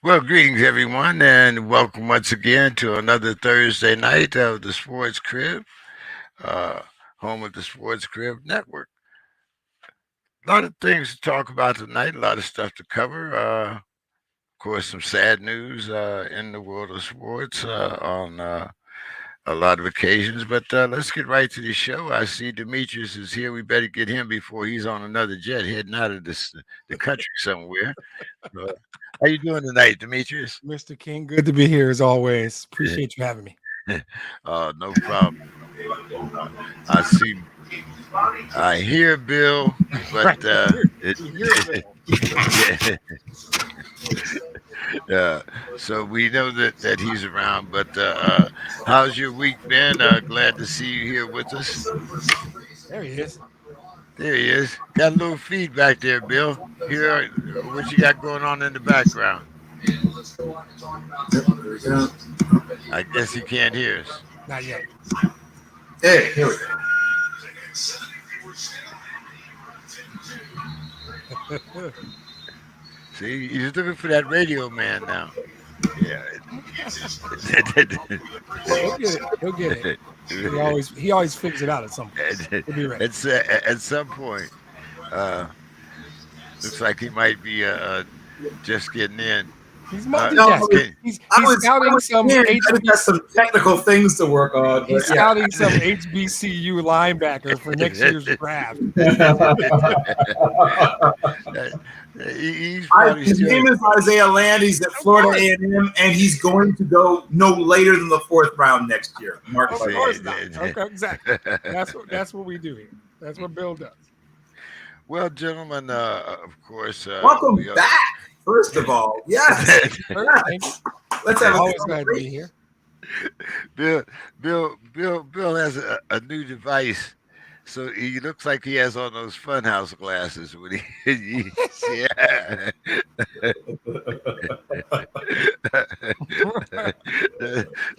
Well, greetings, everyone, and welcome once again to another Thursday night of the Sports Crib, uh, home of the Sports Crib Network. A lot of things to talk about tonight, a lot of stuff to cover. Of course, some sad news in the world of sports on a lot of occasions, but let's get right to the show. I see Demetrius is here. We better get him before he's on another jet heading out of the country somewhere. Uh, how you doing tonight, Demetrius? Mr. King, good to be here as always. Appreciate you having me. No problem. Uh, I see. I hear Bill, but uh, so we know that he's around. But how's your week been? Glad to see you here with us. There he is. There he is. Got a little feedback there, Bill. Here, what you got going on in the background? I guess he can't hear us. Not yet. Hey, here we go. See, he's looking for that radio man now. Yeah. He'll get it. He always figures it out at some point. He'll be ready. It's at some point. Looks like he might be just getting in. He's multitasking. He's scouting some. I got some technical things to work on. He's scouting some HBCU linebacker for next year's draft. His name is Isaiah Land. He's at Florida A&M, and he's going to go no later than the 4th round next year. Mark Of course not. Okay, exactly. That's what we do here. That's what Bill does. Well, gentlemen, of course. Welcome back. First of all, yes. Let's have always glad to be here. Bill has a new device, so he looks like he has on those funhouse glasses when yeah.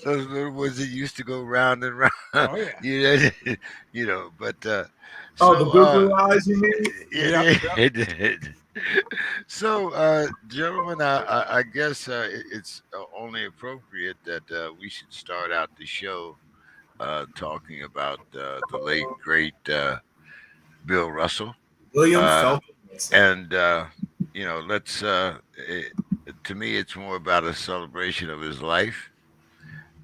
Those little ones that used to go round and round. Oh yeah. But the Google eyes, you mean? Yeah. So, gentlemen, I guess it's only appropriate that we should start out the show talking about the late, great Bill Russell. William Felton. And, let's, to me, it's more about a celebration of his life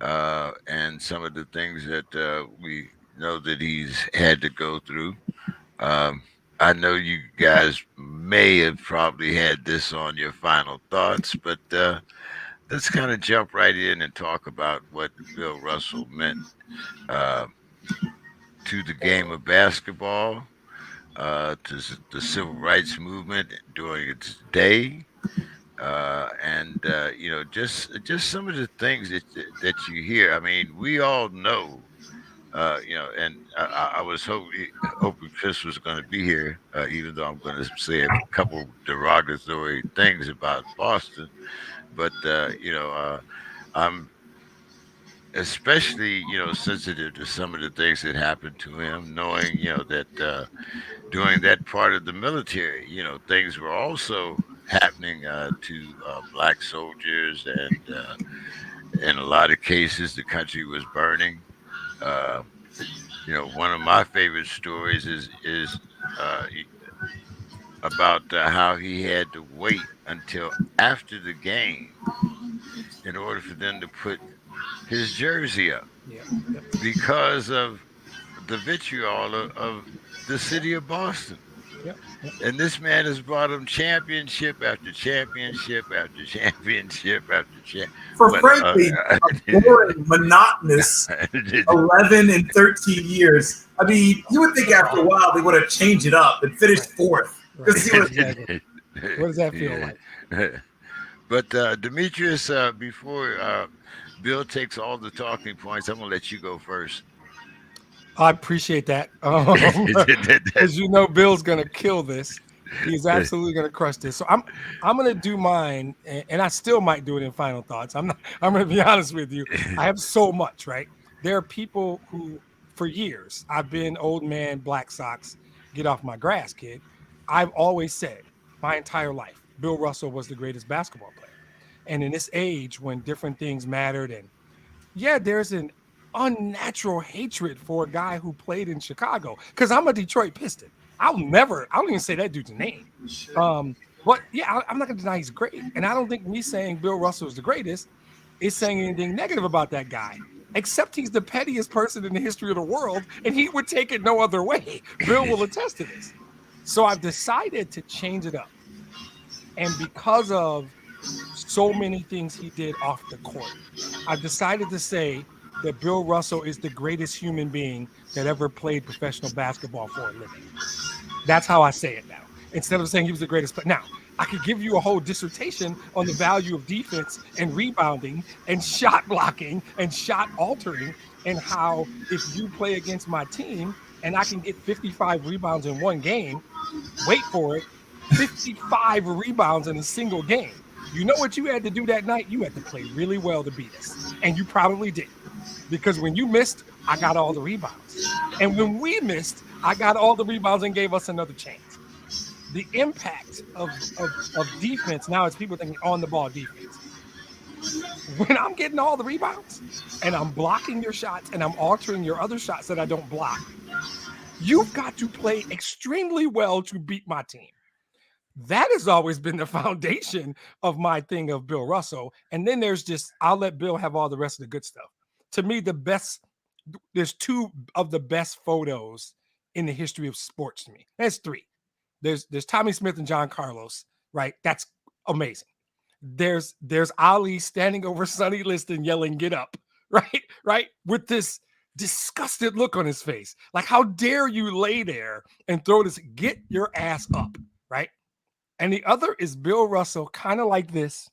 and some of the things that we know that he's had to go through. I know you guys may have probably had this on your final thoughts, but let's kind of jump right in and talk about what Bill Russell meant to the game of basketball, to the civil rights movement during its day, and just some of the things that you hear. I mean, we all know. And I was hoping Chris was going to be here, even though I'm going to say a couple derogatory things about Boston. But, I'm especially, sensitive to some of the things that happened to him, knowing, that during that part of the military, things were also happening to black soldiers. And in a lot of cases, the country was burning. One of my favorite stories is about how he had to wait until after the game in order for them to put his jersey up because of the vitriol of the city of Boston. And this man has brought him championship after championship after championship after championship. Frankly, a boring, monotonous 11 and 13 years. I mean, you would think after a while they would have changed it up and finished 4th. Right. What does that feel like? But Demetrius, before Bill takes all the talking points, I'm going to let you go first. I appreciate that. As you know, Bill's gonna kill this. He's absolutely gonna crush this. So I'm gonna do mine, and I still might do it in final thoughts. I'm gonna be honest with you. I have so much, right? There are people who, for years, I've been old man Black Sox, get off my grass, kid. I've always said my entire life, Bill Russell was the greatest basketball player. And in this age when different things mattered, and yeah, there's an unnatural hatred for a guy who played in Chicago, because I'm a Detroit Piston. I don't even say that dude's name. But yeah, I'm not going to deny he's great. And I don't think me saying Bill Russell is the greatest is saying anything negative about that guy, except he's the pettiest person in the history of the world, and he would take it no other way. Bill will attest to this. So I've decided to change it up. And because of so many things he did off the court, I've decided to say that Bill Russell is the greatest human being that ever played professional basketball for a living. That's how I say it now. Instead of saying he was the greatest player. Now, I could give you a whole dissertation on the value of defense and rebounding and shot blocking and shot altering, and how if you play against my team and I can get 55 rebounds in one game, wait for it, 55 rebounds in a single game. You know what you had to do that night? You had to play really well to beat us. And you probably did. Because when you missed, I got all the rebounds. And when we missed, I got all the rebounds and gave us another chance. The impact of defense now is people thinking on the ball defense. When I'm getting all the rebounds and I'm blocking your shots and I'm altering your other shots that I don't block, you've got to play extremely well to beat my team. That has always been the foundation of my thing of Bill Russell. And then there's just, I'll let Bill have all the rest of the good stuff. To me, there's two of the best photos in the history of sports to me. There's three. There's Tommy Smith and John Carlos, right? That's amazing. There's Ali standing over Sonny Liston yelling, "Get up," right? With this disgusted look on his face. Like, how dare you lay there and throw this, get your ass up, right? And the other is Bill Russell, kind of like this.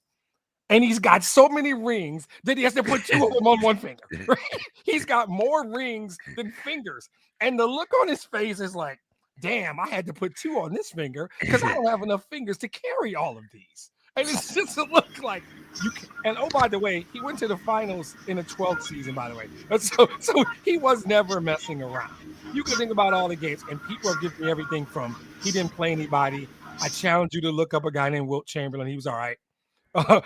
And he's got so many rings that he has to put two of them on one finger. Right? He's got more rings than fingers. And the look on his face is like, damn, I had to put two on this finger because I don't have enough fingers to carry all of these. And it's just a look like you can. And oh, by the way, he went to the finals in the 12th season, by the way. So he was never messing around. You can think about all the games, and people are giving me everything from he didn't play anybody. I challenge you to look up a guy named Wilt Chamberlain. He was all right.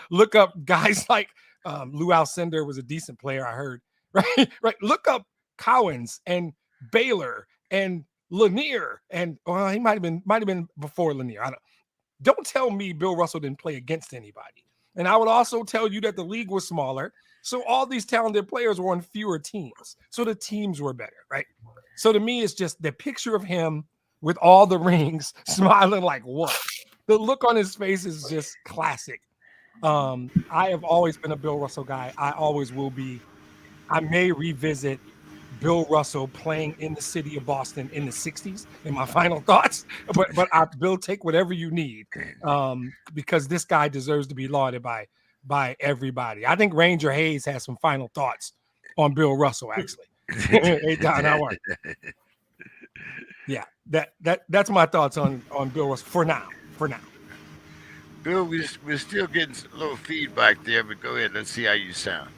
Look up guys like Lou Alcindor was a decent player, I heard. Right. Look up Cowens and Baylor and Lanier, and he might have been before Lanier. Don't tell me Bill Russell didn't play against anybody. And I would also tell you that the league was smaller, so all these talented players were on fewer teams, so the teams were better, right? So to me, it's just the picture of him with all the rings, smiling like what? The look on his face is just classic. I have always been a Bill Russell guy. I always will be. I may revisit Bill Russell playing in the city of Boston in the 60s in my final thoughts, but Bill, take whatever you need, because this guy deserves to be lauded by everybody. I think Ranger Hayes has some final thoughts on Bill Russell, actually. Hey, Don, how are you? Yeah, that's my thoughts on Bill Russell for now. Bill, we're still getting a little feedback there, but go ahead. Let's see how you sound.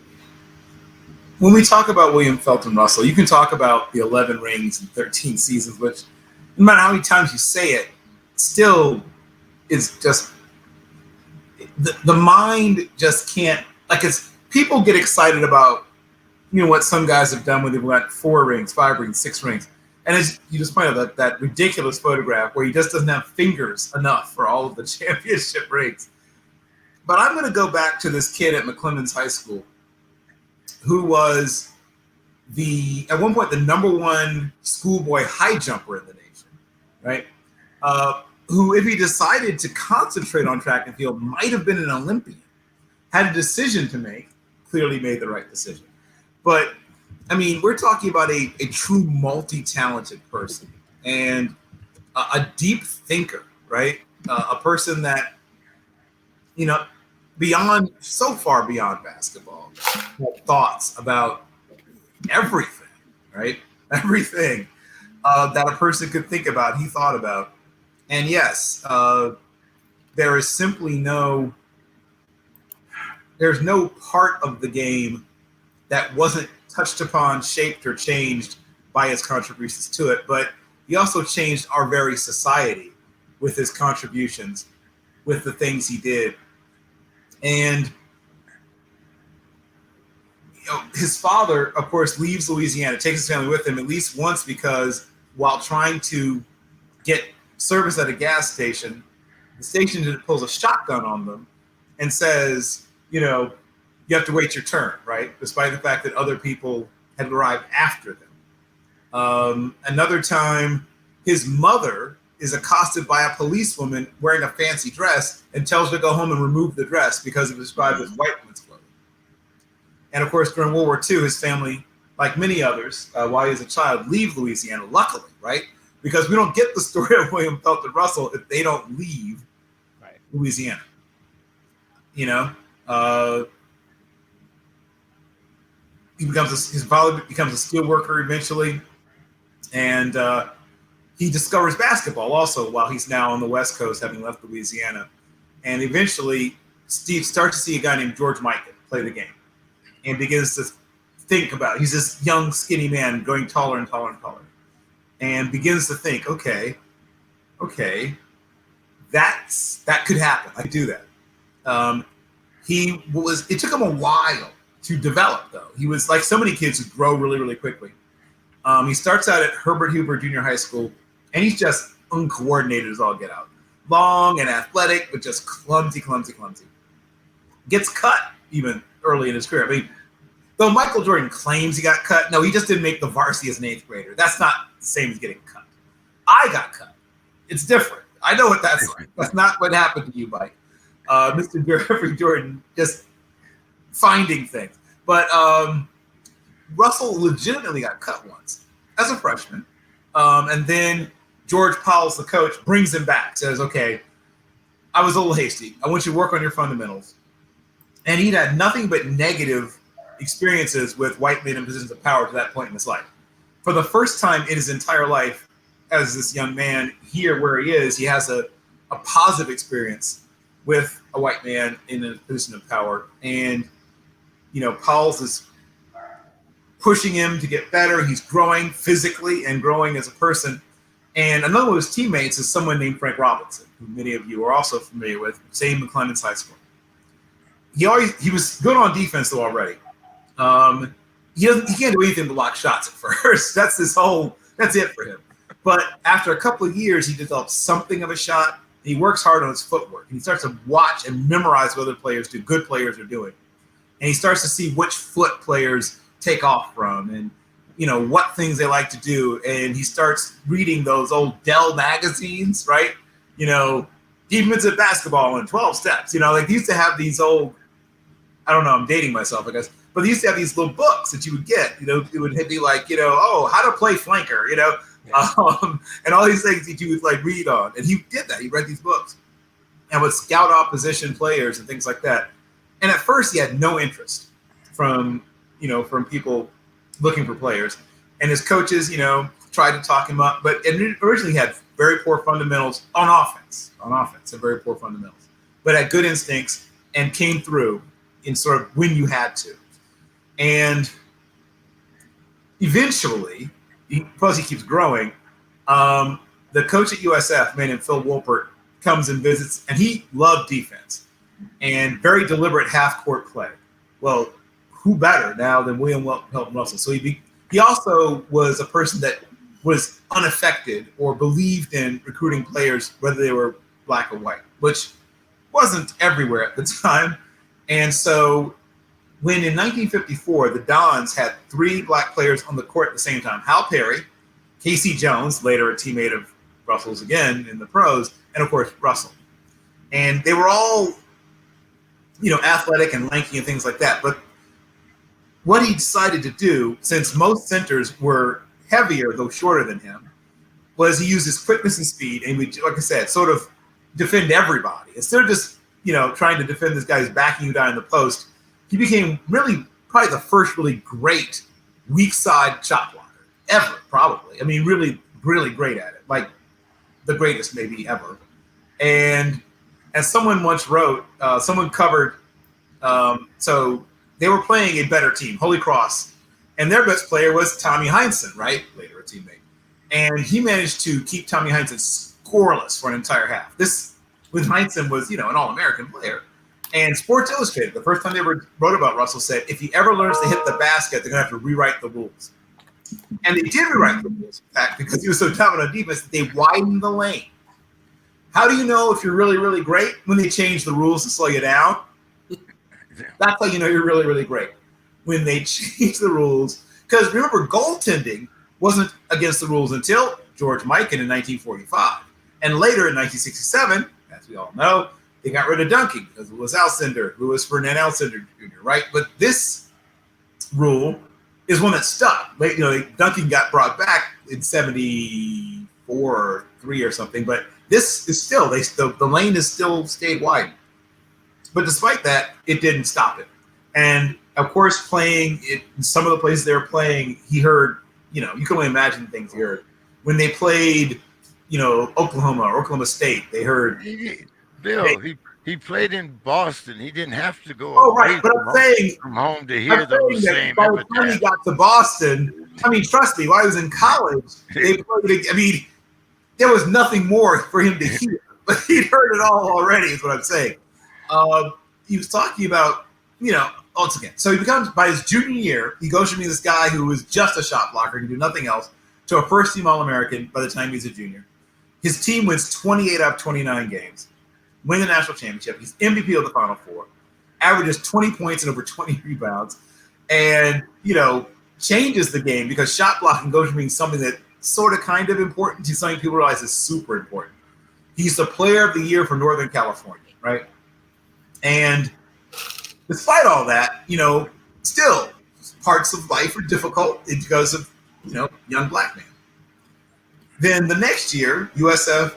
When we talk about William Felton Russell, you can talk about the 11 rings and 13 seasons, which no matter how many times you say it, still is just the mind just can't, like, it's people get excited about, what some guys have done when they've got 4 rings, 5 rings, 6 rings. And as you just pointed out, that ridiculous photograph where he just doesn't have fingers enough for all of the championship rings. But I'm going to go back to this kid at McClemens High School who was at one point the #1 schoolboy high jumper in the nation, right? Who, if he decided to concentrate on track and field, might have been an Olympian. Had a decision to make, clearly made the right decision. But I mean, we're talking about a true multi-talented person and a deep thinker, right? A person that, so far beyond basketball, had thoughts about everything, right? Everything that a person could think about, he thought about. And yes, there is simply there's no part of the game that wasn't touched upon, shaped, or changed by his contributions to it. But he also changed our very society with his contributions, with the things he did. And his father, of course, leaves Louisiana, takes his family with him at least once because while trying to get service at a gas station, the station pulls a shotgun on them and says, you have to wait your turn, right? Despite the fact that other people had arrived after them. Another time, his mother is accosted by a policewoman wearing a fancy dress and tells her to go home and remove the dress because it was described as white woman's clothing. And of course, during World War II, his family, like many others, while he was a child, leave Louisiana, luckily, right? Because we don't get the story of William Felton Russell if they don't leave Louisiana. His father becomes a steel worker eventually, and he discovers basketball also while he's now on the West Coast, having left Louisiana. And eventually, Steve starts to see a guy named George Mikan play the game and begins to think about it. He's this young, skinny man going taller and taller and taller, and begins to think, okay, that could happen. I could do that. It took him a while to develop, though. He was like so many kids who grow really, really quickly. He starts out at Herbert Hoover Junior High School, and he's just uncoordinated as all get out. Long and athletic, but just clumsy. Gets cut even early in his career. I mean, though Michael Jordan claims he got cut, no, he just didn't make the varsity as an 8th grader. That's not the same as getting cut. I got cut. It's different. I know what that's like. That's not what happened to you, Mike. Mr. Jeffrey Jordan just finding things. But Russell legitimately got cut once as a freshman. And then George Powell's the coach, brings him back, says, okay, I was a little hasty. I want you to work on your fundamentals. And he'd had nothing but negative experiences with white men in positions of power to that point in his life. For the first time in his entire life, as this young man here where he is, he has a positive experience with a white man in a position of power. And, Powell's is pushing him to get better. He's growing physically and growing as a person. And another of his teammates is someone named Frank Robinson, who many of you are also familiar with, same in Clemens High School. He was good on defense though already. He can't do anything but block shots at first. That's it for him. But after a couple of years, he develops something of a shot. He works hard on his footwork. And he starts to watch and memorize what other players do, good players are doing. And he starts to see which foot players take off from and, what things they like to do. And he starts reading those old Dell magazines, right? Defensive basketball in 12 steps. They used to have these old, I don't know, I'm dating myself, I guess. But they used to have these little books that you would get. It would be like, how to play flanker, and all these things that you would read on. And he did that. He read these books and would scout opposition players and things like that. And at first he had no interest from people looking for players. And his coaches, tried to talk him up. But originally he had very poor fundamentals on offense, and very poor fundamentals. But had good instincts and came through in sort of when you had to. And eventually, because he keeps growing, the coach at USF, a man named Phil Wolpert, comes and visits, and he loved defense and very deliberate half-court play. Well, who better now than William Felton Russell? So he also was a person that was unaffected or believed in recruiting players, whether they were black or white, which wasn't everywhere at the time. And so when in 1954, the Dons had 3 black players on the court at the same time, Hal Perry, Casey Jones, later a teammate of Russell's again in the pros, and of course, Russell. And they were all, athletic and lanky and things like that. But what he decided to do, since most centers were heavier, though shorter than him, was he used his quickness and speed, and we, like I said, sort of defend everybody. Instead of just, trying to defend this guy who's backing you down in the post, he became really probably the first really great weak side shot blocker ever, probably. I mean, really, really great at it, like the greatest maybe ever. And as someone once wrote, someone covered, so they were playing a better team, Holy Cross, and their best player was Tommy Heinsohn, right? Later a teammate. And he managed to keep Tommy Heinsohn scoreless for an entire half. This, with Heinsohn, was, an All-American player. And Sports Illustrated, the first time they ever wrote about Russell, said if he ever learns to hit the basket, they're going to have to rewrite the rules. And they did rewrite the rules, in fact, because he was so dominant on defense, they widened the lane. How do you know if you're really, really great? When they change the rules to slow you down. That's how you know you're really, really great. When they change the rules. Because remember, goaltending wasn't against the rules until George Mikan in 1945. And later in 1967, as we all know, they got rid of dunking because Louis Ferdinand Alcindor Jr., right? But this rule is one that stuck. Dunking got brought back in 74 or 3 or something, but this is still, the lane is still stayed wide. But despite that, it didn't stop it. And of course, playing it in some of the places they were playing, he heard, you can only imagine the things he heard. When they played, Oklahoma or Oklahoma State, they heard. He played in Boston. He didn't have to go away from home to hear those same by the time he got to Boston, trust me, while he was in college, they played, there was nothing more for him to hear. But he'd heard it all already, is what I'm saying. He was talking about, once again. So he becomes, by his junior year, he goes from being this guy who was just a shot blocker, can do nothing else, to a first-team All-American by the time he's a junior. His team wins 28 out of 29 games, win the national championship. He's MVP of the Final Four, averages 20 points and over 20 rebounds, and, changes the game because shot blocking goes from being something that sort of kind of important to something people realize is super important. He's the player of the year for Northern California, right? And despite all that, still parts of life are difficult because of, young black man. Then the next year, USF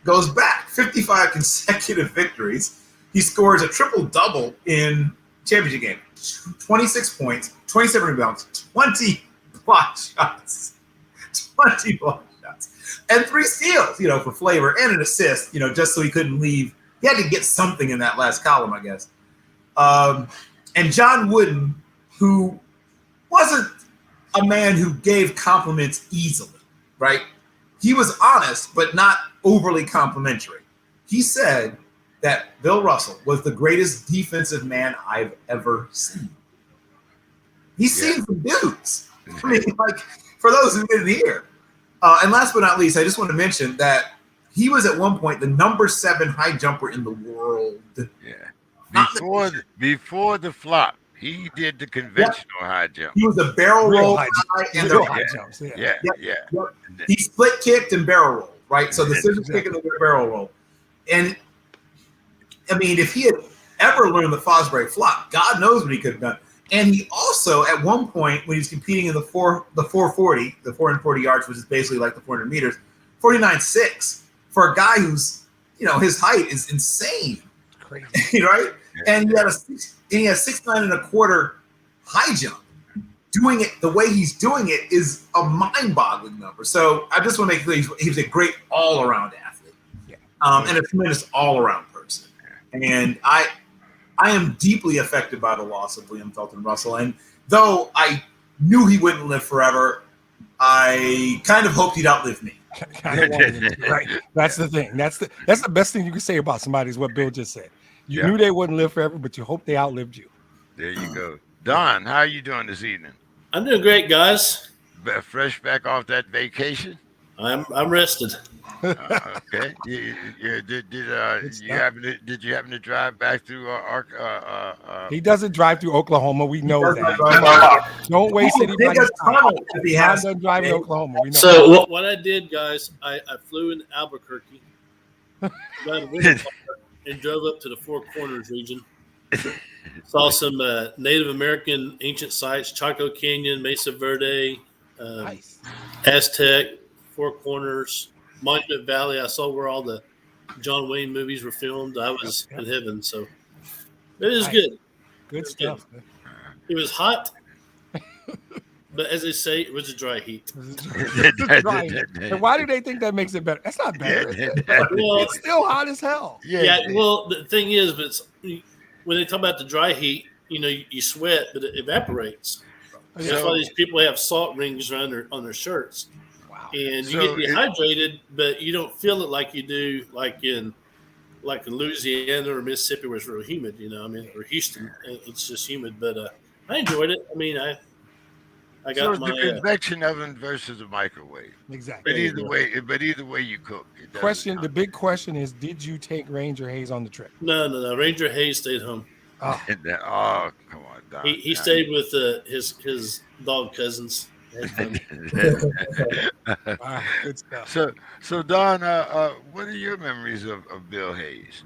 goes back 55 consecutive victories. He scores a triple-double in championship game. 26 points, 27 rebounds, 20 block shots. 20 block shots. And 3 steals, for flavor, and an assist, just so he couldn't leave. He had to get something in that last column, I guess. And John Wooden, who wasn't a man who gave compliments easily, right? He was honest, but not overly complimentary. He said that Bill Russell was the greatest defensive man I've ever seen. He's seen some dudes. For those who didn't hear. And last but not least, I just want to mention that he was at one point the number 7 high jumper in the world. Yeah. Before the flop, he did the conventional high jump. He was a barrel roll high and the high jumps. Yeah. He split kicked and barrel rolled, right? So the scissors kick and the barrel roll. And if he had ever learned the Fosbury flop, God knows what he could have done. And he also, at one point, when he was competing in the 440, the 440 yards, which is basically like the 400 meters, 49.6 for a guy who's, his height is insane. Crazy, right? And he had a 6'9.25" high jump. Doing it the way he's doing it is a mind-boggling number. So I just want to make clear he was a great all-around athlete, and a tremendous all-around person. And I am deeply affected by the loss of William Felton Russell. And though I knew he wouldn't live forever, I kind of hoped he'd outlive me. Right. That's the thing. That's the best thing you can say about somebody is what Bill just said. You knew they wouldn't live forever, but you hope they outlived you. There you go. Don, how are you doing this evening? I'm doing great, guys. Fresh back off that vacation? I'm rested. Okay. Did you happen to drive back through He doesn't drive through Oklahoma. We know that. Don't waste anybody's time. He doesn't drive in Oklahoma. We know so what I did, guys, I flew into Albuquerque, got a rental car, and drove up to the Four Corners region. Saw some Native American ancient sites: Chaco Canyon, Mesa Verde, Aztec, Four Corners, Monument Valley. I saw where all the John Wayne movies were filmed. I was in heaven, so it was good. Good stuff. Good. It was hot, but as they say, it was a dry heat. And why do they think that makes it better? That's not better. Well, it's still hot as hell. Yeah. Well, the thing is, but when they talk about the dry heat, you sweat, but it evaporates. That's why these people have salt rings around on their shirts. Wow. And you get dehydrated, but you don't feel it like you do, like in like in Louisiana or Mississippi where it's real humid, I mean, or Houston, it's just humid. But I enjoyed it. I mean, I So got it's the my convection oven versus a microwave. Exactly. But either way you cook. It doesn't Question. count. The big question is, did you take Ranger Hayes on the trip? no. Ranger Hayes stayed home. Oh, Oh, come on, Don. He stayed with his dog cousins. Had fun. wow, good stuff. So Don, what are your memories of Bill Hayes?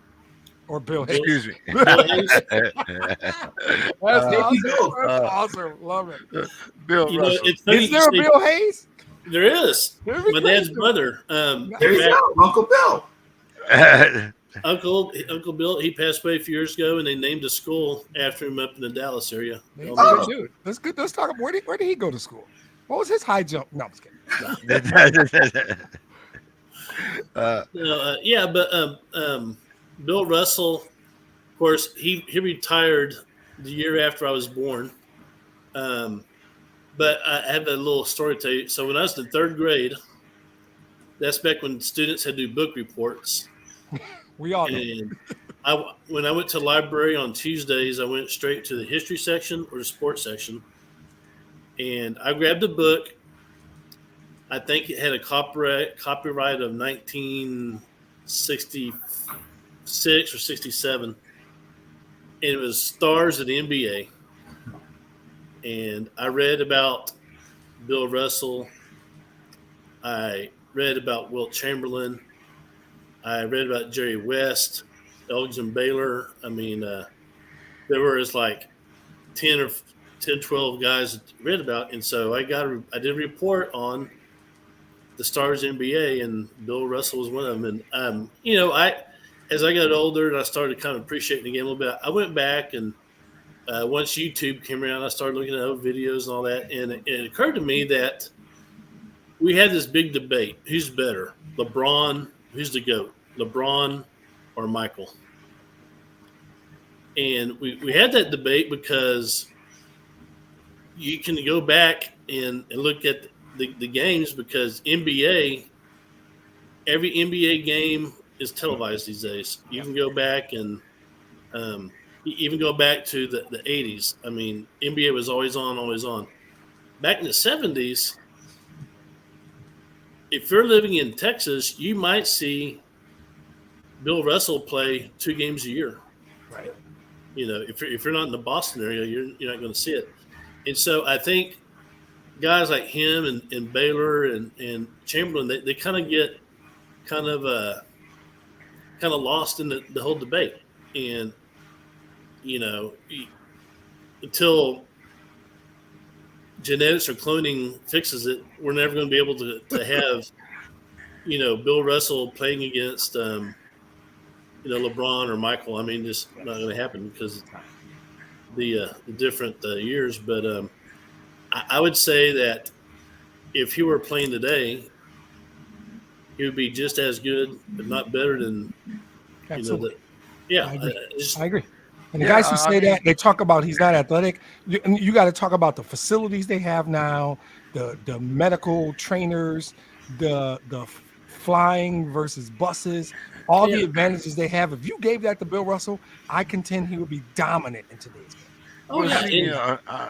Or Bill Hayes. Excuse me. Bill Hayes. That's Maybe both. awesome. Love it. Bill You know, Russell. it's funny Is there a you say- Bill Hayes? There is. There's a My dad's question. brother. There you go, Uncle Bill. Uncle Bill, he passed away a few years ago, and they named a school after him up in the Dallas area. He's a Oh. good dude. That's good. Let's talk about where did he go to school? What was his high jump? No, I'm just kidding. Yeah, but Bill Russell, of course, he retired the year after I was born. But I have a little story to tell you. So when I was in third grade, that's back when students had to do book reports. We all know. And when I went to the library on Tuesdays, I went straight to the history section or the sports section. And I grabbed a book. I think it had a copyright of 1966 or 67. And it was stars of the NBA. And I read about Bill Russell. I read about Wilt Chamberlain. I read about Jerry West, Elgin Baylor. I mean, there was like 10, 12 guys that read about. And so I did a report on the stars NBA, and Bill Russell was one of them. And, as I got older and I started kind of appreciating the game a little bit, I went back and once YouTube came around, I started looking at old videos and all that. And it occurred to me that we had this big debate. Who's better? LeBron, who's the GOAT? LeBron or Michael? And we had that debate because you can go back and look at the games, because every NBA game is televised these days. You can go back and even go back to the 80s. I mean, NBA was always on, always on. Back in the 70s, if you're living in Texas, you might see Bill Russell play 2 games a year. Right. If you're not in the Boston area, you're not going to see it. And so I think guys like him and Baylor and Chamberlain, they kind of get kind of lost in the whole debate. And until genetics or cloning fixes it, we're never going to be able to have, Bill Russell playing against, LeBron or Michael. I mean, just not going to happen because the different years. But I would say that if he were playing today, he would be just as good, but not better than, Absolutely. I agree. And the guys who say that, they talk about he's not athletic. You got to talk about the facilities they have now, the medical trainers, the flying versus buses, all the advantages they have. If you gave that to Bill Russell, I contend he would be dominant in today's game.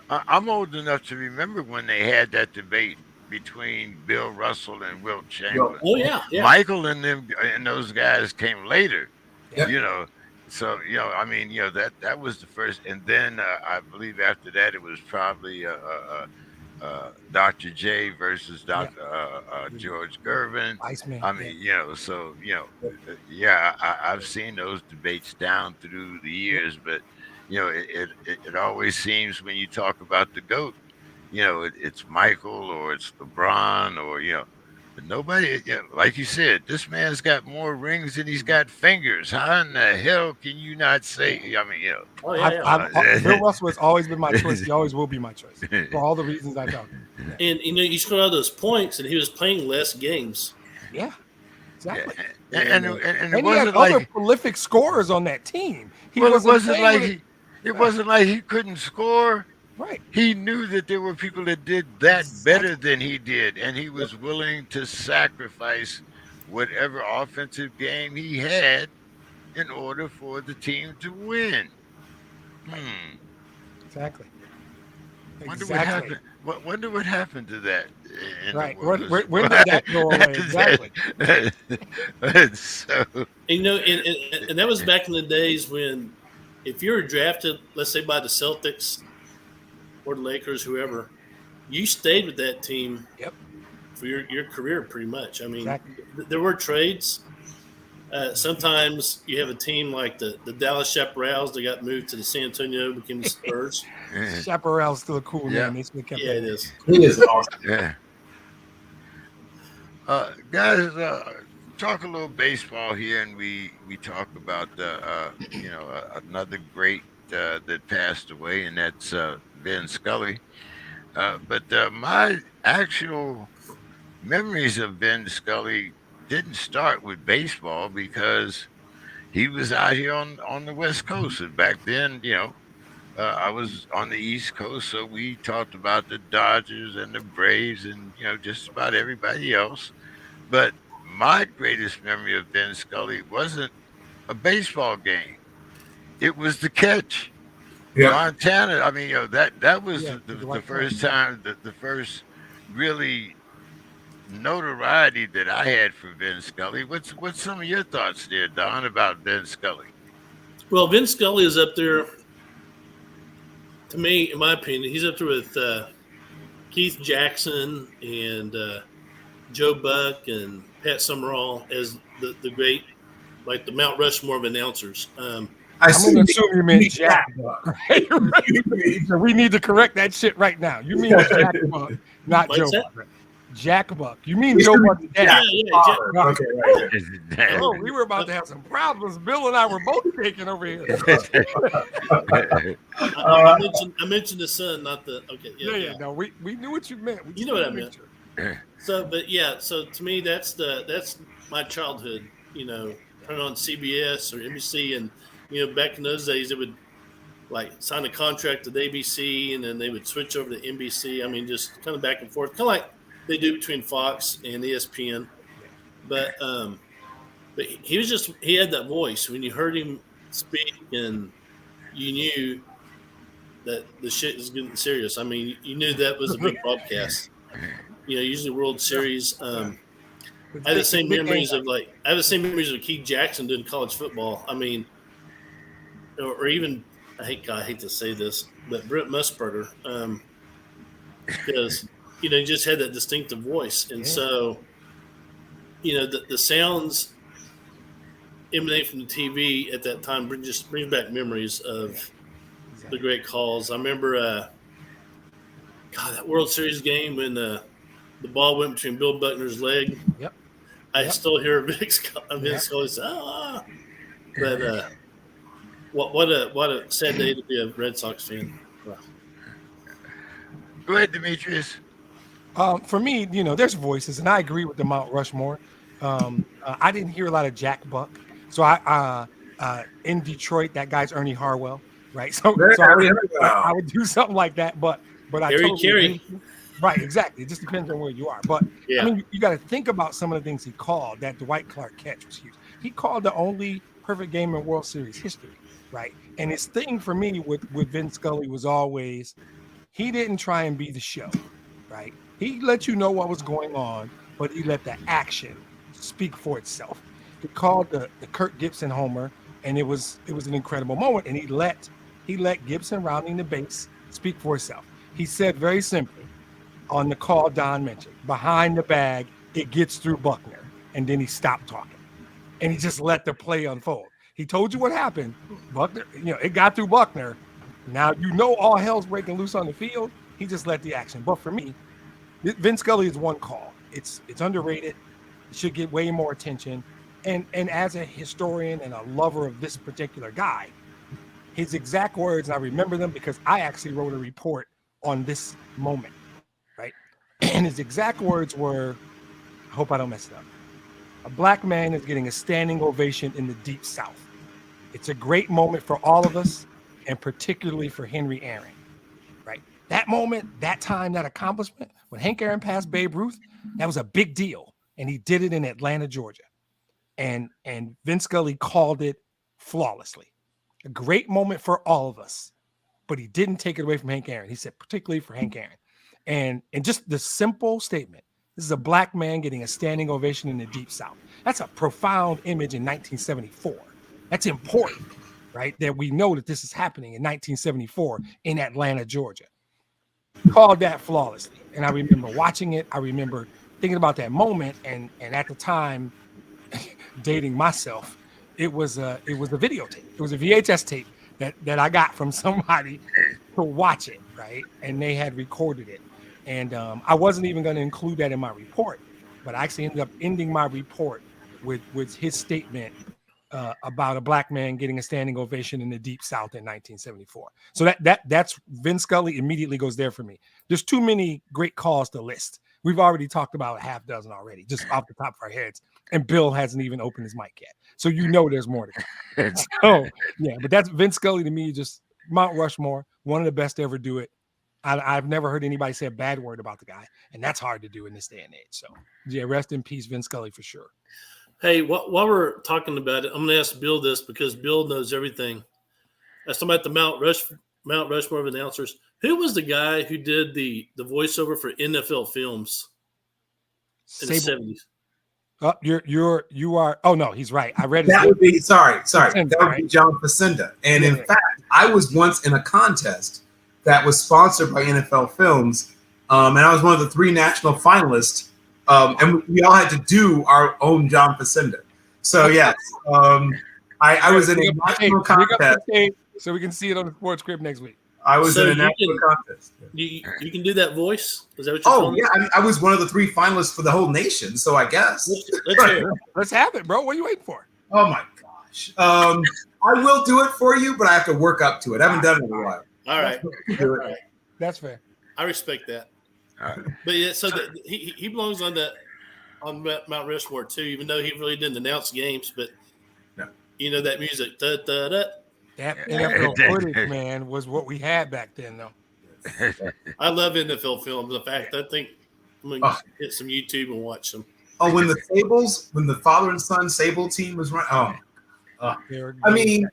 I'm old enough to remember when they had that debate between Bill Russell and Wilt Chamberlain. Oh yeah. Michael and them and those guys came later. Yeah. So I mean, that was the first, and then I believe after that it was probably Dr. J versus Dr. George Gervin. Iceman. I mean, I've seen those debates down through the years, but it always seems when you talk about the GOAT, it's Michael or it's LeBron or but nobody, like you said, this man's got more rings than he's got fingers. How in the hell can you not say? I mean, Bill Russell has always been my choice. He always will be my choice for all the reasons I talked about. And you scored all those points, and he was playing less games. Yeah, exactly. And And it he wasn't had other like prolific scorers on that team. it wasn't like he couldn't score. Right. He knew that there were people that did that better than he did, and he was willing to sacrifice whatever offensive game he had in order for the team to win. Exactly. Wonder what happened. Wonder what happened to that in the Right. world of When sport. did that go away? Exactly. So, And, and that was back in the days when, if you were drafted, let's say by the Celtics or the Lakers, whoever, you stayed with that team Yep. for your career, pretty much. I mean, Exactly. there were trades. Sometimes you have a team like the Dallas Chaparrals that got moved to the San Antonio, became the Spurs. Chaparral's still a cool Yeah. name. They still kept Yeah, that. it is. It is awesome. Yeah. Guys, talk a little baseball here, and we talk about another great that passed away, and that's Vin Scully. But my actual memories of Vin Scully didn't start with baseball because he was out here on the West Coast, and back then, I was on the East Coast, so we talked about the Dodgers and the Braves, and just about everybody else. But my greatest memory of Vin Scully wasn't a baseball game; it was the catch. Yeah. Montana. I mean, that was Yeah, the first time, the first really notoriety that I had for Vin Scully. What's some of your thoughts there, Don, about Vin Scully? Well, Vin Scully is up there, to me, in my opinion. He's up there with Keith Jackson and Joe Buck and Pat Summerall as the great, like the Mount Rushmore of announcers. I'm going to assume you meant Jack Buck. Right? We need to correct that shit right now. You mean Jack Buck, not Joe Buck. Jack Buck. You mean Joe Buck's dad? Yeah. Okay, right. Oh, we were about to have some problems. Bill and I were both taking over here. I mentioned the son, not the. Okay. Yeah. No, we knew what you meant. You know what I meant. So to me, that's my childhood. Turn on CBS or NBC, and back in those days, it would like sign a contract with ABC, and then they would switch over to NBC. I mean, just kind of back and forth, kind of like they do between Fox and ESPN. But he had that voice when you heard him speak, and you knew that the shit was getting serious. I mean, you knew that was a big broadcast. Usually World Series. I have the same memories of Keith Jackson doing college football. I mean, or even I hate to say this, but Brent Musburger, because he just had that distinctive voice, and so the sounds emanate from the TV at that time brings back memories of the great calls. I remember, that World Series game when the ball went between Bill Buckner's leg. Yep. I still hear Vin Scully say, "Ah!" But what a sad day to be a Red Sox fan. Wow. Go ahead, Demetrius. For me, there's voices, and I agree with the Mount Rushmore. I didn't hear a lot of Jack Buck, so I in Detroit, that guy's Ernie Harwell, right? So I would do something like that, but I totally agree. Right, exactly. It just depends on where you are. But yeah. I mean, you got to think about some of the things he called. That Dwight Clark catch was huge. He called the only perfect game in World Series history, right? And his thing for me with Vin Scully was always he didn't try and be the show, right? He let you know what was going on, but he let the action speak for itself. He called the Kirk Gibson homer, and it was an incredible moment. And he let Gibson rounding the base speak for itself. He said very simply on the call Don mentioned, behind the bag, it gets through Buckner. And then he stopped talking. And he just let the play unfold. He told you what happened. Buckner, it got through Buckner. Now all hell's breaking loose on the field. He just let the action. But for me, Vin Scully is one call. It's underrated. It should get way more attention. And as a historian and a lover of this particular guy, his exact words, and I remember them because I actually wrote a report on this moment. And his exact words were, I hope I don't mess it up. A black man is getting a standing ovation in the Deep South. It's a great moment for all of us, and particularly for Henry Aaron, right? That moment, that time, that accomplishment, when Hank Aaron passed Babe Ruth, that was a big deal. And he did it in Atlanta, Georgia. And Vin Scully called it flawlessly. A great moment for all of us, but he didn't take it away from Hank Aaron. He said, particularly for Hank Aaron. And just the simple statement, this is a black man getting a standing ovation in the Deep South. That's a profound image in 1974. That's important, right? That we know that this is happening in 1974 in Atlanta, Georgia. Called that flawlessly. And I remember watching it. I remember thinking about that moment. And at the time, dating myself, it was a videotape. It was a VHS tape that I got from somebody to watch it, right? And they had recorded it. And I wasn't even going to include that in my report, but I actually ended up ending my report with his statement about a black man getting a standing ovation in the Deep South in 1974. So that's Vin Scully immediately goes there for me. There's too many great calls to list. We've already talked about a half dozen already, just off the top of our heads. And Bill hasn't even opened his mic yet. So there's more to come. So, yeah, but that's Vin Scully to me, just Mount Rushmore, one of the best to ever do it. I've never heard anybody say a bad word about the guy, and that's hard to do in this day and age. So, yeah, rest in peace, Vin Scully, for sure. Hey, while we're talking about it, I'm going to ask Bill this because Bill knows everything. As talking about the Mount Rushmore of announcers, who was the guy who did the voiceover for NFL films in the 70s? You are. Oh no, he's right. I read that would be sorry. Facenda, that would be John Facenda. And in fact, I was once in a contest that was sponsored by NFL Films, and I was one of the 3 national finalists. And we all had to do our own John Facenda. So yes, I was in a national contest, so we can see it on the SportsKRIB next week. I was in a national contest. You can do that voice? Is that what you're telling me? Yeah. I was one of the 3 finalists for the whole nation, so I guess. Let's have it, bro. What are you waiting for? Oh, my gosh. I will do it for you, but I have to work up to it. I haven't done it in a while. All right. All right. That's fair. I respect that. But, yeah, so he belongs on Mount Rushmore, too, even though he really didn't announce games. But, that music. Da-da-da. That NFL footage, man, was what we had back then, though. I love NFL films. In fact, I think I'm going to hit some YouTube and watch them. Oh, when the father and son Sable team was running. I mean,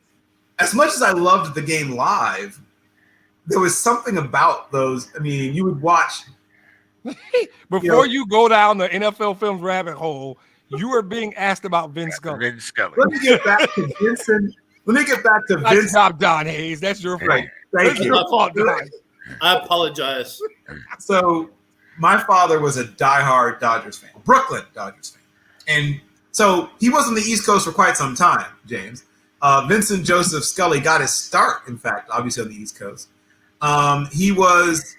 as much as I loved the game live, there was something about those. I mean, you would watch. Before you go down the NFL films rabbit hole, you are being asked about Vin Scully. Let me get back to Vincent. Let me get back to Vince. Stop, Don Hayes. That's your fault. Thank you. I apologize. So my father was a diehard Dodgers fan, Brooklyn Dodgers fan. And so he was on the East Coast for quite some time, James. Vincent Joseph Scully got his start, in fact, obviously on the East Coast. He was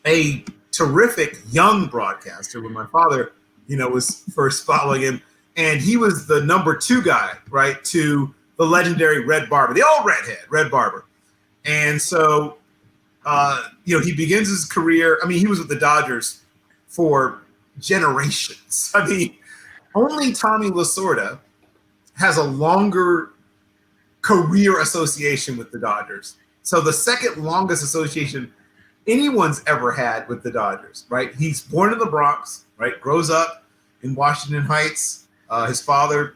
a terrific young broadcaster when my father, was first following him. And he was the number 2 guy, right, to the legendary Red Barber, the old redhead, Red Barber. And so, he begins his career. I mean, he was with the Dodgers for generations. I mean, only Tommy Lasorda has a longer career association with the Dodgers. So the second longest association anyone's ever had with the Dodgers, right? He's born in the Bronx, right? Grows up in Washington Heights. His father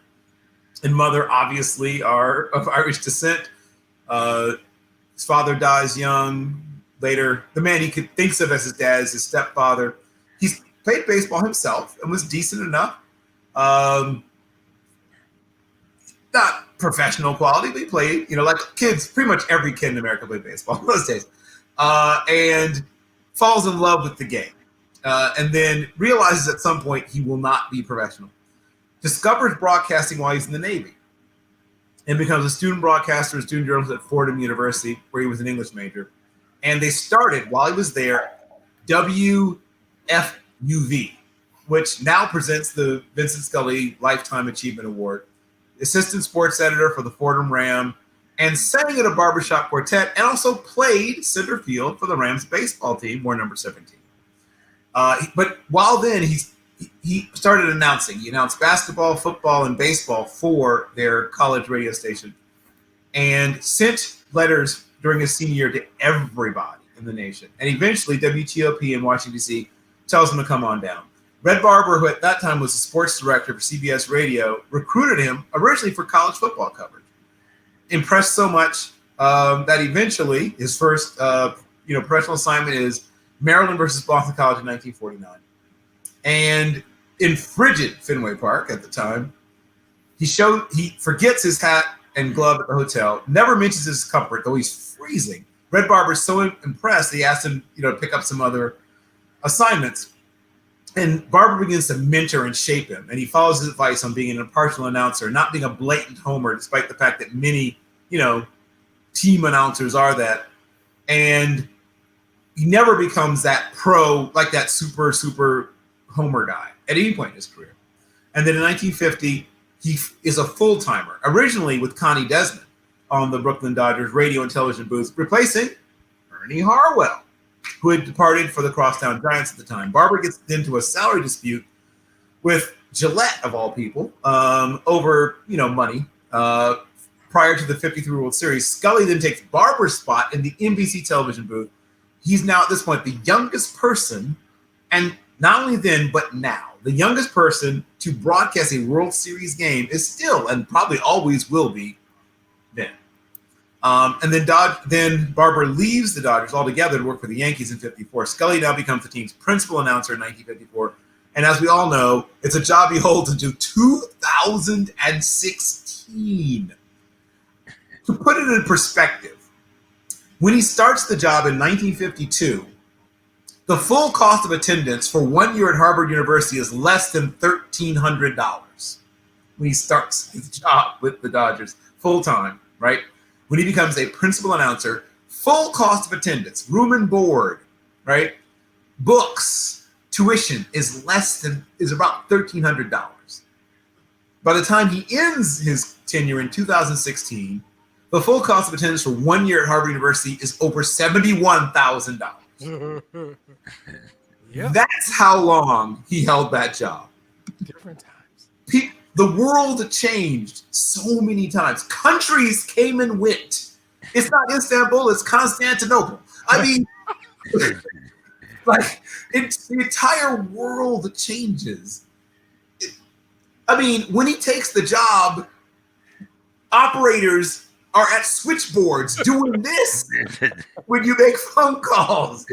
and mother obviously are of Irish descent. His father dies young. Later, the man he thinks of as his dad is his stepfather. He's played baseball himself and was decent enough. Not professional quality, but he played, like kids, pretty much every kid in America played baseball in those days. And falls in love with the game. And then realizes at some point he will not be professional. Discovers broadcasting while he's in the Navy and becomes a student broadcaster and student journalist at Fordham University, where he was an English major. And they started, while he was there, WFUV, which now presents the Vincent Scully Lifetime Achievement Award. Assistant sports editor for the Fordham Ram, and sang at a barbershop quartet, and also played center field for the Rams baseball team, wore number 17. But while then, he started announcing. He announced basketball, football, and baseball for their college radio station, and sent letters during his senior year to everybody in the nation. And eventually, WTOP in Washington, D.C. tells him to come on down. Red Barber, who at that time was the sports director for CBS Radio, recruited him originally for college football coverage. impressed so much that eventually his first professional assignment is Maryland versus Boston College in 1949. And in frigid Fenway Park at the time, he forgets his hat and glove at the hotel, never mentions his discomfort, though he's freezing. Red Barber's so impressed he asked him, to pick up some other assignments. And Barber begins to mentor and shape him, and he follows his advice on being an impartial announcer, not being a blatant homer, despite the fact that many, team announcers are that. And he never becomes that pro, like that super homer guy at any point in his career. And then in 1950, he is a full-timer, originally with Connie Desmond on the Brooklyn Dodgers radio and television booth, replacing Ernie Harwell, who had departed for the Crosstown Giants at the time. Barber gets into a salary dispute with Gillette, of all people, over money prior to the 53 World Series. Scully then takes Barber's spot in the NBC television booth. He's now, at this point, the youngest person, and not only then, but now, the youngest person to broadcast a World Series game is still, and probably always will be, then. And then Barber leaves the Dodgers altogether to work for the Yankees in 54. Scully now becomes the team's principal announcer in 1954. And as we all know, it's a job he holds until 2016. To put it in perspective, when he starts the job in 1952, the full cost of attendance for 1 year at Harvard University is less than $1,300 when he starts his job with the Dodgers full-time, right? When he becomes a principal announcer, full cost of attendance, room and board, right? Books, tuition is about $1,300. By the time he ends his tenure in 2016, the full cost of attendance for 1 year at Harvard University is over $71,000. Yep. That's how long he held that job. Different times. The world changed so many times. Countries came and went. It's not Istanbul, it's Constantinople. I mean, the entire world changes. When he takes the job, operators are at switchboards doing this when you make phone calls.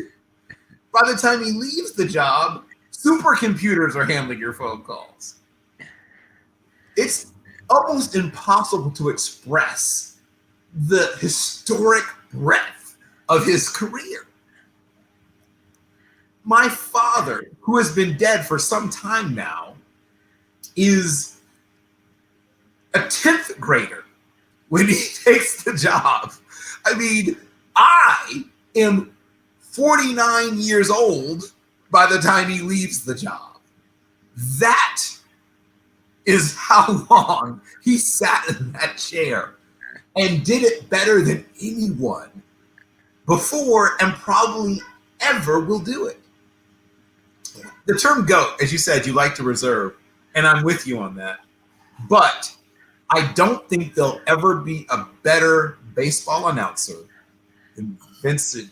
By the time he leaves the job, supercomputers are handling your phone calls. It's almost impossible to express the historic breadth of his career. My father, who has been dead for some time now, is a 10th grader when he takes the job. I am 49 years old by the time he leaves the job. That is how long he sat in that chair and did it better than anyone before and probably ever will do it. The term GOAT, as you said, you like to reserve, and I'm with you on that. But I don't think there'll ever be a better baseball announcer than Vincent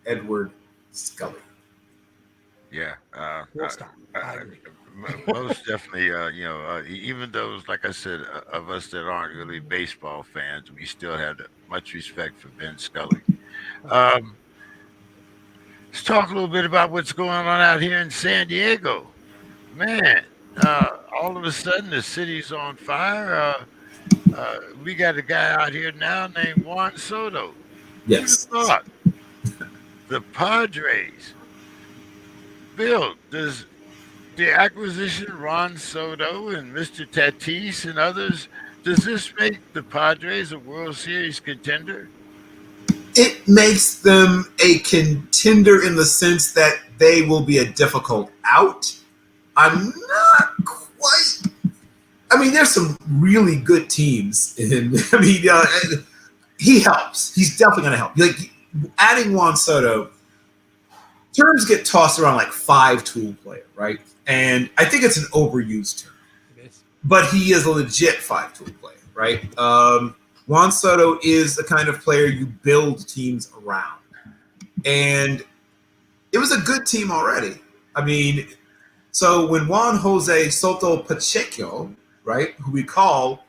Edward Scully. Yeah. I agree. Most definitely, even those, like I said, of us that aren't really baseball fans, we still have much respect for Vin Scully. Let's talk a little bit about what's going on out here in San Diego. Man, all of a sudden the city's on fire. We got a guy out here now named Juan Soto. Yes. Who'd have thought? The Padres. Bill, does the acquisition of Juan Soto and Mr. Tatis and others, does this make the Padres a World Series contender? It makes them a contender in the sense that they will be a difficult out. I'm not quite. There's some really good teams. He helps. He's definitely going to help. Adding Juan Soto, terms get tossed around like 5-tool player, right? And I think it's an overused term. It is. But he is a legit 5-tool player, right? Juan Soto is the kind of player you build teams around. And it was a good team already. So when Juan Jose Soto Pacheco, right, who we call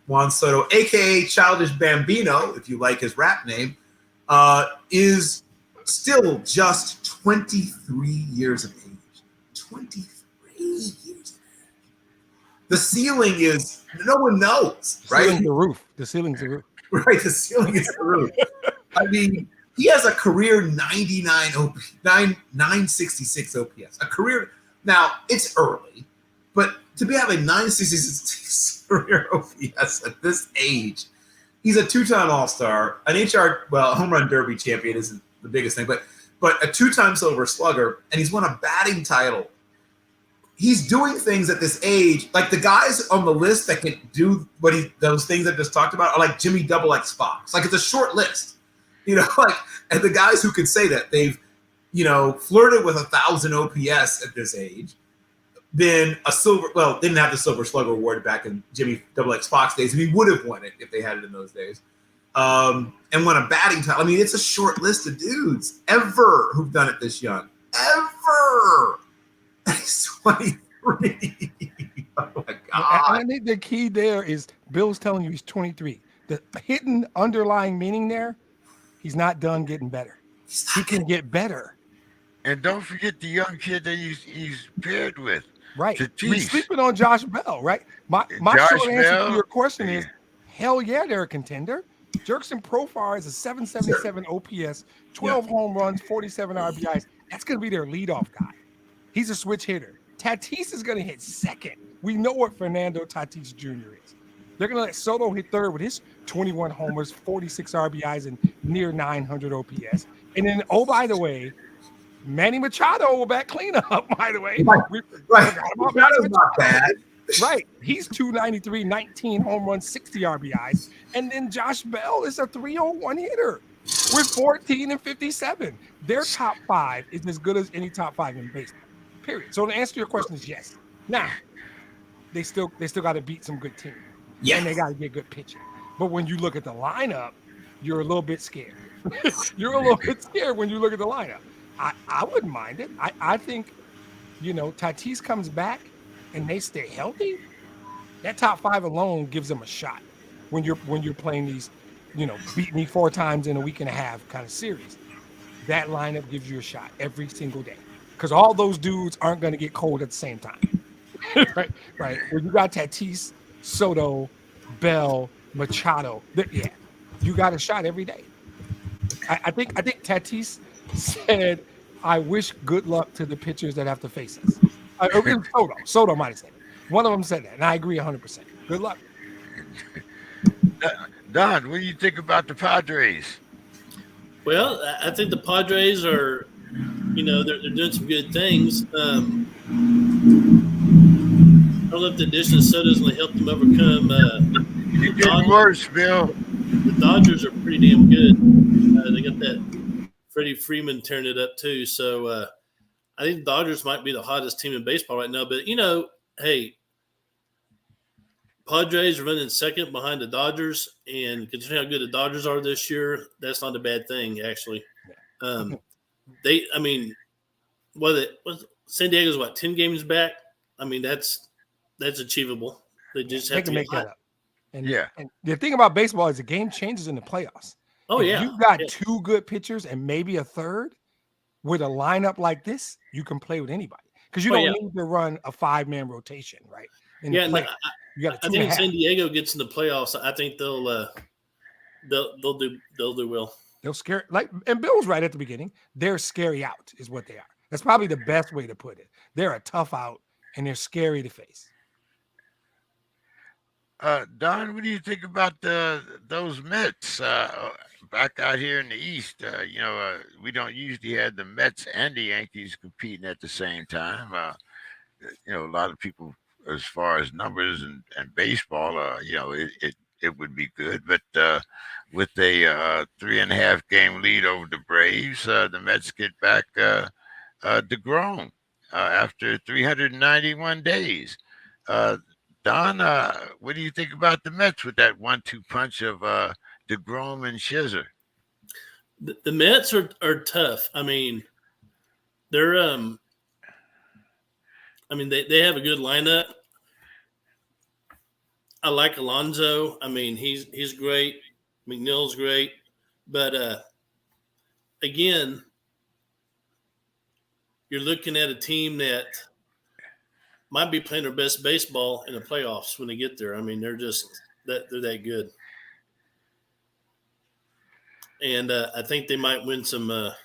Juan Soto, aka Childish Bambino, if you like his rap name, is still just 23 years of age. 23 years of age. The ceiling is, no one knows, right? Ceiling's the roof. The ceiling's the roof. Right, the ceiling is the roof. I mean, he has a career 966 OPS. A career, now it's early, but to be having 966 career OPS at this age, he's a two-time All-Star, an home run derby champion isn't the biggest thing, but a two-time Silver Slugger, and he's won a batting title. He's doing things at this age, like the guys on the list that can do those things I just talked about are like Jimmy Double X Fox. Like, it's a short list, and the guys who can say that they've, flirted with 1,000 OPS at this age, been didn't have the Silver Slugger award back in Jimmy Double X Fox days. He would have won it if they had it in those days. And won a batting title. I mean, it's a short list of dudes ever who've done it this young. Ever. He's 23. Oh my God. I think the key there is Bill's telling you he's 23. The hidden underlying meaning there, he's not done getting better. He can get better. And don't forget the young kid that he's paired with. Right. Tatis. We're sleeping on Josh Bell, right? My short answer to your question is, hell yeah, they're a contender. Jerkson Profar is a 777 OPS, 12 home runs, 47 RBIs. That's going to be their leadoff guy. He's a switch hitter. Tatis is going to hit second. We know what Fernando Tatis Jr. is. They're going to let Soto hit third with his 21 homers, 46 RBIs, and near 900 OPS. And then, oh, by the way, Manny Machado will bat cleanup, by the way. Right. Machado's not bad. Right. He's 293, 19 home runs, 60 RBIs. And then Josh Bell is a 301 hitter with 14 and 57. Their top five is as good as any top five in baseball, period. So the answer to your question is yes. Now, they still got to beat some good teams. Yeah. And they got to get good pitching. But when you look at the lineup, you're a little bit scared. You're a little bit scared when you look at the lineup. I wouldn't mind it. I think, Tatis comes back and they stay healthy. That top five alone gives them a shot when you're playing these, beat me 4 times in a week and a half kind of series. That lineup gives you a shot every single day because all those dudes aren't going to get cold at the same time. Right. When you got Tatis, Soto, Bell, Machado, you got a shot every day. I think Tatis said, "I wish good luck to the pitchers that have to face us." Soto might have said it. One of them said that, and I agree 100%. Good luck. Don, what do you think about the Padres? Well, I think the Padres are, they're doing some good things. I don't know if the addition of Soto is going to help them overcome. You're getting worse, Bill. The Dodgers are pretty damn good. They got that Freddie Freeman tearing it up too. So I think the Dodgers might be the hottest team in baseball right now. But, hey, Padres are running second behind the Dodgers. And considering how good the Dodgers are this year, that's not a bad thing, actually. San Diego's 10 games back? I mean, that's achievable. They just have to make that up. And the thing about baseball is the game changes in the playoffs. Oh, if you've got 2 good pitchers and maybe a third with a lineup like this, you can play with anybody because you don't need to run a 5-man rotation, right? I think if San Diego gets in the playoffs, I think they'll do well. They'll scare and Bill's right at the beginning. They're scary out is what they are. That's probably the best way to put it. They're a tough out and they're scary to face. Don, what do you think about those Mets back out here in the East? We don't usually have the Mets and the Yankees competing at the same time. A lot of people, as far as numbers and baseball, it would be good. But with a 3.5 game lead over the Braves, the Mets get back deGrom after 391 days. Don, what do you think about the Mets with that 1-2 punch of deGrom and Scherzer? The Mets are tough. I mean, they're they have a good lineup. I like Alonso. I mean, he's great. McNeil's great, but again, you're looking at a team that might be playing their best baseball in the playoffs when they get there. I mean, they're that good, and I think they might win some. They're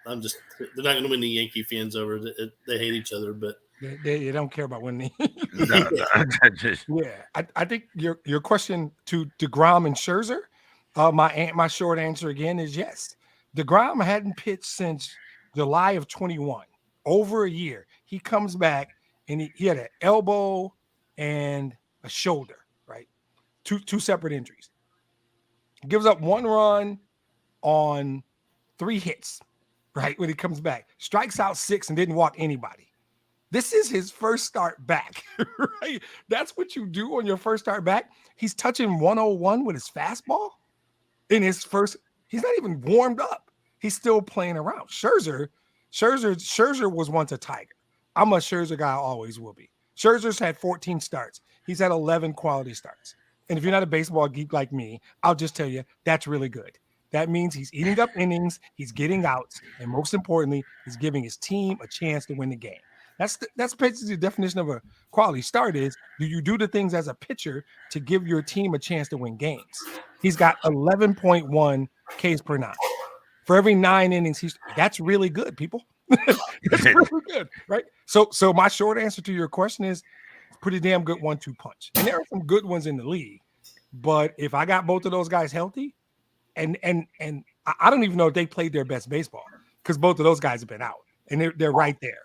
not going to win the Yankee fans over. They hate each other, but they don't care about winning. No, Yeah, I think your question to deGrom and Scherzer, my short answer again is yes. deGrom hadn't pitched since July of 21, over a year. He comes back and he had an elbow and a shoulder, right? Two separate injuries. Gives up 1 run on 3 hits, right? When he comes back, strikes out 6 and didn't walk anybody. This is his first start back, right? That's what you do on your first start back. He's touching 101 with his fastball in his first. He's not even warmed up. He's still playing around. Scherzer was once a Tiger. I'm a Scherzer guy, always will be. Scherzer's had 14 starts. He's had 11 quality starts. And if you're not a baseball geek like me, I'll just tell you that's really good. That means he's eating up innings, he's getting outs, and most importantly, he's giving his team a chance to win the game. That's basically the definition of a quality start is, do you do the things as a pitcher to give your team a chance to win games? He's got 11.1 Ks per 9. For every 9 innings, that's really good, people. That's really good, right? So my short answer to your question is pretty damn good 1-2 punch. And there are some good ones in the league. But if I got both of those guys healthy, and I don't even know if they played their best baseball because both of those guys have been out and they're right there.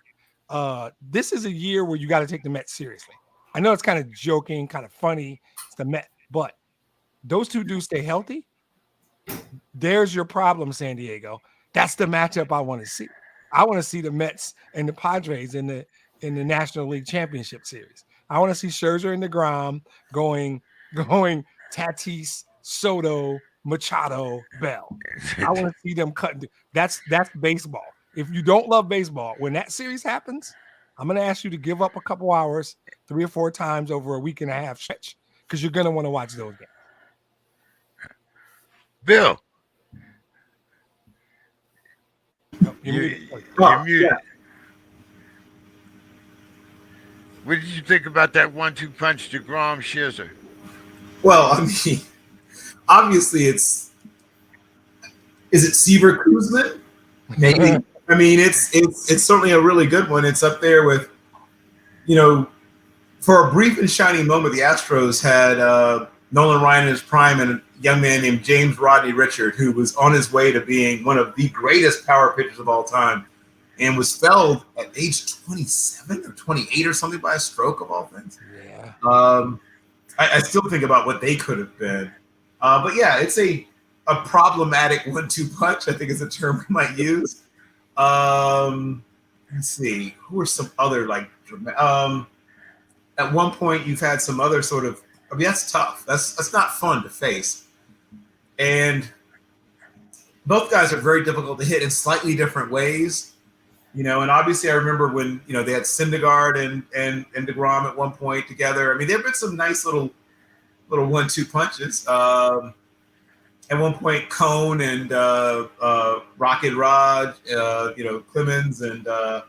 This is a year where you got to take the Mets seriously. I know it's kind of joking, kind of funny. It's the Mets, but those two dudes stay healthy. There's your problem, San Diego. That's the matchup I want to see. I want to see the Mets and the Padres in the National League Championship Series. I want to see Scherzer and deGrom going Tatis, Soto, Machado, Bell. I want to see them cutting. That's baseball. If you don't love baseball, when that series happens, I'm going to ask you to give up a couple hours 3 or 4 times over a week and a half stretch because you're going to want to watch those games. Bill. You're muted. Yeah. What did you think about that 1-2 punch deGrom Scherzer? Well, I mean, obviously is it Seaver Kuzman? Maybe. I mean, it's certainly a really good one. It's up there with, for a brief and shiny moment, the Astros had Nolan Ryan in his prime and a young man named James Rodney Richard, who was on his way to being one of the greatest power pitchers of all time and was felled at age 27 or 28 or something by a stroke of all things. Yeah. I still think about what they could have been. But yeah, it's a problematic 1-2 punch, I think is a term we might use. Let's see. Who are some other at one point you've had some other sort of, I mean, that's tough. That's not fun to face. And both guys are very difficult to hit in slightly different ways. And obviously I remember when, they had Syndergaard and deGrom at one point together. I mean, there have been some nice little 1-2 punches. At one point, Cone and Rocket Rod, Clemens and let's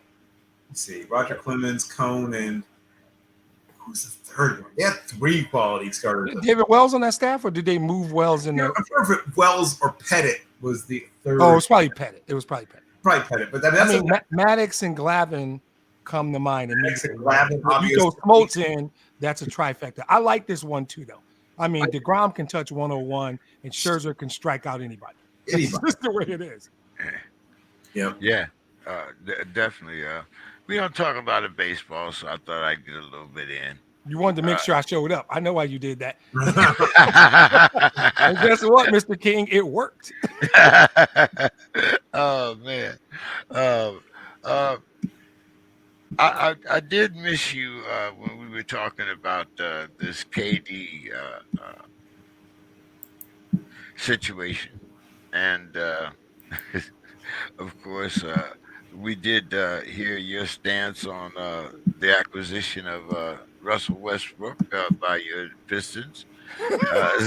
see, Roger Clemens, Cone, and who's the third one? They had 3 quality starters. David Wells on that staff, or did they move Wells in there? I'm sure if Wells or Pettit was the third. Oh, it was probably Pettit. Probably Pettit, but that's Maddox and Glavine come to mind. And Glavine, you throw Smoltz in, that's a trifecta. I like this one too, though. I mean, deGrom can touch 101, and Scherzer can strike out anybody. That's just the way it is. Yeah. Definitely. We don't talk about it baseball, so I thought I'd get a little bit in. You wanted to make sure I showed up. I know why you did that. And guess what, Mr. King? It worked. Oh man. I did miss you when we were talking about this KD situation, and of course we did hear your stance on the acquisition of Russell Westbrook by your Pistons. Uh,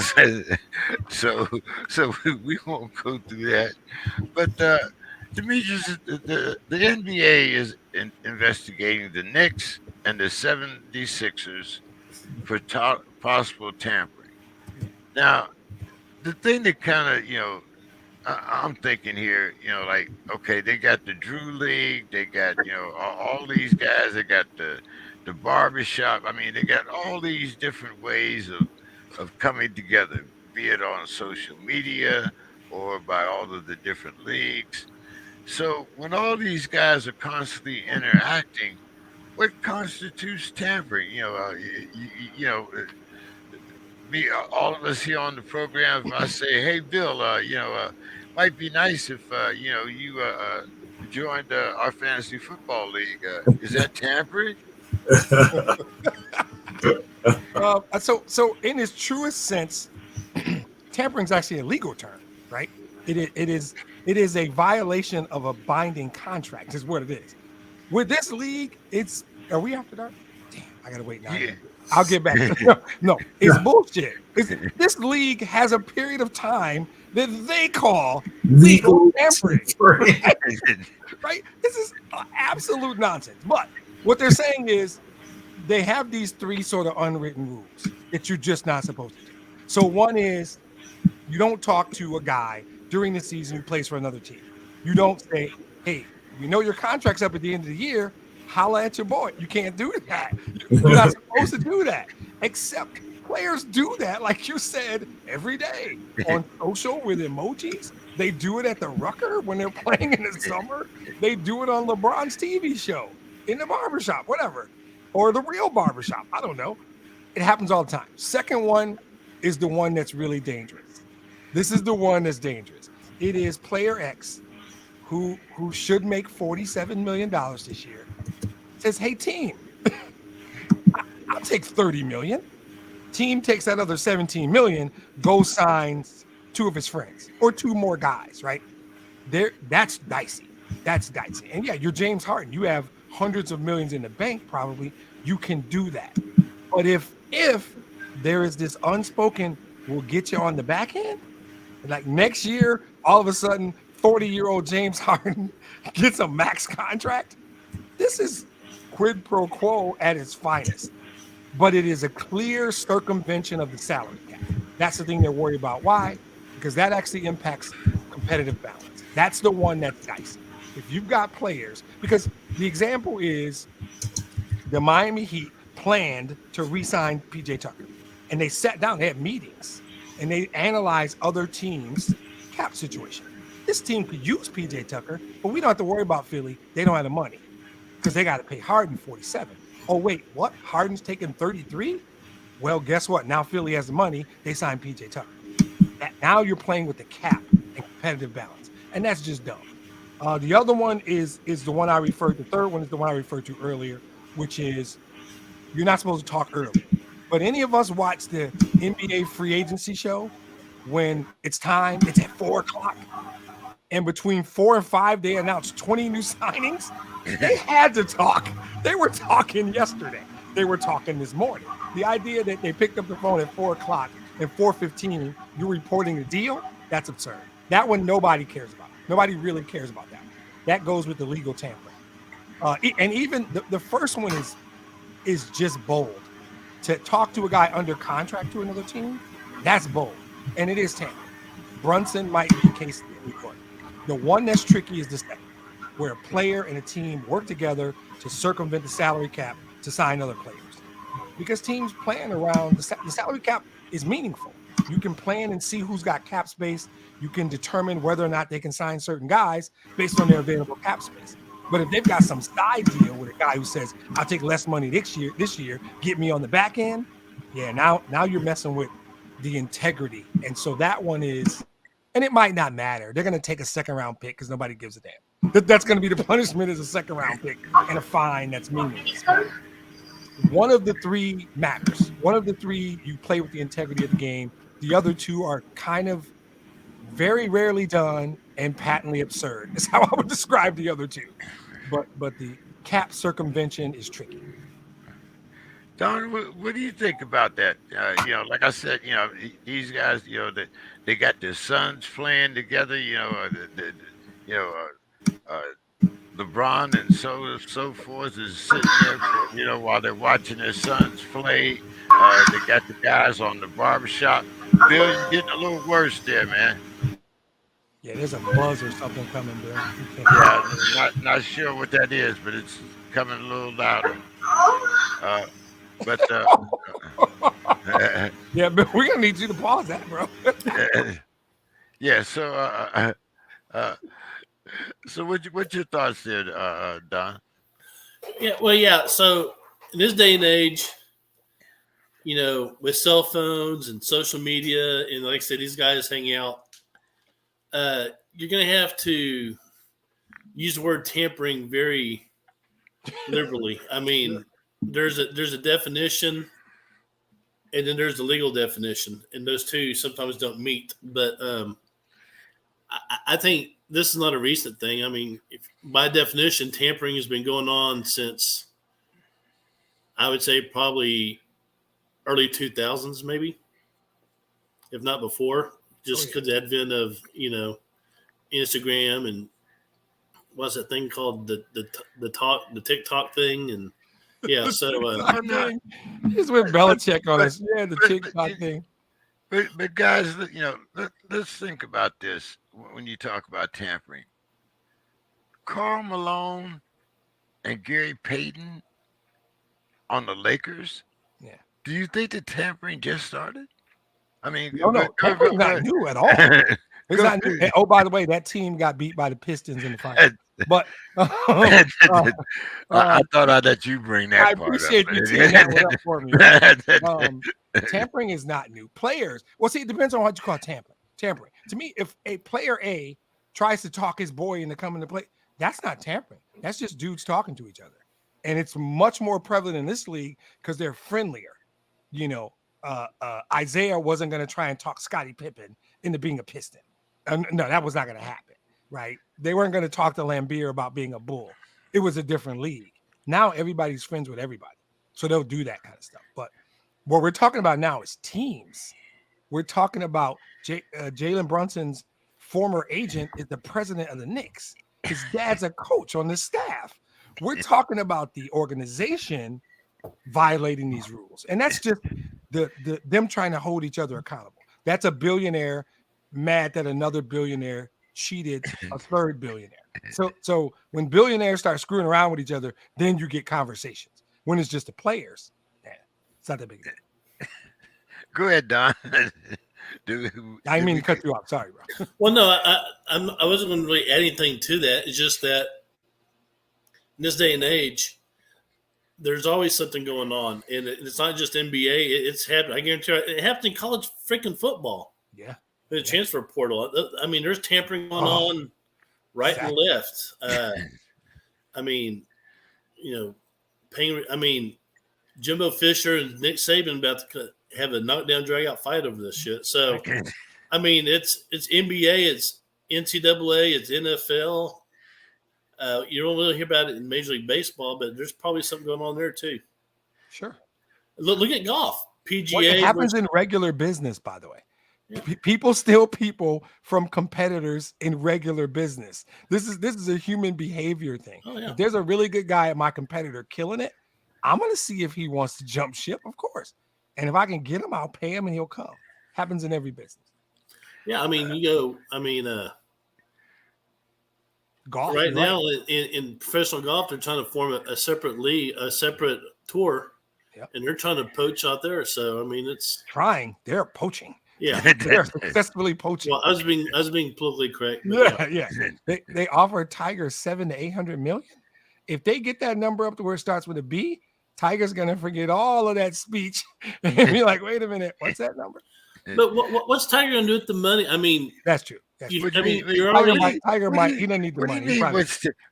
so so we won't go through that. But Demetrius, the NBA is investigating the Knicks and the 76ers for possible tampering. Now, the thing that kind of, I'm thinking here, like, okay, they got the Drew League, they got, all these guys, they got the barbershop. I mean, they got all these different ways of coming together, be it on social media or by all of the different leagues. So when all these guys are constantly interacting, what constitutes tampering? Me, all of us here on the program, if I say, "Hey, Bill, might be nice if you joined our fantasy football league." Is that tampering? So in its truest sense, tampering is actually a legal term, right? It is a violation of a binding contract. Is what it is. With this league, are we after dark? Damn, I gotta wait now. Yeah. I'll get back. No, it's bullshit. This league has a period of time that they call legal tampering. Right? This is absolute nonsense. But what they're saying is they have these three sort of unwritten rules that you're just not supposed to do. So one is you don't talk to a guy during the season who plays for another team. You don't say, hey, we know your contract's up at the end of the year. Holla at your boy. You can't do that. You're not supposed to do that. Except players do that, like you said, every day on social with emojis. They do it at the Rucker when they're playing in the summer. They do it on LeBron's TV show, in the barbershop, whatever. Or the real barbershop. I don't know. It happens all the time. Second one is the one that's really dangerous. This is the one that's dangerous. It is player X who should make $47 million this year. Says, hey, team, I'll take $30 million. Team takes that other $17 million, goes signs two of his friends or two more guys, right? That's dicey. That's dicey. And yeah, you're James Harden. You have hundreds of millions in the bank, probably. You can do that. But if there is this unspoken, we'll get you on the back end, like next year, all of a sudden, 40-year-old James Harden gets a max contract, this is quid pro quo at its finest. But it is a clear circumvention of the salary cap. That's the thing they're worried about. Why? Because that actually impacts competitive balance. That's the one that's dicey. If you've got players, because the example is the Miami Heat planned to re-sign PJ Tucker. And they sat down, they had meetings, and they analyzed other teams' cap situation. This team could use PJ Tucker, but we don't have to worry about Philly. They don't have the money because they got to pay Harden 47. Oh, wait, what? Harden's taking 33? Well, guess what? Now Philly has the money. They signed PJ Tucker. Now you're playing with the cap and competitive balance, and that's just dumb. The other one is the one I referred to. The third one is the one I referred to earlier, which is you're not supposed to talk early. But any of us watch the NBA free agency show when it's time, it's at 4 o'clock. And between 4 and 5, they announced 20 new signings. They had to talk. They were talking yesterday. They were talking this morning. The idea that they picked up the phone at 4 o'clock and 4:15, you're reporting a deal, that's absurd. That one nobody cares about. Nobody really cares about that. That goes with the legal tampering. And even the first one is just bold. To talk to a guy under contract to another team, that's bold. And it is tampering. Brunson might be the case in court. The one that's tricky is the second, where a player and a team work together to circumvent the salary cap to sign other players. Because teams plan around the salary cap is meaningful. You can plan and see who's got cap space. You can determine whether or not they can sign certain guys based on their available cap space. But if they've got some side deal with a guy who says, I'll take less money this year, get me on the back end, yeah, now you're messing with the integrity. And so that one is, and it might not matter. They're going to take a second-round pick because nobody gives a damn. That's going to be the punishment as a second-round pick and a fine that's meaningless. One of the three matters. One of the three, you play with the integrity of the game. The other two are kind of very rarely done and patently absurd. Is how I would describe the other two. But the cap circumvention is tricky. Don, what do you think about that? Like I said, these guys, they got their sons playing together. You know, LeBron and so forth is sitting there for while they're watching their sons play. They got the guys on the barbershop. Bill, you're getting a little worse there, man. Yeah, there's a buzz or something coming, Bill. Yeah, not sure what that is, but it's coming a little louder. But yeah, Bill, we're gonna need you to pause that, bro. yeah. So what's your thoughts there, Don? Yeah, well, yeah. So in this day and age, with cell phones and social media, and like I said, these guys hang out. You're going to have to use the word tampering very liberally. I mean, there's a definition, and then there's the legal definition, and those two sometimes don't meet. But I think this is not a recent thing. I mean, by definition, tampering has been going on since, I would say, probably early 2000s, maybe, if not before, just because the advent of, Instagram and what's that thing called, the TikTok thing, and yeah, so he's with Belichick on us. Yeah, the TikTok thing. But guys, let's think about this when you talk about tampering. Karl Malone and Gary Payton on the Lakers. Yeah. Do you think the tampering just started? I mean, no, tampering's not new at all. It's not new. And, oh, by the way, that team got beat by the Pistons in the finals. But I thought I'd let you bring that. I appreciate you teeing that one up for me. Tampering is not new. Players, well, see, it depends on what you call tampering. Tampering. To me, if a player A tries to talk his boy into coming to play, that's not tampering. That's just dudes talking to each other. And it's much more prevalent in this league because they're friendlier. Isaiah wasn't going to try and talk Scottie Pippen into being a Piston. No, that was not going to happen, right? They weren't going to talk to Lambeer about being a Bull. It was a different league. Now everybody's friends with everybody. So they'll do that kind of stuff. But what we're talking about now is teams. We're talking about Jalen Brunson's former agent is the president of the Knicks. His dad's a coach on the staff. We're talking about the organization violating these rules. And that's just them trying to hold each other accountable. That's a billionaire mad that another billionaire cheated a third billionaire. So when billionaires start screwing around with each other, then you get conversations. When it's just the players, it's not that big a deal. Go ahead, Don. I didn't mean to cut you off. Sorry, bro. Well, no, I wasn't going to really add anything to that. It's just that in this day and age, there's always something going on, and it's not just NBA. It's happened. I guarantee you, it happened in college freaking football. Yeah. The transfer portal. I mean, there's tampering going on right and left. I mean, Jimbo Fisher and Nick Saban about to have a knockdown, drag-out fight over this shit. So, I mean, it's NBA, it's NCAA, it's NFL. You don't really hear about it in Major League Baseball, but there's probably something going on there too. Sure. Look at golf. PGA. Well, it happens in regular business, by the way. Yeah. People steal people from competitors in regular business. This is a human behavior thing. Oh, yeah. If there's a really good guy at my competitor killing it, I'm going to see if he wants to jump ship, of course. And if I can get him, I'll pay him and he'll come. Happens in every business. Yeah, golf right now in professional golf, they're trying to form a separate league, a separate tour, and they're trying to poach out there. So, I mean, it's trying. They're poaching. Yeah, they're successfully poaching. Well, I was being politically correct. Yeah. They offer Tiger $700 to $800 million. If they get that number up to where it starts with a B, Tiger's gonna forget all of that speech and be like, "Wait a minute, what's that number?" But what's Tiger gonna do with the money? I mean, that's true. Tiger might. He doesn't need the money. What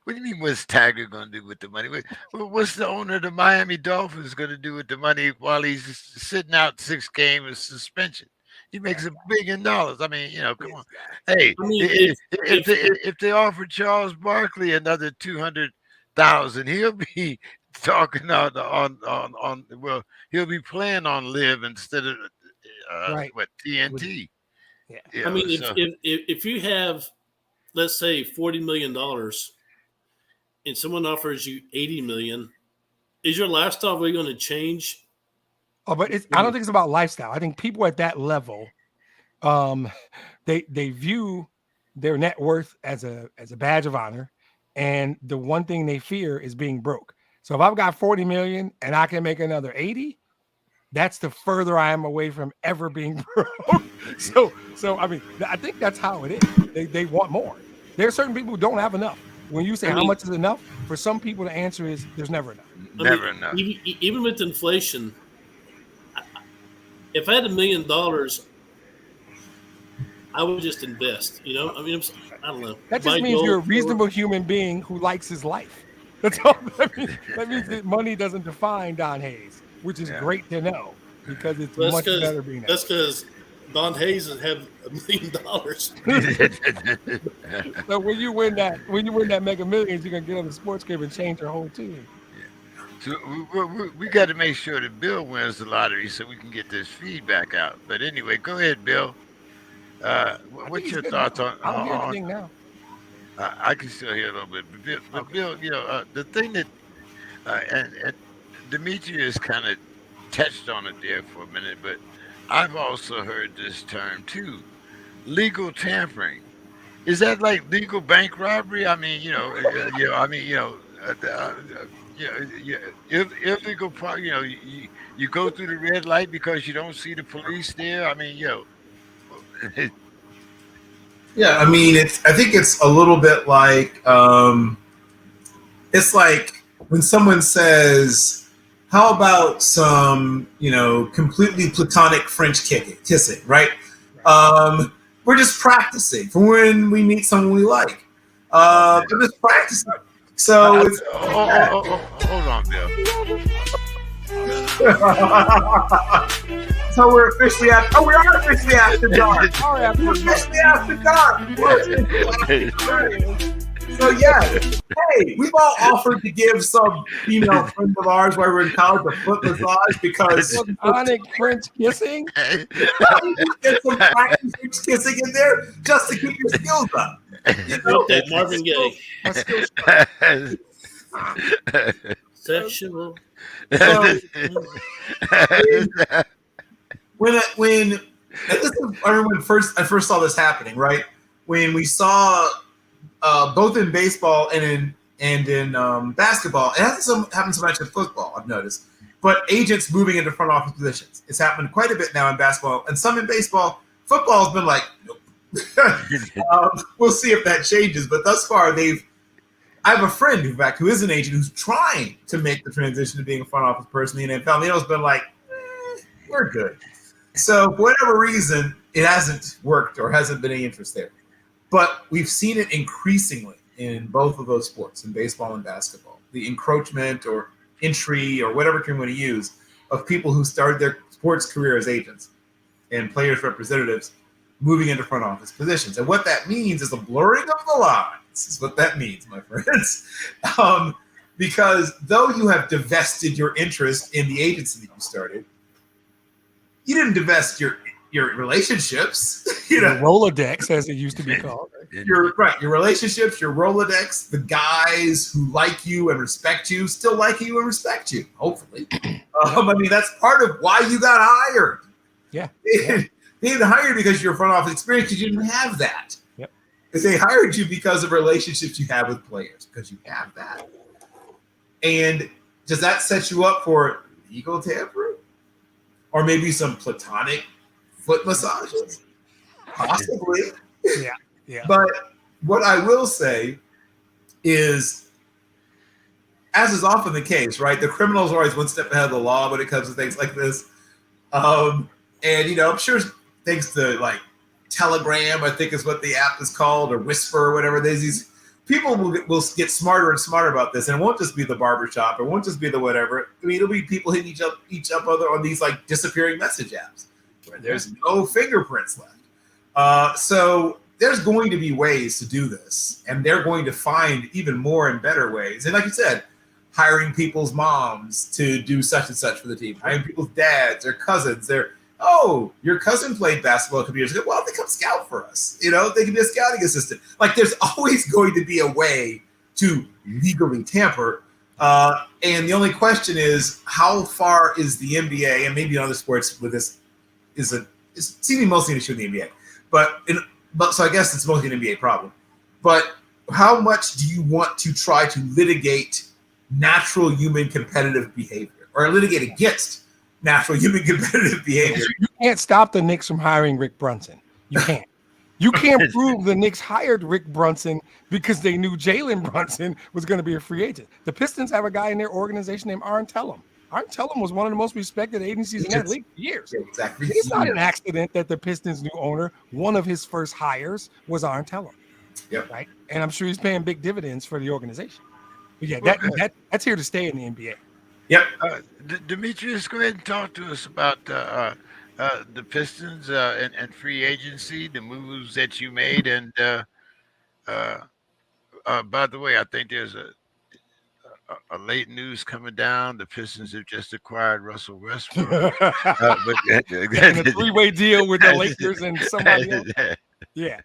do you mean? What's Tiger going to do with the money? What's the owner of the Miami Dolphins going to do with the money while he's sitting out 6 games suspension? He makes $1 billion. I mean, come on. Hey, if they offer Charles Barkley another $200,000 100,000, he'll be talking on. Well, he'll be playing on Live instead of Right. what TNT. Yeah. You I know, mean, so if you have, let's say, $40 million, and someone offers you 80 million, is your lifestyle really going to change? Oh, but I don't think it's about lifestyle. I think people at that level, they view their net worth as a badge of honor, and the one thing they fear is being broke. So if I've got 40 million and I can make another 80, that's the further I am away from ever being broke. So I mean, I think that's how it is. They want more. There are certain people who don't have enough. When you say how much is enough, for some people the answer is there's never enough. never enough. Even with inflation, if I had $1 million, I would just invest. You know, I mean, I don't know. That just means you're a reasonable human being who likes his life. That's all that means. That means that money doesn't define Don Hayes, which is great to know because it's much better being that. That's because Don Hayes has had $1 million. So when you win that Mega Millions, you're gonna get on the SPORTSKRIB and change your whole team. So we got to make sure that Bill wins the lottery so we can get this feedback out. But anyway, go ahead, Bill. What's your thoughts on? I don't hear anything now. I can still hear a little bit, but Bill, you know, the thing that and Demetrius kind of touched on it there for a minute, but I've also heard this term too, legal tampering. Is that like legal bank robbery? I mean, illegal. You go through the red light because you don't see the police there. I mean, Yeah, I mean, I think it's a little bit like, it's like when someone says, "How about some, completely platonic French kissing?" Right? We're just practicing for when we meet someone we like. We're just practicing. So it's hold on, Bill. So we're officially at. Oh, we are officially after dark. We're officially after dark. So yeah, hey, we've all offered to give some female friend of ours while we're in college a foot massage because platonic French kissing. Get some practice French kissing in there just to keep your skills up. That Marvin Gaye. Sexual. When I remember when I first saw this happening, right? When we saw both in baseball and in basketball, it hasn't happened so much in football, I've noticed, but agents moving into front office positions. It's happened quite a bit now in basketball and some in baseball. Football has been like, nope. We'll see if that changes, but thus far I have a friend, in fact, who is an agent who's trying to make the transition to being a front office person in the NFL. And has been like, we're good. So for whatever reason, it hasn't worked or hasn't been any interest there. But we've seen it increasingly in both of those sports, in baseball and basketball. The encroachment or entry or whatever term you want to use of people who started their sports career as agents and players representatives moving into front office positions. And what that means is a blurring of the lines. Is what that means, my friends. Because though you have divested your interest in the agency that you started, you didn't divest your relationships. The Rolodex, as it used to be called. Your relationships, your Rolodex, the guys who like you and respect you still like you and respect you, hopefully. I mean, that's part of why you got hired. Yeah. They didn't hire you because your front office experience, you didn't have that. Yep. If they hired you because of relationships you have with players, because you have that. And does that set you up for legal tampering? Or maybe some platonic foot massages? Possibly. Yeah. But what I will say is, as is often the case, right? The criminals are always one step ahead of the law when it comes to things like this. And, I'm sure thanks to like Telegram, I think is what the app is called, or Whisper, or whatever. There's these people will get smarter and smarter about this, and it won't just be the barbershop, it won't just be the whatever. I mean, it'll be people hitting each other on these like disappearing message apps where there's no fingerprints left. So there's going to be ways to do this, and they're going to find even more and better ways. And like you said, hiring people's moms to do such and such for the team, hiring people's dads, their cousins, your cousin played basketball a couple years ago. Well, they come scout for us. They can be a scouting assistant. Like, there's always going to be a way to legally tamper. And the only question is, how far is the NBA, and maybe in other sports with this, is seeming mostly an issue in the NBA. But so I guess it's mostly an NBA problem. But how much do you want to try to litigate natural human competitive behavior, or litigate against natural human competitive behavior? You can't stop the Knicks from hiring Rick Brunson. You can't. You can't prove the Knicks hired Rick Brunson because they knew Jalen Brunson was going to be a free agent. The Pistons have a guy in their organization named Aaron Tellem. Aaron Tellem was one of the most respected agencies in that league for years. Yeah, exactly. It's not an accident that the Pistons' new owner, one of his first hires was Aaron Tellem. Yep. Right? And I'm sure he's paying big dividends for the organization. But yeah, that's here to stay in the NBA. Yep. Demetrius, go ahead and talk to us about the Pistons and free agency, the moves that you made, and by the way, I think there's a late news coming down. The Pistons have just acquired Russell Westbrook, and a three-way deal with the Lakers and somebody else. Yeah,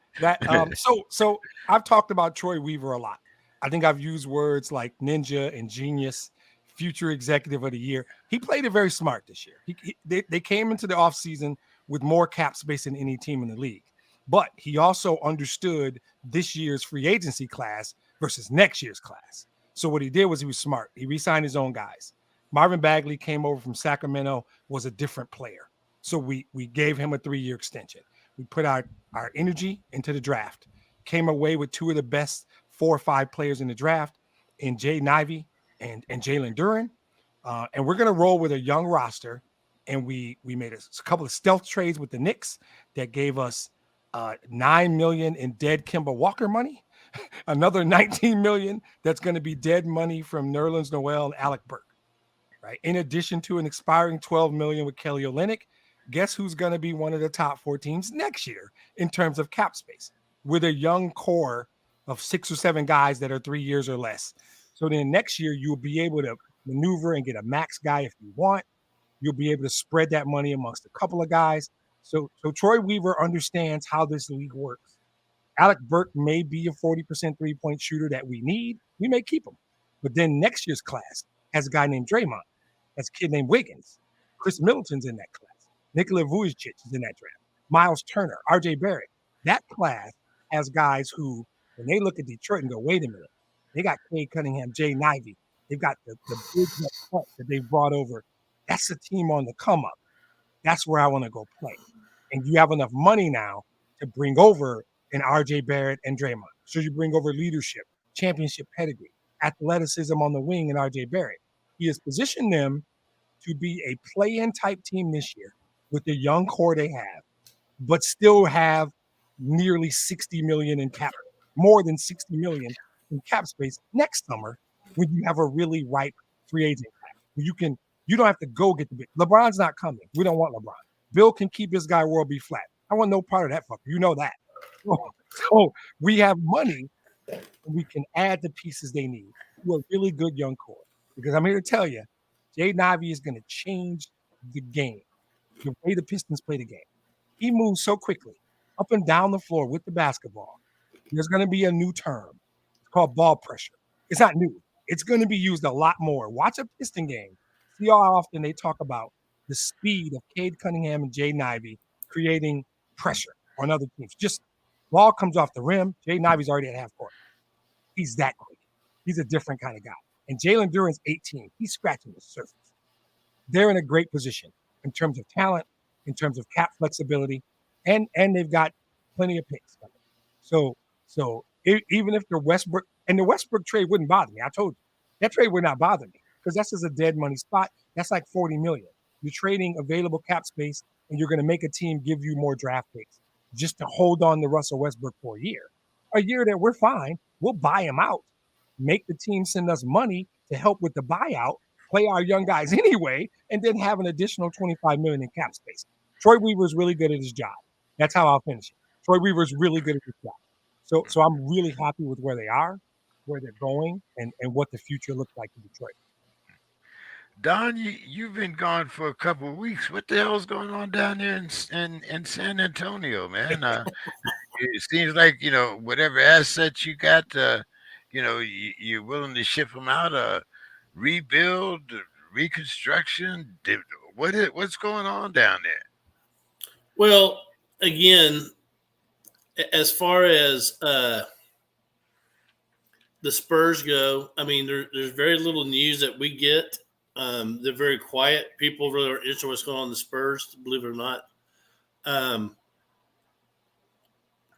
so I've talked about Troy Weaver a lot. I think I've used words like ninja and genius, future executive of the year. He played it very smart this year. They came into the offseason with more cap space than any team in the league. But he also understood this year's free agency class versus next year's class. So what he did was he was smart. He re-signed his own guys. Marvin Bagley came over from Sacramento, was a different player. So we gave him a 3-year extension. We put our energy into the draft, came away with two of the best 4 or 5 players in the draft in Jay Nivey and Jalen Duren. And we're going to roll with a young roster. And we made a couple of stealth trades with the Knicks that gave us $9 million in dead Kemba Walker money, another $19 million that's going to be dead money from Nerlens Noel and Alec Burke, right? In addition to an expiring $12 million with Kelly Olynyk. Guess who's going to be one of the top 4 teams next year in terms of cap space, with a young core of 6 or 7 guys that are 3 years or less. So then next year you'll be able to maneuver and get a max guy if you want. You'll be able to spread that money amongst a couple of guys. So Troy Weaver understands how this league works. Alec Burke may be a 40% three-point shooter that we need. We may keep him. But then next year's class has a guy named Draymond. Has a kid named Wiggins. Chris Middleton's in that class. Nikola Vujic is in that draft. Miles Turner, RJ Barrett. That class has guys who, when they look at Detroit and go, wait a minute, they got Cade Cunningham, Jay Nivey. They've got the big that they brought over. That's a team on the come up. That's where I want to go play. And you have enough money now to bring over an RJ Barrett and Draymond. So you bring over leadership, championship pedigree, athleticism on the wing in RJ Barrett. He has positioned them to be a play-in type team this year with the young core they have, but still have nearly $60 million in cap, more than $60 million in cap space next summer when you have a really ripe free agent class. You don't have to go get the big. LeBron's not coming. We don't want LeBron. Bill can keep his guy World B. Flat. I want no part of that fucker. You know that. So we have money, and we can add the pieces they need to a really good young core. Because I'm here to tell you, Jay Nivey is going to change the game, the way the Pistons play the game. He moves so quickly up and down the floor with the basketball. There's going to be a new term. It's called ball pressure. It's not new. It's going to be used a lot more. Watch a Piston game. See how often they talk about the speed of Cade Cunningham and Jay Nivey creating pressure on other teams. Just ball comes off the rim. Jay Nivey's already at half court. He's that quick. He's a different kind of guy. And Jalen Duren's 18. He's scratching the surface. They're in a great position in terms of talent, in terms of cap flexibility, and they've got plenty of picks. So even if the Westbrook trade wouldn't bother me, I told you that trade would not bother me because that's just a dead money spot. That's like $40 million. You're trading available cap space, and you're going to make a team give you more draft picks just to hold on to Russell Westbrook for a year that we're fine. We'll buy him out, make the team send us money to help with the buyout, play our young guys anyway, and then have an additional $25 million in cap space. Troy Weaver is really good at his job. That's how I'll finish it. Troy Weaver's really good at his job. So I'm really happy with where they are, where they're going, and what the future looks like in Detroit. Don, you've been gone for a couple of weeks. What the hell's going on down there in San Antonio, man? It seems like whatever assets you got, you're willing to ship them out, rebuild, reconstruction. What's going on down there? Well, again, as far as the Spurs go, I mean, there's very little news that we get. They're very quiet. People really are interested in what's going on in the Spurs, believe it or not.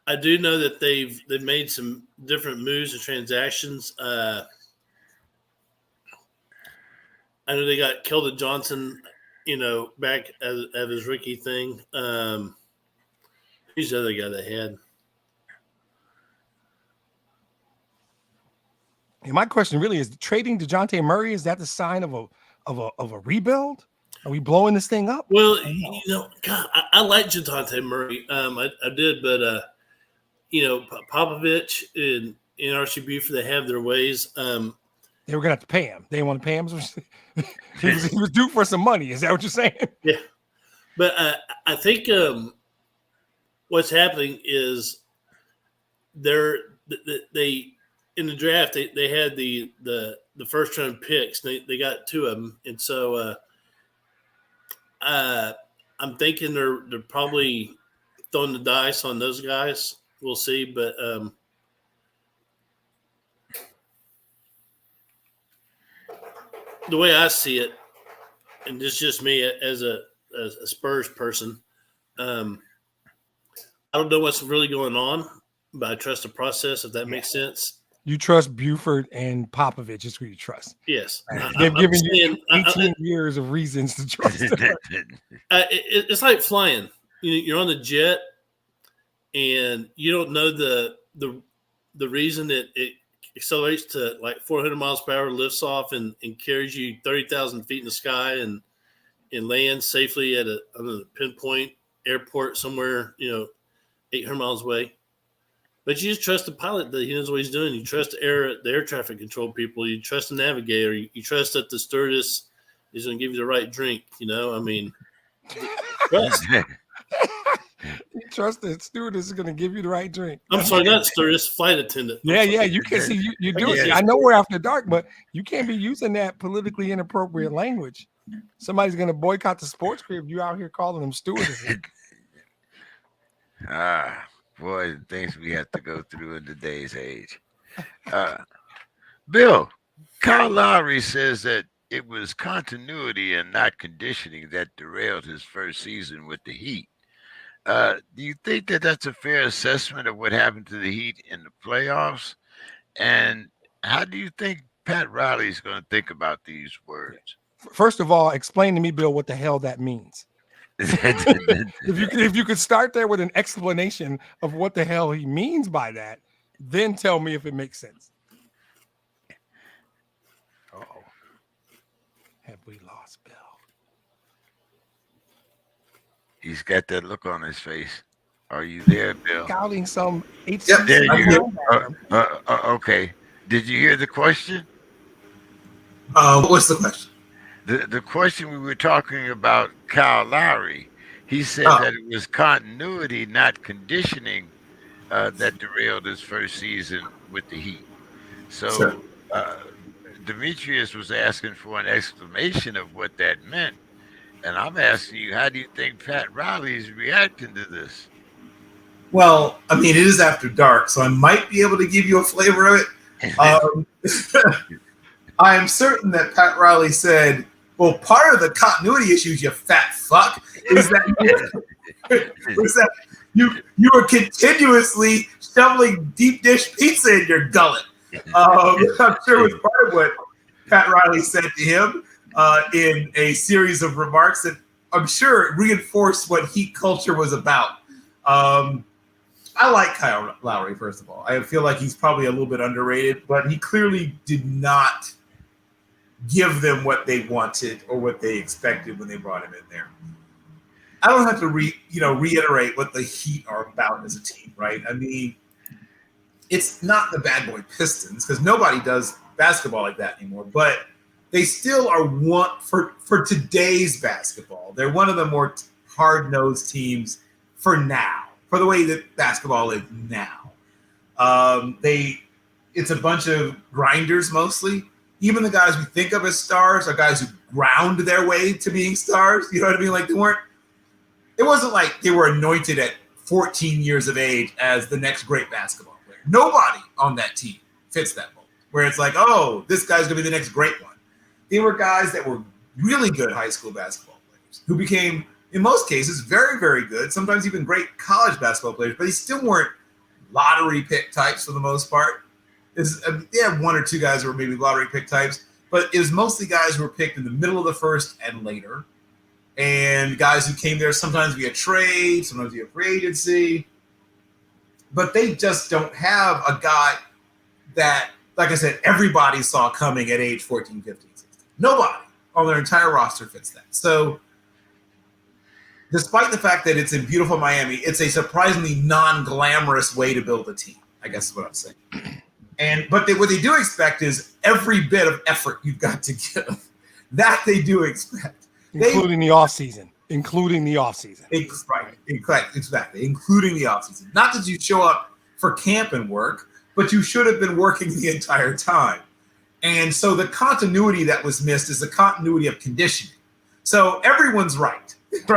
I do know that they've made some different moves and transactions. I know they got Keldon Johnson, back at his rookie thing. Who's the other guy they had? And my question really is: trading DeJounte Murray, is that the sign of a rebuild? Are we blowing this thing up? Well, God, I like DeJounte Murray. I did, but Popovich and RC Buford, they have their ways. They were gonna have to pay him. They didn't want to pay him. he was due for some money. Is that what you're saying? Yeah, but I think what's happening is they in the draft they had the first round picks. They got 2 of them, and so I'm thinking they're probably throwing the dice on those guys. We'll see, but the way I see it, and it's just me as a Spurs person, I don't know what's really going on, but I trust the process, if that makes sense. You trust Buford and Popovich is who you trust. Yes. They've given you 18 years of reasons to trust them. It's like flying. You're on the jet, and you don't know the reason that it accelerates to like 400 miles per hour, lifts off, and carries you 30,000 feet in the sky and lands safely at a pinpoint airport somewhere, 800 miles away. But you just trust the pilot that he knows what he's doing. You trust the air traffic control people. You trust the navigator. You trust that the stewardess is going to give you the right drink. I mean, trust. You trust the stewardess is going to give you the right drink. I'm sorry, not stewardess, flight attendant. Yeah. You can see you do it. I know we're after dark, but you can't be using that politically inappropriate language. Somebody's going to boycott the sports crib. You out here calling them stewardesses. Boy, the things we have to go through in today's age. Bill, Kyle Lowry says that it was continuity and not conditioning that derailed his first season with the Heat. Do you think that that's a fair assessment of what happened to the Heat in the playoffs? And how do you think Pat Riley's going to think about these words? First of all, explain to me, Bill, what the hell that means. If you could start there with an explanation of what the hell he means by that, then tell me if it makes sense. Uh-oh. Have we lost Bill? He's got that look on his face. Are you there, Bill? Scouting some HC. Yep, there you go. Okay. Did you hear the question? What was the question? The question, we were talking about Kyle Lowry. He said that it was continuity, not conditioning, that derailed his first season with the Heat. So Sure. Demetrius was asking for an explanation of what that meant. And I'm asking you, how do you think Pat Riley's reacting to this? Well, I mean, it is after dark, so I might be able to give you a flavor of it. I am certain that Pat Riley said, well, part of the continuity issues, you fat fuck, is that you were continuously shoveling deep dish pizza in your gullet. I'm sure it was part of what Pat Riley said to him in a series of remarks that I'm sure reinforced what Heat culture was about. I like Kyle Lowry, first of all. I feel like he's probably a little bit underrated, but he clearly did not give them what they wanted or what they expected when they brought him in there. I don't have to reiterate what the Heat are about as a team, right? I mean, it's not the bad boy Pistons because nobody does basketball like that anymore, but they still are one for today's basketball. They're one of the more hard-nosed teams for now, for the way that basketball is now. It's a bunch of grinders mostly. Even the guys we think of as stars are guys who ground their way to being stars. You know what I mean? Like it wasn't like they were anointed at 14 years of age as the next great basketball player. Nobody on that team fits that mold, where it's like, oh, this guy's going to be the next great one. They were guys that were really good high school basketball players who became, in most cases, very, very good, sometimes even great college basketball players, but they still weren't lottery pick types for the most part. They had one or two guys who were maybe lottery pick types, but it was mostly guys who were picked in the middle of the first and later, and guys who came there sometimes via trade, sometimes via free agency. But they just don't have a guy that, like I said, everybody saw coming at age 14, 15, 16. Nobody on their entire roster fits that. So despite the fact that it's in beautiful Miami, it's a surprisingly non-glamorous way to build a team, I guess is what I'm saying. But what they do expect is every bit of effort you've got to give. That they do expect. Including the offseason. Right, exactly. Including the offseason. Not that you show up for camp and work, but you should have been working the entire time. And so the continuity that was missed is the continuity of conditioning. So everyone's right? It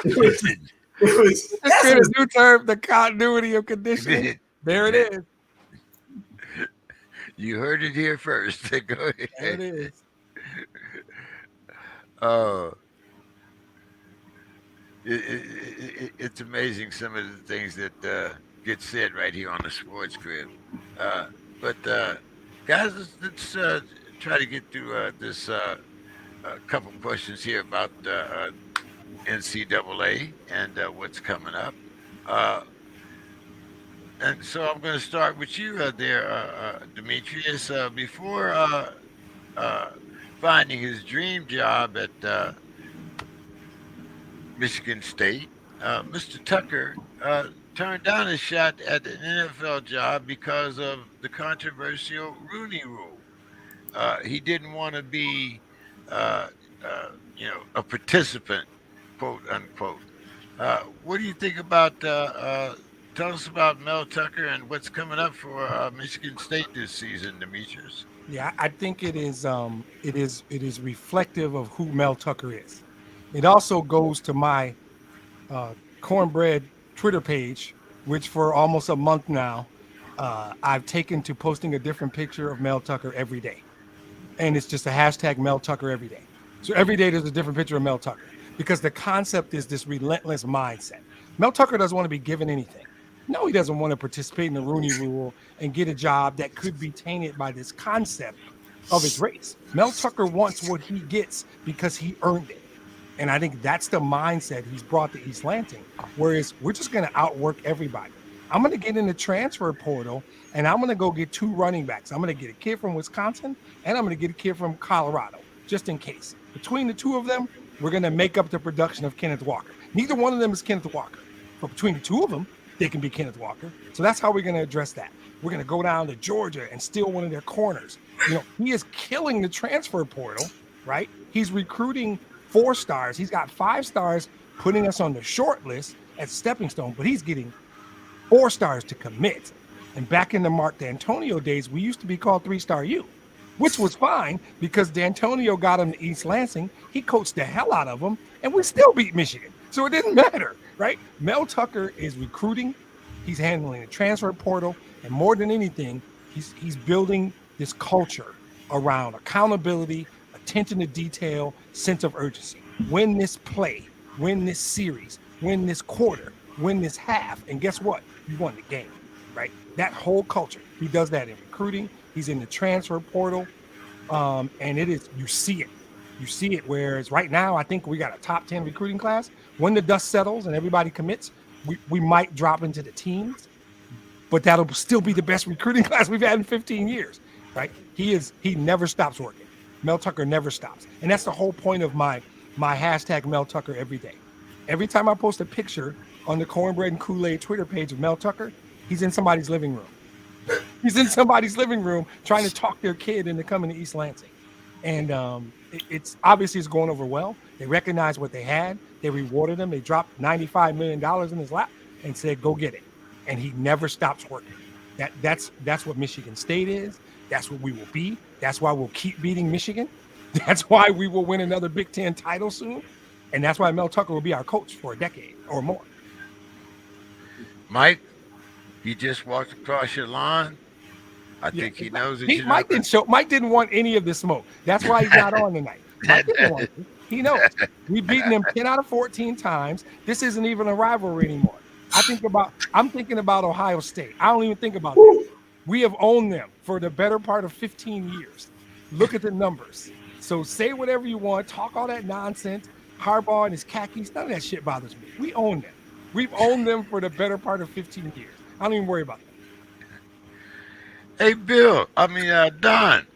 was that's a new term, the continuity of conditioning. There it is. You heard it here first. Go ahead. There it is. It's amazing some of the things that get said right here on the Sports Crib. But guys, let's try to get through this couple questions here about NCAA and what's coming up. And so I'm going to start with you there, Demetrius. Before finding his dream job at Michigan State, Mr. Tucker turned down a shot at an NFL job because of the controversial Rooney Rule. He didn't want to be, a participant, quote unquote. What do you think about? Tell us about Mel Tucker and what's coming up for Michigan State this season, Demetrius. Yeah, I think it is reflective of who Mel Tucker is. It also goes to my Cornbread Twitter page, which for almost a month now, I've taken to posting a different picture of Mel Tucker every day. And it's just a hashtag Mel Tucker every day. So every day there's a different picture of Mel Tucker because the concept is this relentless mindset. Mel Tucker doesn't want to be given anything. No, he doesn't want to participate in the Rooney Rule and get a job that could be tainted by this concept of his race. Mel Tucker wants what he gets because he earned it. And I think that's the mindset he's brought to East Lansing, whereas we're just going to outwork everybody. I'm going to get in the transfer portal, and I'm going to go get 2 running backs. I'm going to get a kid from Wisconsin, and I'm going to get a kid from Colorado, just in case. Between the 2 of them, we're going to make up the production of Kenneth Walker. Neither one of them is Kenneth Walker, but between the 2 of them, they can be Kenneth Walker. So that's how we're going to address that. We're going to go down to Georgia and steal one of their corners. He is killing the transfer portal, right? He's recruiting 4 stars. He's got 5 stars putting us on the short list at Stepping Stone, but he's getting 4 stars to commit. And back in the Mark D'Antonio days, we used to be called 3-star U, which was fine because D'Antonio got him to East Lansing. He coached the hell out of them, and we still beat Michigan. So it didn't matter, right? Mel Tucker is recruiting. He's handling the transfer portal. And more than anything, he's building this culture around accountability, attention to detail, sense of urgency. Win this play, win this series, win this quarter, win this half. And guess what? You won the game, right? That whole culture. He does that in recruiting. He's in the transfer portal. And you see it. You see it, whereas right now, I think we got a top 10 recruiting class. When the dust settles and everybody commits, we might drop into the teens, but that'll still be the best recruiting class we've had in 15 years, right? He never stops working. Mel Tucker never stops. And that's the whole point of my hashtag Mel Tucker every day. Every time I post a picture on the Cornbread and Kool-Aid Twitter page of Mel Tucker, he's in somebody's living room. He's in somebody's living room trying to talk their kid into coming to East Lansing. And it's obviously it's going over well. They recognized what they had. They rewarded him. They dropped $95 million in his lap and said, go get it. And he never stops working. That's what Michigan State is. That's what we will be. That's why we'll keep beating Michigan. That's why we will win another Big Ten title soon. And that's why Mel Tucker will be our coach for a decade or more. Mike, he just walked across your lawn. I think he knows that Mike didn't want any of this smoke. That's why he's not on tonight. Mike didn't want to. He knows. We've beaten him 10 out of 14 times. This isn't even a rivalry anymore. I'm thinking about Ohio State. I don't even think about that. We have owned them for the better part of 15 years. Look at the numbers. So say whatever you want, talk all that nonsense. Harbaugh and his khakis, none of that shit bothers me. We own them. We've owned them for the better part of 15 years. I don't even worry about that. Hey, Don,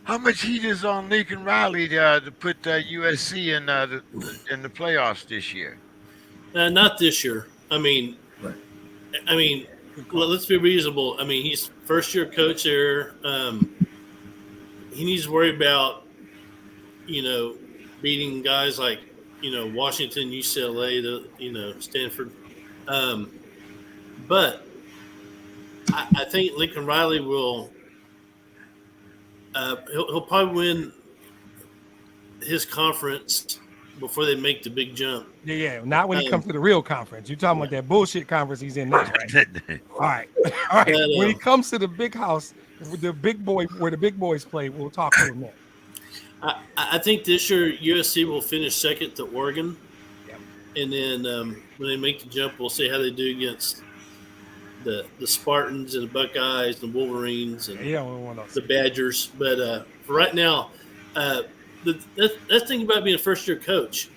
how much heat is on Lincoln Riley to put USC in the playoffs this year? Not this year. Let's be reasonable. He's first-year coach there. He needs to worry about, beating guys like, Washington, UCLA, Stanford. But I think Lincoln Riley will he'll probably win his conference before they make the big jump. Yeah. Not when it comes to the real conference. You're talking about that bullshit conference he's in now, right? All right. But, when he comes to the big house, with the big boy, where the big boys play, we'll talk to him there. I think this year USC will finish second to Oregon. Yep. And then when they make the jump, we'll see how they do against the Spartans and the Buckeyes and the Wolverines and the Badgers. But for right now, that's thing about being a first-year coach.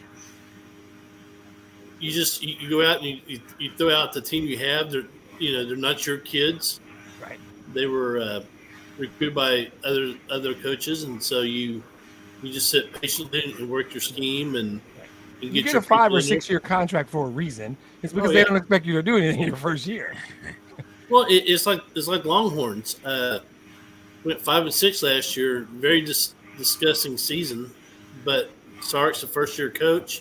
You go out and you throw out the team you have. They're not your kids. Right. They were recruited by other coaches, and so you just sit patiently and work your scheme and you get a 5 or 6 year contract for a reason. It's because they don't expect you to do anything in your first year. Well, it's like Longhorns. Went 5-6 last year. Very disgusting season, but Sark's the first year coach.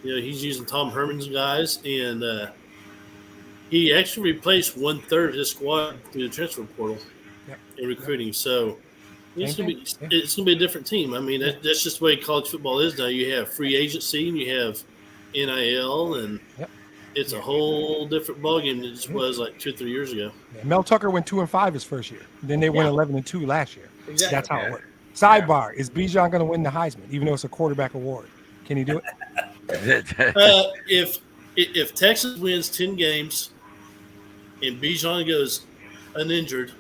He's using Tom Herman's guys, and he actually replaced 1/3 of his squad through the transfer portal in recruiting. So it's gonna be a different team. That's just the way college football is now. You have free agency and you have NIL, and it's a whole different ballgame than it was like 2 or 3 years ago. Yeah, Mel Tucker went 2-5 his first year. Then they went 11-2 last year. Exactly. That's how it worked. Sidebar: is Bijan going to win the Heisman, even though it's a quarterback award? Can he do it? If Texas wins 10 games and Bijan goes uninjured,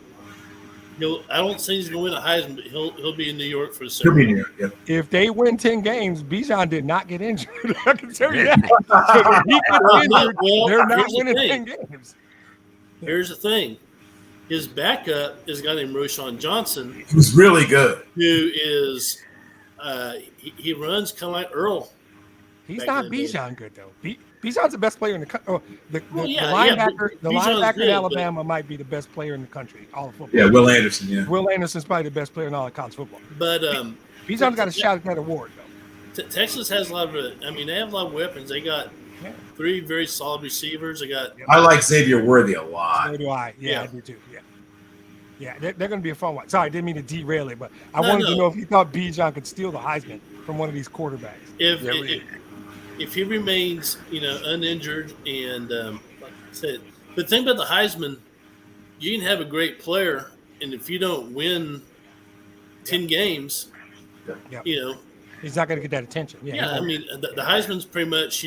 I don't think he's going to win a Heisman, but he'll be in New York for the second. He'll be in New York, yeah. If they win 10 games, Bijan did not get injured. I can tell you that. So if he gets injured, they're not winning 10 games. Here's the thing. His backup is a guy named Roschon Johnson. Who's really good. Who is he runs kind of like Earl. He's not Bijan good, though. Bijan's the best player in the country. The linebacker in Alabama might be the best player in the country, all of football. Yeah, Will Anderson, yeah. Will Anderson's probably the best player in all of college football. But Bijan's got a shot at that award, though. Texas has a lot of they have a lot of weapons. They got 3 very solid receivers. They got. I like Xavier Worthy a lot. So do I. Yeah, I do too. Yeah, they're going to be a fun one. Sorry, I didn't mean to derail it, but I wanted to know if you thought Bijan could steal the Heisman from one of these quarterbacks. If he remains, uninjured and like I said, the thing about the Heisman, you can have a great player, and if you don't win 10 games, he's not going to get that attention. The Heisman's pretty much,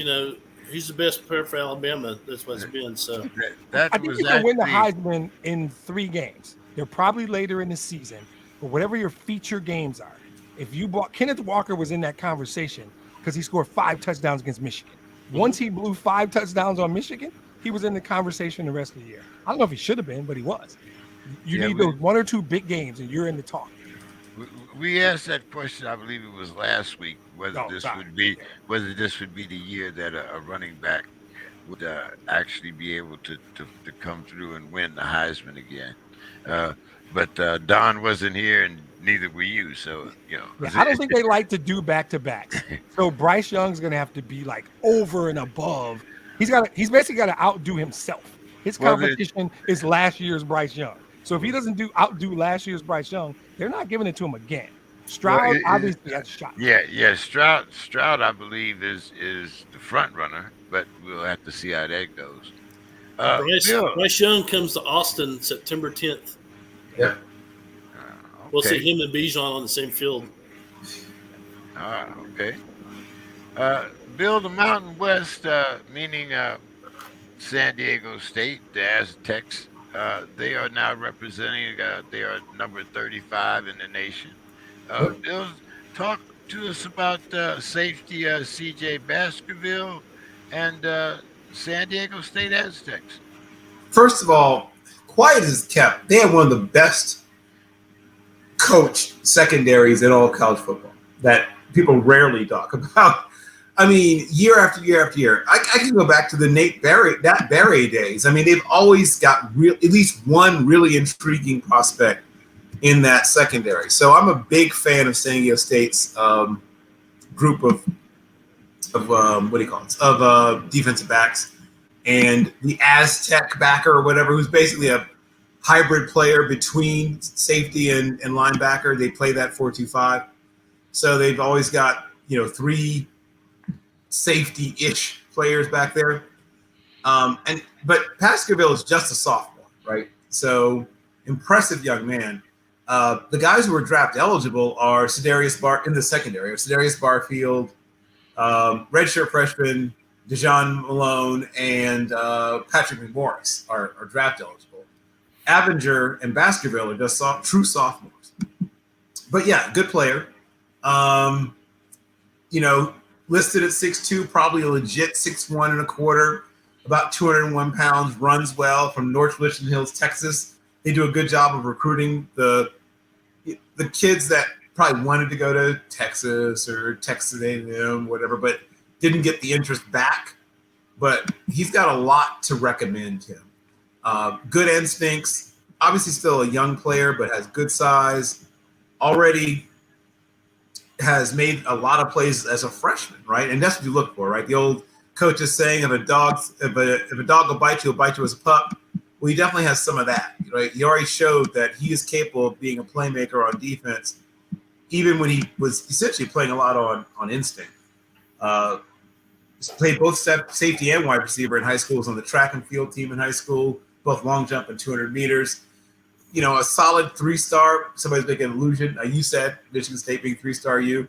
he's the best player for Alabama. That's what it's been. So I think you can win the Heisman in 3 games. They're probably later in the season, but whatever your feature games are. If you bought Kenneth Walker was in that conversation because he scored 5 touchdowns against Michigan. Once he blew 5 touchdowns on Michigan, he was in the conversation the rest of the year. I don't know if he should have been, but he was. You need those 1 or 2 big games, and you're in the talk. We asked that question. I believe it was last week. Oh, sorry. Whether this would be the year that a running back would actually be able to come through and win the Heisman again. Uh, but Don wasn't here, and neither were you. So Yeah, I don't think they like to do back-to-backs. So Bryce Young's gonna have to be like over and above. He's basically got to outdo himself. His competition is last year's Bryce Young. So if he doesn't outdo last year's Bryce Young, they're not giving it to him again. Stroud obviously has a shot. Yeah. Stroud, I believe is the front runner, but we'll have to see how that goes. Bryce Young comes to Austin September 10th. Yep. We'll see him and Bijan on the same field. Okay. Bill, the Mountain West, meaning San Diego State, the Aztecs, they are now representing. They are number 35 in the nation. Bill, talk to us about safety C.J. Baskerville and San Diego State Aztecs. First of all, quiet as kept. They have one of the best coached secondaries in all of college football that people rarely talk about. I mean, year after year after year. I can go back to the Nate Barry days. I mean, they've always got at least one really intriguing prospect in that secondary. So I'm a big fan of San Diego State's group of defensive backs, and the Aztec backer or whatever, who's basically a hybrid player between safety and linebacker. They play that 4-2-5. So they've always got, three safety-ish players back there. But Baskerville is just a sophomore, right? So impressive young man. The guys who were draft eligible are in the secondary, Cedarius Barfield, redshirt freshman Dejon Malone, and Patrick McMorris are draft eligible. Avenger and Baskerville are just true sophomores. But yeah, good player. Listed at 6'2", probably a legit 6'1" and a quarter, about 201 pounds, runs well, from North Richland Hills, Texas. They do a good job of recruiting the kids that probably wanted to go to Texas or Texas A&M, whatever, but didn't get the interest back. But he's got a lot to recommend him. Good instincts, obviously still a young player, but has good size. Already has made a lot of plays as a freshman, right? And that's what you look for, right? The old coach is saying, if a dog will bite you, he'll bite you as a pup. Well, he definitely has some of that, right? He already showed that he is capable of being a playmaker on defense, even when he was essentially playing a lot on instinct. Played both safety and wide receiver in high school. Was on the track and field team in high school, both long jump and 200 meters. A solid 3-star. Somebody's making an illusion. You said Michigan State being 3-star U.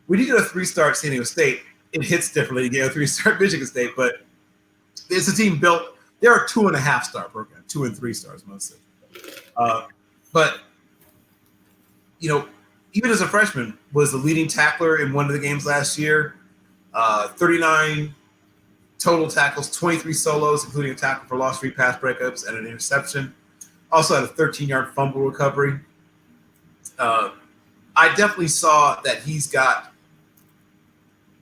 When you get a 3-star at San Diego State, it hits differently. You get a 3-star at Michigan State, but it's a team built. There are 2.5-star programs, 2 and 3 stars mostly. But even as a freshman, was the leading tackler in one of the games last year. 39 total tackles, 23 solos, including a tackle for loss, 3 pass breakups, and an interception. Also had a 13-yard fumble recovery. I definitely saw that he's got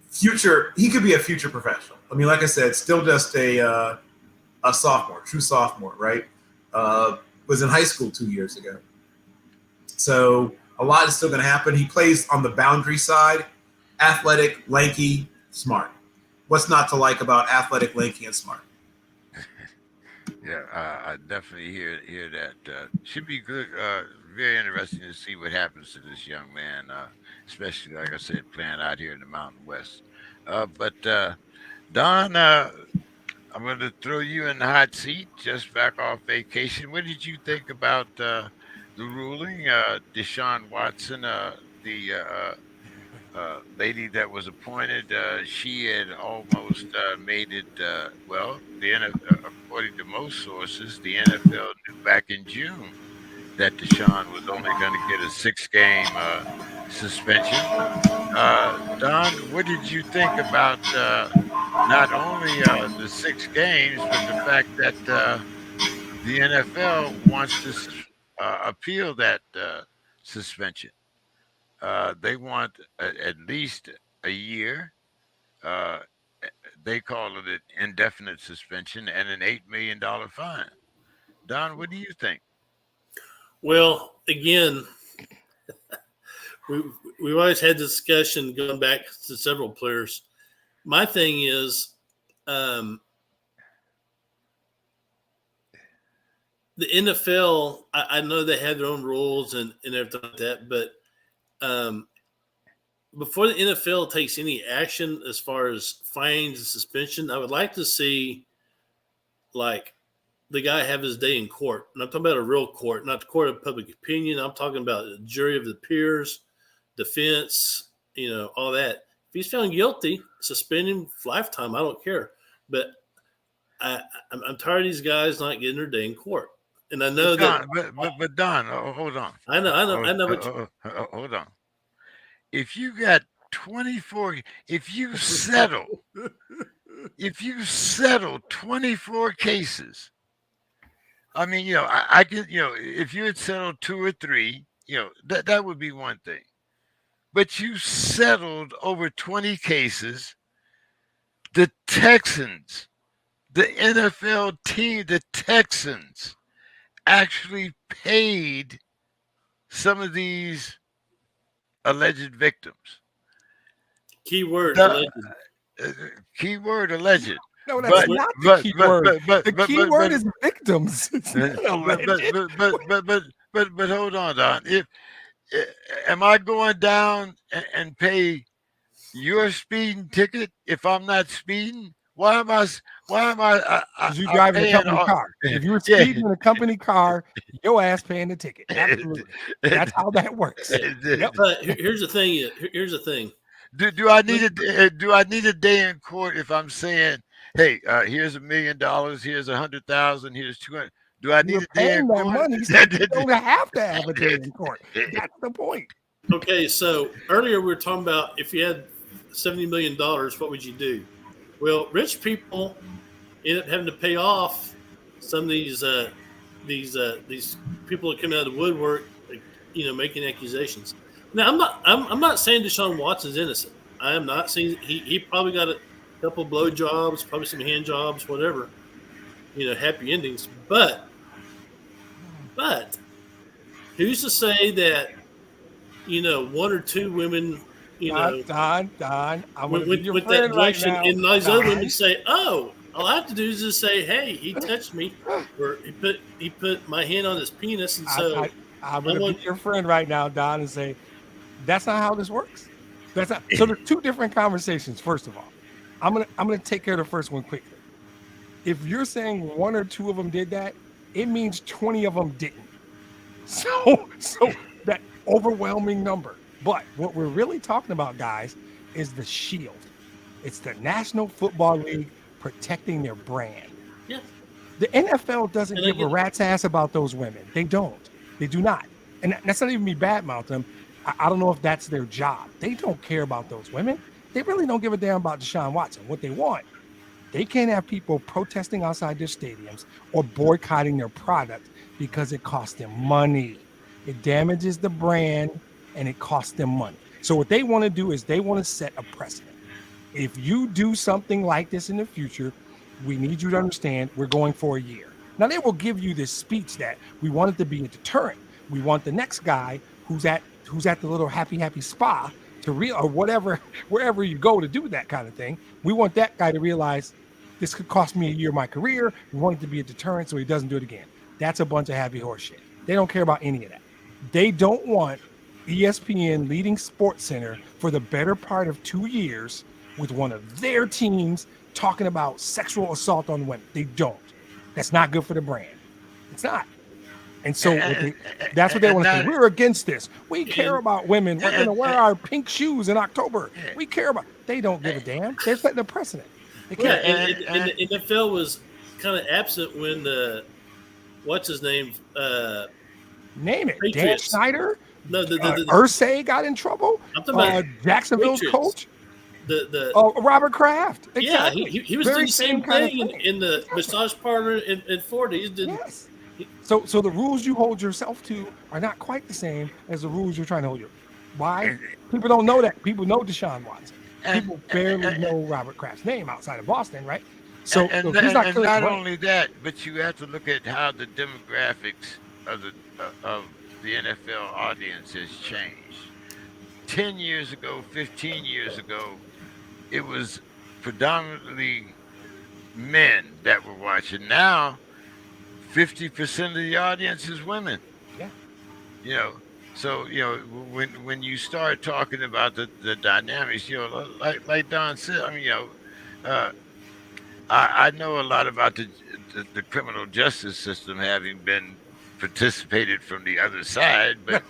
future. He could be a future professional. I mean, like I said, still just a sophomore, true sophomore, right? Was in high school 2 years ago. So a lot is still going to happen. He plays on the boundary side, athletic, lanky, smart. What's not to like about athletic, lanky, and smart? Yeah, I definitely hear that. Should be good. Very interesting to see what happens to this young man, especially, like I said, playing out here in the Mountain West. But Don, I'm going to throw you in the hot seat. Just back off vacation. What did you think about the ruling? Deshaun Watson, the lady that was appointed, she had almost made it. Well, the NFL, according to most sources, the NFL knew back in June that Deshaun was only going to get a 6-game suspension. Don, what did you think about not only the 6 games, but the fact that the NFL wants to appeal that suspension? they want at least a year. Uh, they call it an indefinite suspension and an $8 million fine. Don, what do you think? Well, again, we we've always had discussion going back to several players. My thing is, um, the NFL. I know they have their own rules and everything like that, but before the NFL takes any action as far as fines and suspension, I would like to see like the guy have his day in court. And I'm talking about a real court, not the court of public opinion. I'm talking about a jury of the peers, defense, all that. If he's found guilty, suspend him for lifetime. I don't care. But I'm tired of these guys not getting their day in court. And I know Don, that. but Don, hold on. I know. Hold on. If you got 24, if you settle 24 cases, I mean, I can, if you had settled 2 or 3, that would be one thing. But you settled over 20 cases. The Texans, the NFL team, the Texans actually paid some of these alleged victims. Keyword alleged. Keyword alleged. No, that's not the key word. The key word is victims. It's not alleged. But hold on, Don. If am I going down and pay your speeding ticket if I'm not speeding? Why am I? Because you driving a company car. If you were speeding in a company car, your ass paying the ticket. Absolutely. That's how that works. Yep. But here's the thing. Do I need a day in court if I'm saying, hey, here's $1 million, here's 100,000, here's 200? Do I need a day in court? Money, so you don't have to have a day in court. That's the point. Okay, so earlier we were talking about if you had $70 million, what would you do? Well, rich people end up having to pay off some of these people that come out of the woodwork, making accusations. Now, I'm not saying Deshaun Watson's innocent. I am not saying he probably got a couple blow jobs, probably some hand jobs, whatever, happy endings. But who's to say that, 1 or 2 women, Don, I'm with that direction, right, and those other women say, "Oh, all I have to do is just say, hey, he touched me, or he put my hand on his penis," and so I'm going to be your friend right now, Don, and say, that's not how this works. That's not. So there's 2 different conversations. First of all, I'm gonna take care of the first one quickly. If you're saying 1 or 2 of them did that, it means 20 of them didn't. So that overwhelming number. But what we're really talking about, guys, is the shield. It's the National Football League protecting their brand. Yeah. The NFL doesn't give a rat's ass about those women. They don't. They do not. And that's not even me badmouthing them. I don't know if that's their job. They don't care about those women. They really don't give a damn about Deshaun Watson. What they want, they can't have people protesting outside their stadiums or boycotting their product because it costs them money. It damages the brand and it costs them money. So what they want to do is they want to set a precedent. If you do something like this in the future, we need you to understand we're going for a year. Now, they will give you this speech that we want it to be a deterrent. We want the next guy who's at the little happy spa or whatever, wherever you go to do that kind of thing. We want that guy to realize this could cost me a year of my career. We want it to be a deterrent so he doesn't do it again. That's a bunch of happy horse shit. They don't care about any of that. They don't want ESPN leading SportsCenter for the better part of 2 years with one of their teams talking about sexual assault on women. They don't. That's not good for the brand. It's not. And so that's what they want to say. We're against this. We care about women. We're going to wear our pink shoes in October. We care about. They don't give a damn. They're setting a precedent. They can't. And the NFL was kind of absent when what's his name? Name it. Patriots. Dan Snyder. No, Ursay got in trouble. I'm talking about Jacksonville's Patriots. coach. Robert Kraft. Exactly. Yeah, he was doing the same thing in the massage parlor in Florida. He did. Yes. So the rules you hold yourself to are not quite the same as the rules you're trying to hold you. Why? People don't know that. People know Deshaun Watson. And, People barely know Robert Kraft's name outside of Boston, right? So and, if he's not and killing not the brand, only that, but you have to look at how the demographics of the NFL audience has changed. 10 years ago, 15 years ago, it was predominantly men that were watching. Now, 50% of the audience is women. yeah, You know, so when you start talking about the dynamics, like Don said, I mean, uh, I know a lot about the criminal justice system, having been participated from the other side, but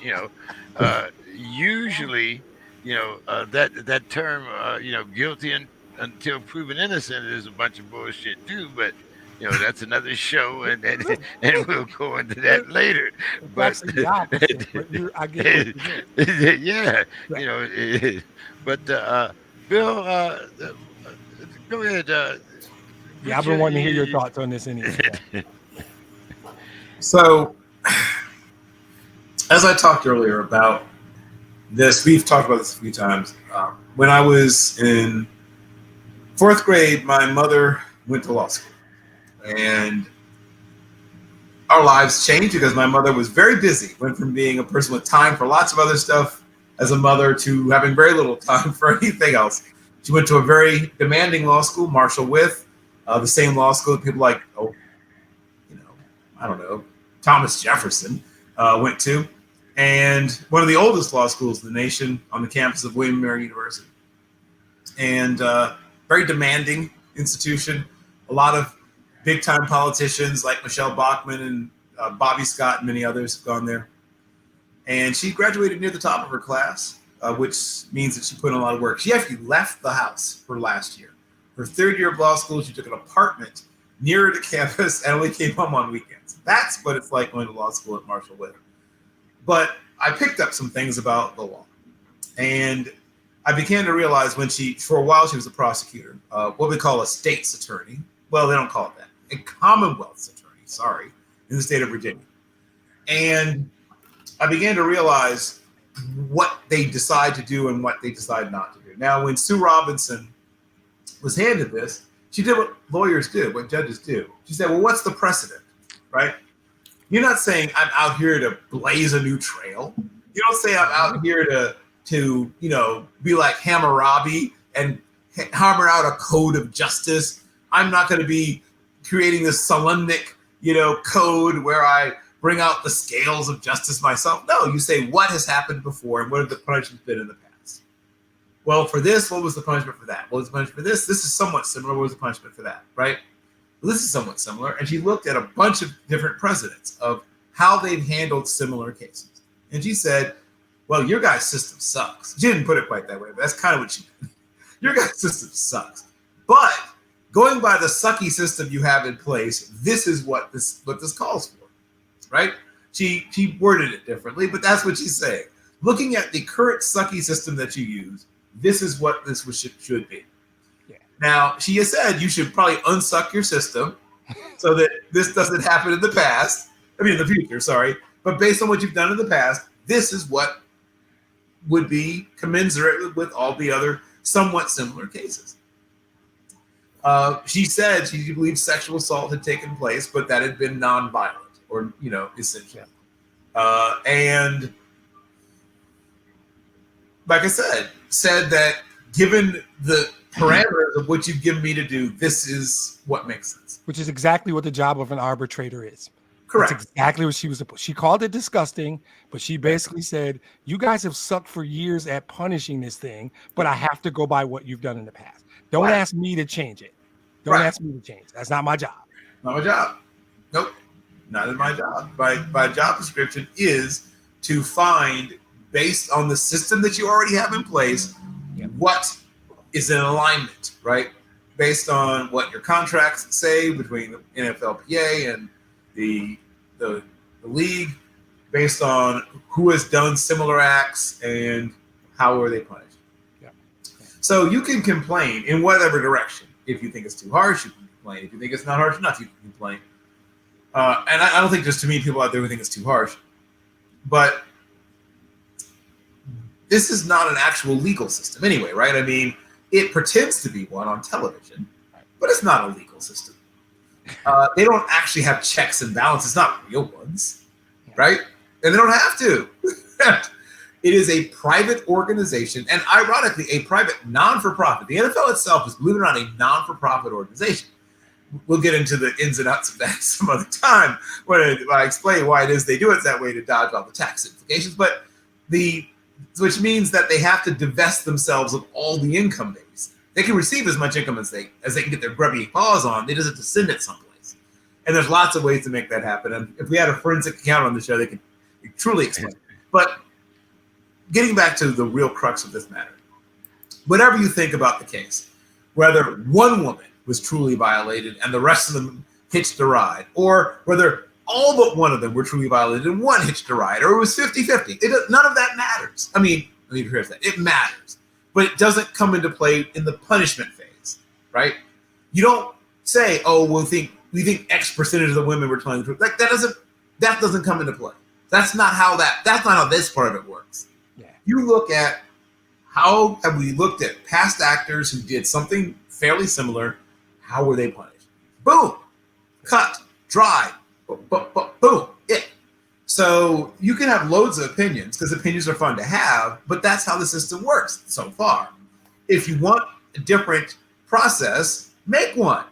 usually, that term, guilty until proven innocent is a bunch of bullshit too. But that's another show, and we'll go into that later. it's But actually the opposite. But I get what you're doing. yeah, Yeah. but Bill, go ahead. Yeah, I've been wanting to hear your thoughts on this anyway. Yeah. So, as I talked earlier about this, we've talked about this a few times. When I was in 4th grade, my mother went to law school, and our lives changed because my mother was very busy. Went from being a person with time for lots of other stuff as a mother to having very little time for anything else. She went to a very demanding law school, Marshall With, the same law school that people like, I don't know, Thomas Jefferson went to, and one of the oldest law schools in the nation on the campus of William & Mary University. And very demanding institution. A lot of big-time politicians like Michelle Bachmann and Bobby Scott and many others have gone there. And she graduated near the top of her class, which means that she put in a lot of work. She actually left the house for last year. Her 3rd year of law school, she took an apartment nearer to campus and only came home on weekends. That's what it's like going to law school at Marshall With. But I picked up some things about the law. And I began to realize for a while, she was a prosecutor, what we call a state's attorney. Well, they don't call it that. A Commonwealth's attorney, in the state of Virginia. And I began to realize what they decide to do and what they decide not to do. Now, when Sue Robinson was handed this, she did what lawyers do, what judges do. She said, well, what's the precedent, right? You're not saying I'm out here to blaze a new trail. You don't say I'm out here to be like Hammurabi and hammer out a code of justice. I'm not going to be creating this Solonic, code where I bring out the scales of justice myself. No, you say what has happened before and what have the punishments been in the past. Well, for this, what was the punishment for that? What was the punishment for this? This is somewhat similar. What was the punishment for that, right? Well, this is somewhat similar. And she looked at a bunch of different precedents of how they've handled similar cases. And she said, well, your guys' system sucks. She didn't put it quite that way, but that's kind of what she meant. Your guys' system sucks. But going by the sucky system you have in place, this is what this calls for, right? She worded it differently, but that's what she's saying. Looking at the current sucky system that you use, this is what this should be. Yeah. Now, she has said you should probably unsuck your system so that this doesn't happen in the future, sorry. But based on what you've done in the past, this is what would be commensurate with all the other somewhat similar cases. She said she believed sexual assault had taken place, but that had been nonviolent or, essentially. And like I said that given the parameters of what you've given me to do, this is what makes sense. Which is exactly what the job of an arbitrator is. Correct. That's exactly what she was supposed. She called it disgusting, but she basically said, you guys have sucked for years at punishing this thing, but I have to go by what you've done in the past. Don't ask me to change it. Don't ask me to change it. That's not my job. Not my job. Nope. Not in my job. My job description is to find, based on the system that you already have in place, what is in alignment, right? Based on what your contracts say between the NFLPA and the league, based on who has done similar acts and how are they punished. Yeah. So you can complain in whatever direction. If you think it's too harsh, you can complain. If you think it's not harsh enough, you can complain. And I don't think there's too many people out there who think it's too harsh. But this is not an actual legal system anyway, right? I mean, it pretends to be one on television, but it's not a legal system. They don't actually have checks and balances. It's not real ones, right? And they don't have to. It is a private organization, and ironically, a private non-for-profit. The NFL itself is, believe it or not, a non-for-profit organization. We'll get into the ins and outs of that some other time when I explain why it is they do it that way to dodge all the tax implications. But which means that they have to divest themselves of all the income base. They can receive as much income as they can get their grubby paws on. They just have to send it someplace. And there's lots of ways to make that happen. And if we had a forensic accountant on the show, they can truly explain. But getting back to the real crux of this matter, whatever you think about the case, whether one woman was truly violated and the rest of them hitched a ride, or whether all but one of them were truly violated and one hitched a ride, or it was 50-50. None of that matters. I mean, let me rephrase that. It matters, but it doesn't come into play in the punishment phase, right? You don't say, oh, we think X percentage of the women were telling the truth. Like that doesn't come into play. That's not how this part of it works. Yeah. You look at how have we looked at past actors who did something fairly similar. How were they punished? Boom, cut, dry, boom, it. So you can have loads of opinions because opinions are fun to have, but that's how the system works so far. If you want a different process, make one.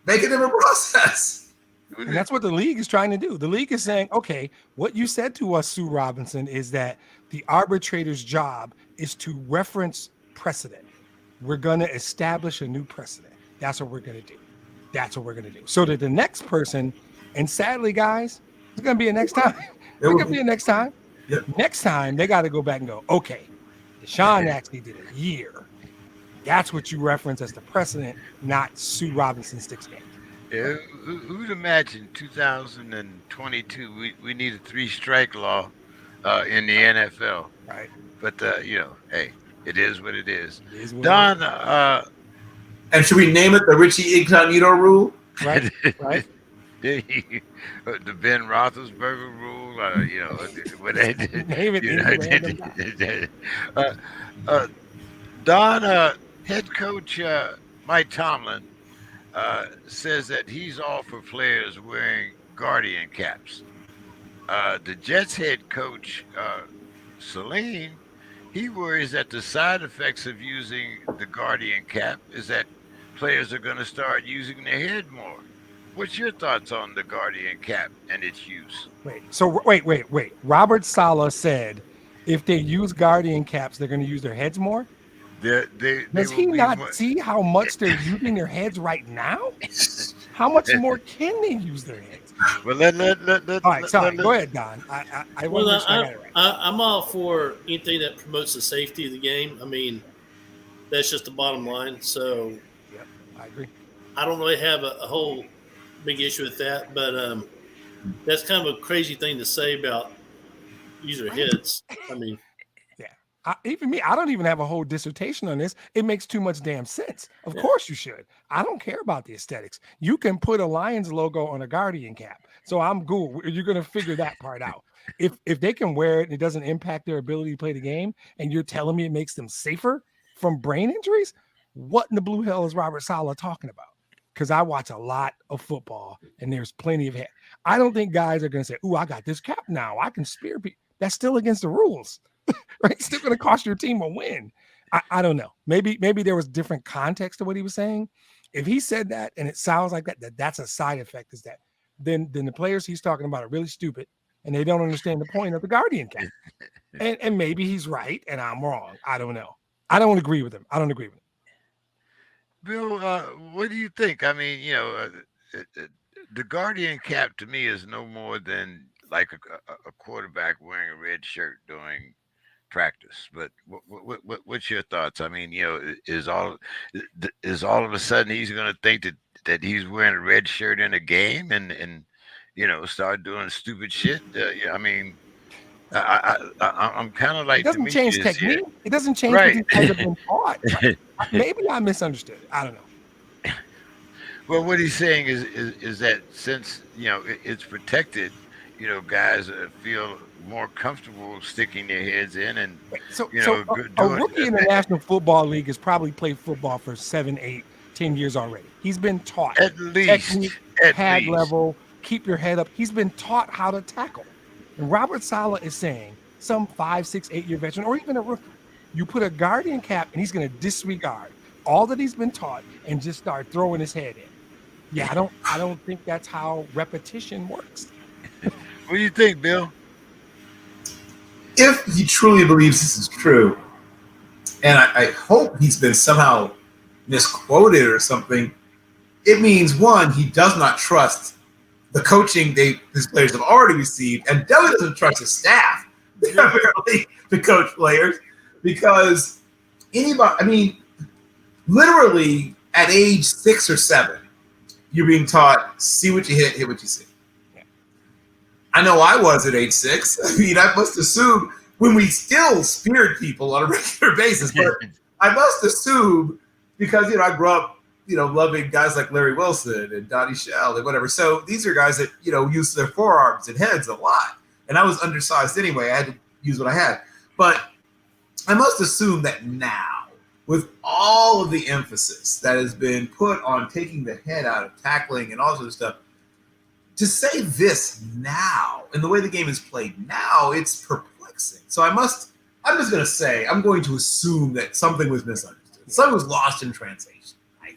Make a different process. And that's what the league is trying to do. The league is saying, okay, what you said to us, Sue Robinson, is that the arbitrator's job is to reference precedent. We're going to establish a new precedent. That's what we're going to do. That's what we're going to do. So that the next person, and sadly, guys, it's going to be a next time. It's going to be a next time. Yep. Next time, they got to go back and go, okay, Deshaun actually did a year. That's what you reference as the precedent, not Sue Robinson sticks game. Yeah, who'd imagine 2022 we need a 3-strike law in the NFL, right? But hey, it is what it is. Don, and should we name it the Richie Incognito rule? Right, right. The Ben Roethlisberger rule, what they did. Name it. Don, head coach Mike Tomlin says that he's all for players wearing guardian caps. The Jets head coach, Celine, he worries that the side effects of using the guardian cap is that players are going to start using their head more. What's your thoughts on the guardian cap and its use? Wait. Robert Saleh said if they use guardian caps, they're going to use their heads more? Does he not see how much they're using their heads right now? How much more can they use their heads? Well, all right, sorry. Go ahead, Don. I'm all for anything that promotes the safety of the game. I mean, that's just the bottom line. So, yep, I agree. I don't really have a whole big issue with that, but that's kind of a crazy thing to say about use their heads. I mean. Even me, I don't even have a whole dissertation on this. It makes too much damn sense. Of course you should. I don't care about the aesthetics. You can put a Lions logo on a Guardian cap. So I'm cool. You're going to figure that part out. If they can wear it and it doesn't impact their ability to play the game, and you're telling me it makes them safer from brain injuries, what in the blue hell is Robert Saleh talking about? Because I watch a lot of football and there's plenty of head. I don't think guys are going to say, ooh, I got this cap now. I can spear people. That's still against the rules. Right, it's still going to cost your team a win. I don't know. Maybe there was different context to what he was saying. If he said that and it sounds like that's a side effect, is that then the players he's talking about are really stupid and they don't understand the point of the guardian cap. And maybe he's right and I'm wrong. I don't know. I don't agree with him. Bill, what do you think? I mean, the guardian cap to me is no more than like a quarterback wearing a red shirt during practice. But what's your thoughts? I mean, is all of a sudden he's going to think that he's wearing a red shirt in a game and start doing stupid shit? I mean, I'm kind of like, it doesn't change technique. It doesn't change what you guys have been taught. Maybe I misunderstood. I don't know. Well, what he's saying is that since it's protected, guys feel more comfortable sticking their heads in and So doing a rookie in the National Football League has probably played football for 7, 8, 10 years already. He's been taught at least technique, pad level, keep your head up. He's been taught how to tackle. And Robert Saleh is saying some 5, 6, 8-year veteran or even a rookie, you put a guardian cap and he's going to disregard all that he's been taught and just start throwing his head in. Yeah, I don't think that's how repetition works. What do you think, Bill? If he truly believes this is true, and I hope he's been somehow misquoted or something, it means, one, he does not trust the coaching his players have already received, and definitely doesn't trust his staff apparently to coach players, because literally at age 6 or 7, you're being taught, see what you hit what you see. I know I was at age 6. I must assume when we still speared people on a regular basis, but I must assume because, I grew up, loving guys like Larry Wilson and Donnie Shell and whatever. So these are guys that, use their forearms and heads a lot. And I was undersized anyway. I had to use what I had. But I must assume that now, with all of the emphasis that has been put on taking the head out of tackling and all sorts of stuff, to say this now, and the way the game is played now, it's perplexing. So I'm just going to say, I'm going to assume that something was misunderstood. Something was lost in translation.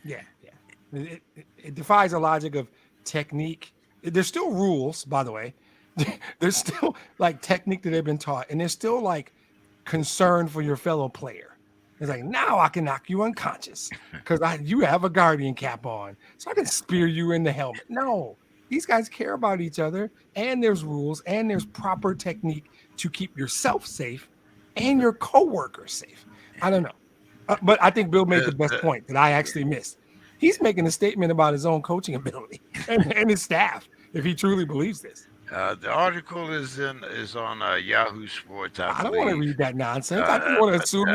Yeah. It defies the logic of technique. There's still rules, by the way. There's still like technique that they've been taught, and there's still like concern for your fellow player. It's like, now I can knock you unconscious because you have a guardian cap on, so I can spear you in the helmet. No, these guys care about each other, and there's rules, and there's proper technique to keep yourself safe and your coworkers safe. I don't know, but I think Bill made the best point that I actually missed. He's making a statement about his own coaching ability and his staff, if he truly believes this. The article is on Yahoo Sports. I don't want to read that nonsense. I just want to assume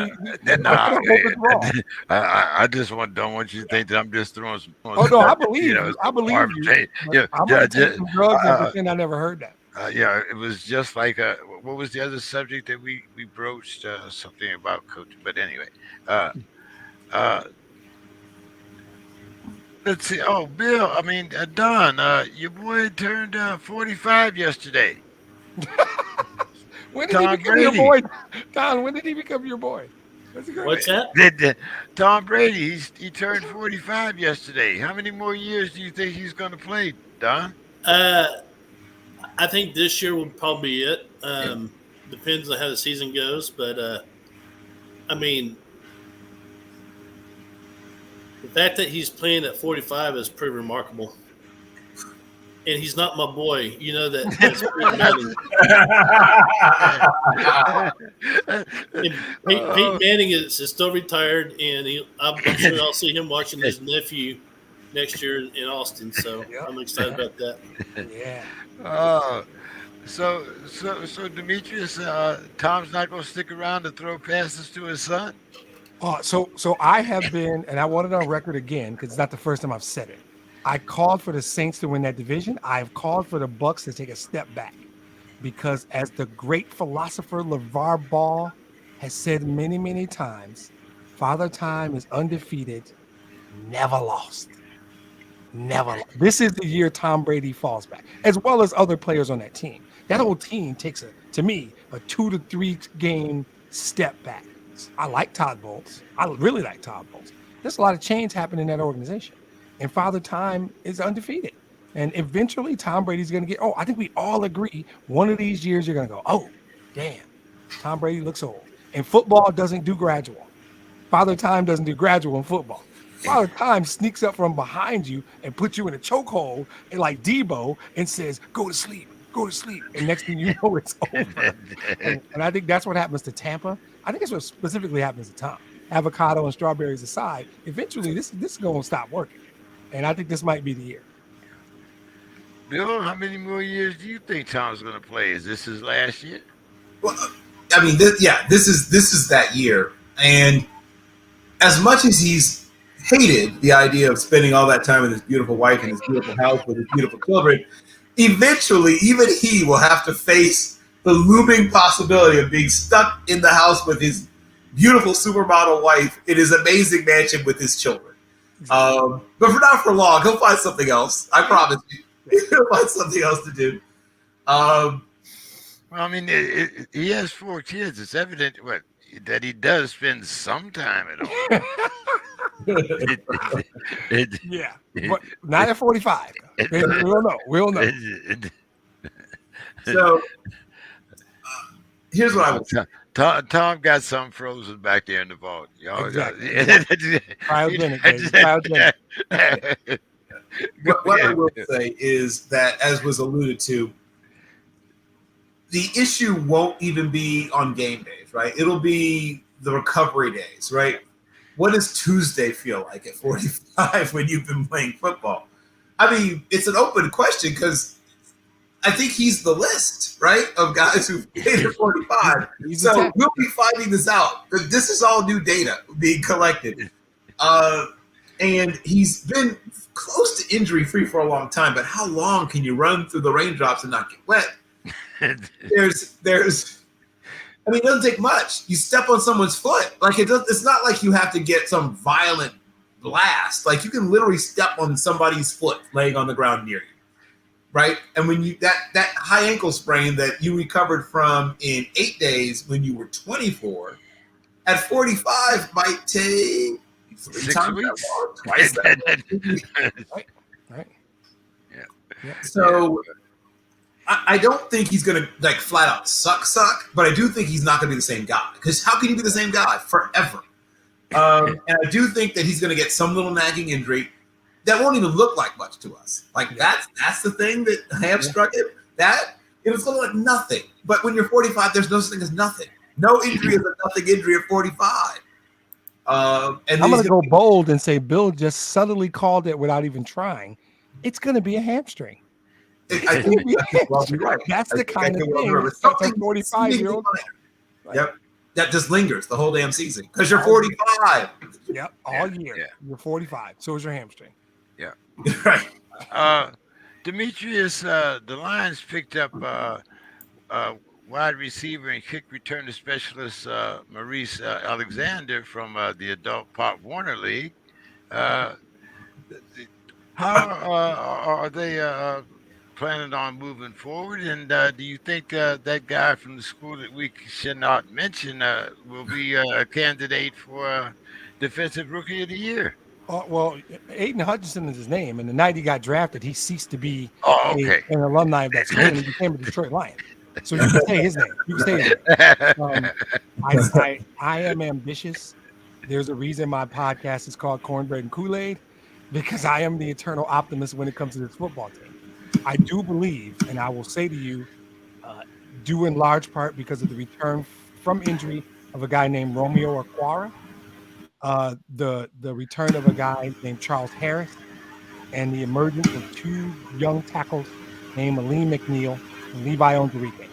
I just don't want you to think that I'm just throwing some. Oh no, I believe you. I believe you. I'm gonna take some drugs and pretend I never heard that. It was just like what was the other subject that we broached? Something about coaching, but anyway. Let's see. Oh, Bill. Don. Your boy turned 45 yesterday. When did he become your boy, Don? When did he become your boy? What's that? Tom Brady. He turned 45 yesterday. How many more years do you think he's going to play, Don? I think this year will probably be it. Depends on how the season goes, but the fact that he's playing at 45 is pretty remarkable. And he's not my boy. You know that's Peyton Manning. Peyton Manning is still retired, and I'm sure I'll see him watching his nephew next year in Austin. So I'm excited about that. Yeah. So Demetrius, Tom's not going to stick around to throw passes to his son? So I have been, and I want it on record again because it's not the first time I've said it. I called for the Saints to win that division. I've called for the Bucs to take a step back because, as the great philosopher LeVar Ball has said many, many times, Father Time is undefeated, never lost. Never lost. This is the year Tom Brady falls back, as well as other players on that team. That whole team takes, to me, a 2 to 3 game step back. I like Todd Bowles. I really like Todd Bowles. There's a lot of change happening in that organization. And Father Time is undefeated. And eventually Tom Brady's going to get, I think we all agree, one of these years you're going to go, oh, damn, Tom Brady looks old. And football doesn't do gradual. Father Time doesn't do gradual in football. Father Time sneaks up from behind you and puts you in a chokehold and like Debo and says, go to sleep. And next thing you know, it's over. And I think that's what happens to Tampa. I think that's what specifically happens to Tom. Avocado and strawberries aside, eventually this is going to stop working. And I think this might be the year. Bill, how many more years do you think Tom's going to play? Is this his last year? Well, this is that year. And as much as he's hated the idea of spending all that time with his beautiful wife and his beautiful house with his beautiful children, eventually even he will have to face the looming possibility of being stuck in the house with his beautiful supermodel wife in his amazing mansion with his children. But for not for long, he'll find something else. I promise you. He'll find something else to do. Well, I mean, he has 4 kids. It's evident that he does spend some time at home. Yeah, but not at 45. We'll know. So here's what I would say. Tom got some frozen back there in the vault. Y'all, Exactly. Cryogenic, baby. Cryogenic. What I will say is that, as was alluded to, the issue won't even be on game days, right? It'll be the recovery days, right? What does Tuesday feel like at 45 when you've been playing football? I mean, it's an open question because I think he's the list, right, of guys who've played at 45. So we'll be finding this out. This is all new data being collected. And he's been close to injury-free for a long time, but how long can you run through the raindrops and not get wet? I mean, it doesn't take much. You step on someone's foot. It's not like you have to get some violent blast. Like, you can literally step on somebody's foot laying on the ground near you, right? And when you that high ankle sprain that you recovered from in 8 days when you were 24, at 45 might take 3 times weeks. that long, twice that long. Right. Yeah. So I don't think he's going to flat out suck, but I do think he's not going to be the same guy. Because how can he be the same guy forever? And I do think that he's going to get some little nagging injury that won't even look like much to us. That's the thing that hamstrung it. That it was going to look like nothing. But when you're 45, there's no such thing as nothing. No injury is a nothing injury at 45. And I'm going to go bold and say Bill just subtly called it without even trying. It's going to be a hamstring. I think right. That's the kind of thing something 45-year-old. Yep, that just lingers the whole damn season because you're 45. Yep, all year. Yeah. You're 45. So is your hamstring. Yeah, right. Demetrius, the Lions picked up wide receiver and kick returner specialist Maurice Alexander from the Adult Pop Warner League. How are they planning on moving forward? And do you think that guy from the school that we should not mention will be a candidate for Defensive Rookie of the Year? Well, Aiden Hutchinson is his name, and the night he got drafted, he ceased to be an alumni of that school, and he became a Detroit Lion. So you can say his name. You can say his name. I am ambitious. There's a reason my podcast is called Cornbread and Kool-Aid, because I am the eternal optimist when it comes to this football team. I do believe, and I will say to you, due in large part because of the return from injury of a guy named Romeo Okwara, the return of a guy named Charles Harris, and the emergence of 2 young tackles named Aleem McNeil and Levi Onwuzurike,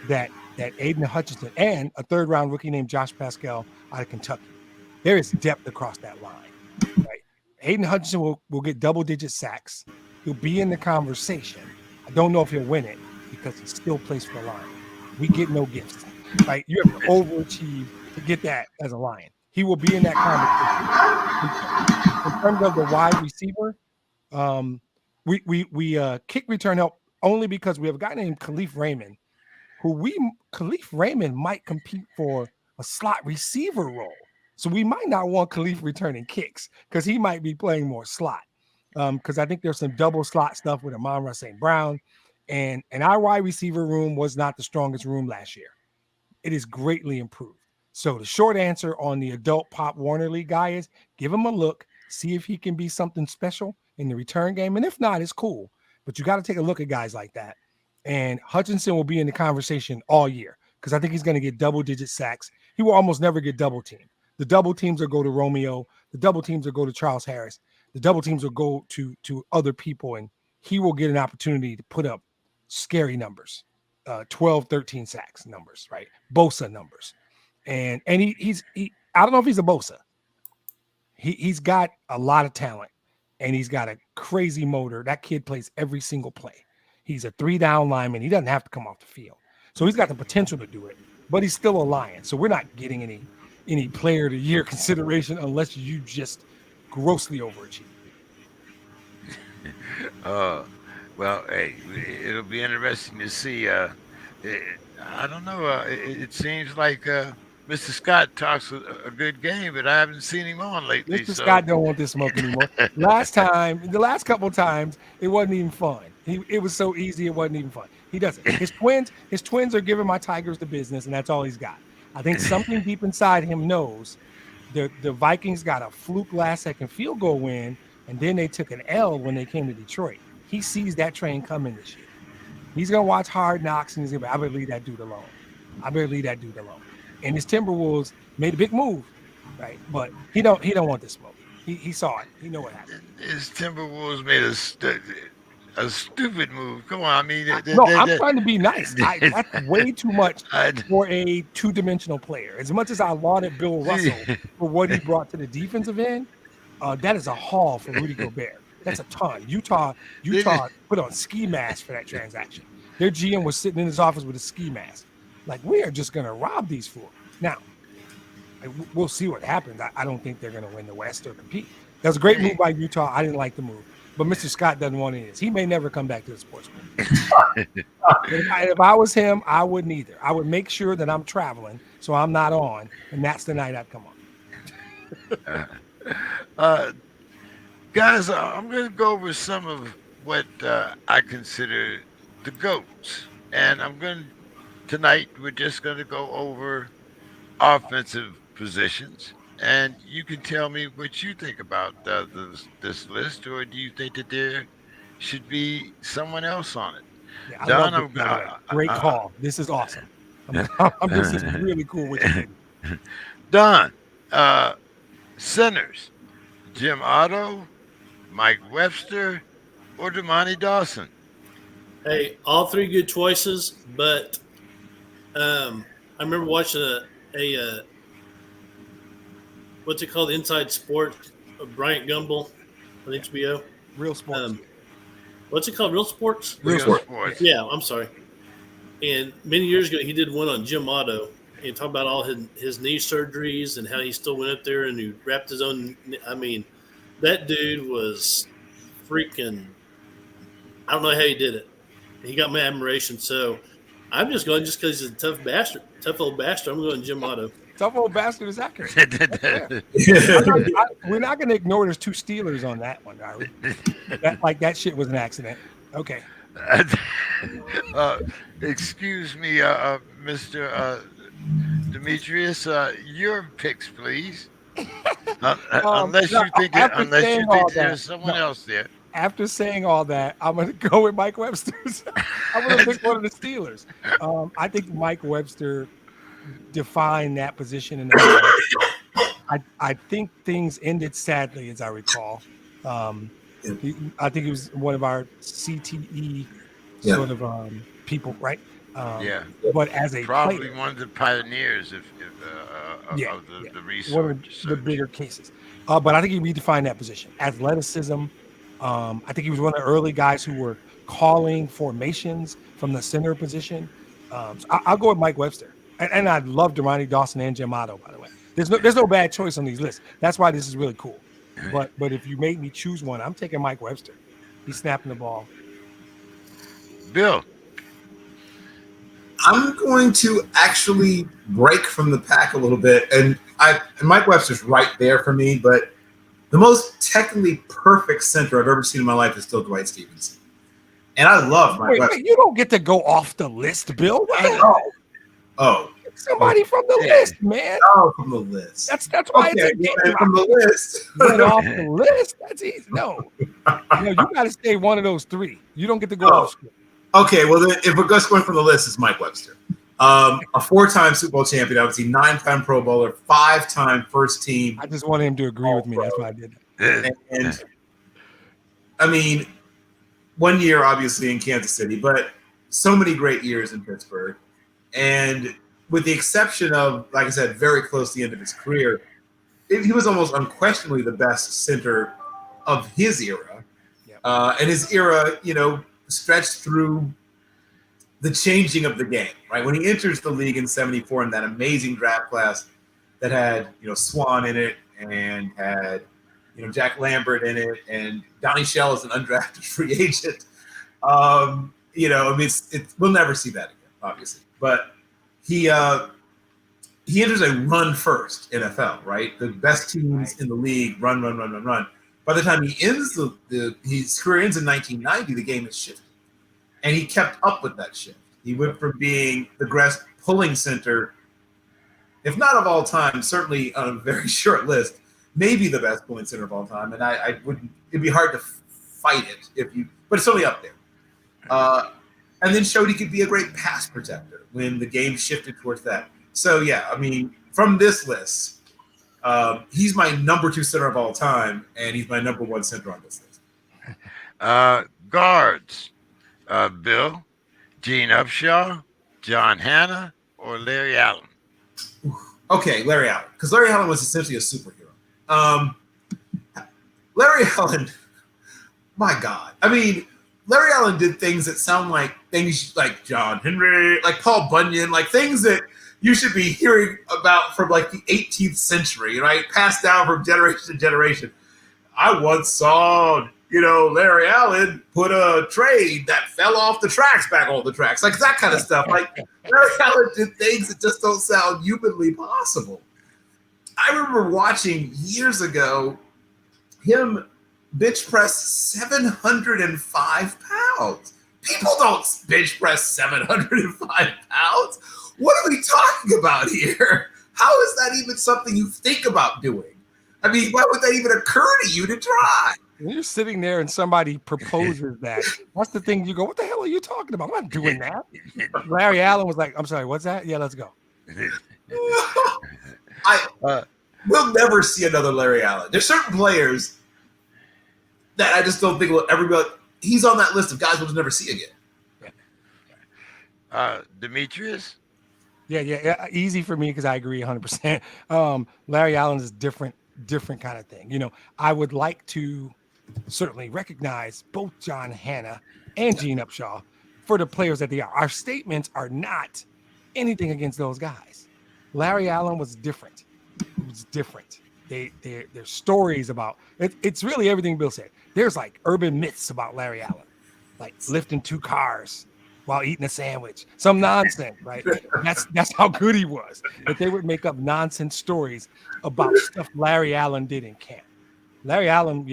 that Aiden Hutchinson and a 3rd-round rookie named Josh Pascal out of Kentucky. There is depth across that line. Right? Aiden Hutchinson will get double-digit sacks. He'll be in the conversation. I don't know if he'll win it because he still plays for the Lion. We get no gifts. Right? You have to overachieve to get that as a Lion. He will be in that conversation. In terms of the wide receiver, we kick return help only because we have a guy named Khalif Raymond, Khalif Raymond might compete for a slot receiver role. So we might not want Khalif returning kicks because he might be playing more slot. Because I think there's some double slot stuff with Amon-Ra St. Brown. And our wide receiver room was not the strongest room last year. It is greatly improved. So the short answer on the Adult Pop Warner League guy is give him a look, see if he can be something special in the return game. And if not, it's cool. But you got to take a look at guys like that. And Hutchinson will be in the conversation all year because I think he's going to get double-digit sacks. He will almost never get double-teamed. The double teams will go to Romeo. The double teams will go to Charles Harris. The double teams will go to other people, and he will get an opportunity to put up scary numbers, 12, 13 sacks numbers, right? Bosa numbers. And he's I don't know if he's a Bosa. He's got a lot of talent, and he's got a crazy motor. That kid plays every single play. He's a 3-down lineman. He doesn't have to come off the field. So he's got the potential to do it, but he's still a Lion. So we're not getting any player of the year consideration unless you just grossly overachieve. Well, hey, it'll be interesting to see. I don't know. It seems like Mr. Scott talks a good game, but I haven't seen him on lately. Mr. Scott don't want this smoke anymore. The last couple of times, it wasn't even fun. It was so easy, it wasn't even fun. He doesn't. His twins are giving my Tigers the business, and that's all he's got. I think something deep inside him knows the Vikings got a fluke last-second field goal win, and then they took an L when they came to Detroit. He sees that train coming this year. He's gonna watch Hard Knocks, and he's gonna be, I better leave that dude alone. And his Timberwolves made a big move, right? But he don't want this smoke. He saw it. He know what happened. His Timberwolves made a stupid move. Come on, I mean, I'm trying to be nice. That's way too much for a two-dimensional player. As much as I lauded Bill Russell for what he brought to the defensive end, that is a haul for Rudy Gobert. That's a ton. Utah put on ski mask for that transaction. Their GM was sitting in his office with a ski mask. Like, we are just going to rob these fools. Now, we'll see what happens. I don't think they're going to win the West or compete. That was a great move by Utah. I didn't like the move. But Mr. Scott doesn't want any of this. He may never come back to the sports book. If I was him, I wouldn't either. I would make sure that I'm traveling so I'm not on, and that's the night I'd come on. Guys, I'm going to go over some of what I consider the GOATs. And tonight, we're just going to go over offensive positions. And you can tell me what you think about this list, or do you think that there should be someone else on it? Yeah, Don, great call. This is awesome. This is really cool what you do. Don, centers, Jim Otto, Mike Webster, or Damani Dawson? Hey, all three good choices, but I remember watching a what's it called? Inside Sport of Bryant Gumbel on HBO. Real Sports. What's it called? Real Sports? Real Sports. Yeah, I'm sorry. And many years ago, he did one on Jim Otto and talked about all his knee surgeries and how he still went up there and he wrapped his own. I mean, that dude was freaking. I don't know how he did it. He got my admiration. So I'm just going just because he's a tough old bastard. I'm going Jim Otto. Tough old bastard is accurate. We're not going to ignore there's two Steelers on that one, are we? That shit was an accident. Okay. Excuse me, Mr. Demetrius. Your picks, please. Unless you think there's someone else there. After saying all that, I'm going to go with Mike Webster's. I'm going to pick one of the Steelers. I think Mike Webster defined that position in the I think things ended sadly, as I recall. I think he was one of our CTE sort of people, right? But as a probably player, one of the pioneers of the research, one of the bigger cases. But I think he redefined that position. Athleticism. I think he was one of the early guys who were calling formations from the center position. So I'll go with Mike Webster. And I love Damani Dawson and Jim Otto, by the way. There's no bad choice on these lists. That's why this is really cool. But if you made me choose one, I'm taking Mike Webster. He's snapping the ball. Bill. I'm going to actually break from the pack a little bit. And Mike Webster's right there for me, but the most technically perfect center I've ever seen in my life is still Dwight Stevenson. And I love Mike Webster. Wait, you don't get to go off the list, Bill. Oh. Somebody from the list, man. Oh, from the list. That's why it's from the list. Get off the list. That's easy. No, you got to stay one of those three. You don't get to go off. Okay, well, then if we're just going from the list, it's Mike Webster. A 4-time Super Bowl champion, obviously 9-time Pro Bowler, 5-time first team. I just wanted him to agree with me. That's why I did that. And I mean, one year obviously in Kansas City, but so many great years in Pittsburgh. And with the exception of, like I said, very close to the end of his career, he was almost unquestionably the best center of his era. Yep. And his era, stretched through the changing of the game, right? When he enters the league in '74 in that amazing draft class that had, Swan in it and had, Jack Lambert in it, and Donnie Shell is an undrafted free agent. We'll never see that again, obviously. But he enters a run first NFL, right? The best teams in the league run. By the time he ends his career ends in 1990, the game has shifted, and he kept up with that shift. He went from being the best pulling center, if not of all time, certainly on a very short list, maybe the best pulling center of all time. And I wouldn't. It'd be hard to fight it but it's certainly up there. And then showed he could be a great pass protector when the game shifted towards that. So, yeah, I mean, from this list, he's my number 2 center of all time, and he's my number 1 center on this list. Guards, Bill, Gene Upshaw, John Hanna, or Larry Allen? Okay, Larry Allen, because Larry Allen was essentially a superhero. Larry Allen, my God. I mean, Larry Allen did things that sound like things like John Henry, like Paul Bunyan, like things that you should be hearing about from like the 18th century, right? Passed down from generation to generation. I once saw, Larry Allen put a train that fell off the tracks back on the tracks, like that kind of stuff. Like Larry Allen did things that just don't sound humanly possible. I remember watching years ago him bench press 705 pounds. People don't bench press 705 pounds. What are we talking about here? How is that even something you think about doing? I mean, why would that even occur to you to try? When you're sitting there and somebody proposes that, that's the thing you go, what the hell are you talking about? I'm not doing that. Larry Allen was like, I'm sorry, what's that? Yeah, let's go. We'll never see another Larry Allen. There's certain players that I just don't think will ever be like, he's on that list of guys we'll just never see again. Demetrius? Yeah. Easy for me because I agree 100%. Larry Allen is different kind of thing. I would like to certainly recognize both John Hanna and Gene Upshaw for the players that they are. Our statements are not anything against those guys. Larry Allen was different. It was different. There's stories about it. It's really everything Bill said. There's like urban myths about Larry Allen, like lifting 2 cars while eating a sandwich, some nonsense, right? That's how good he was. That they would make up nonsense stories about stuff Larry Allen did in camp. Larry Allen,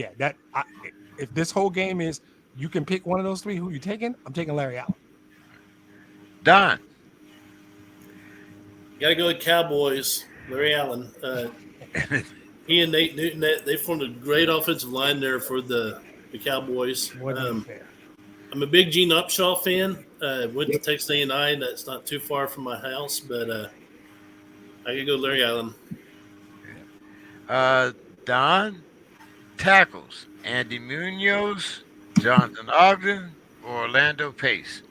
if this whole game is you can pick one of those 3, who you taking? I'm taking Larry Allen. Don. You gotta go with Cowboys. Larry Allen. He and Nate Newton, they formed a great offensive line there for the Cowboys. I'm a big Gene Upshaw fan. Went to Texas A&I. That's not too far from my house, but I could go Larry Allen. Don, tackles, Andy Munoz, Jonathan Ogden, or Orlando Pace?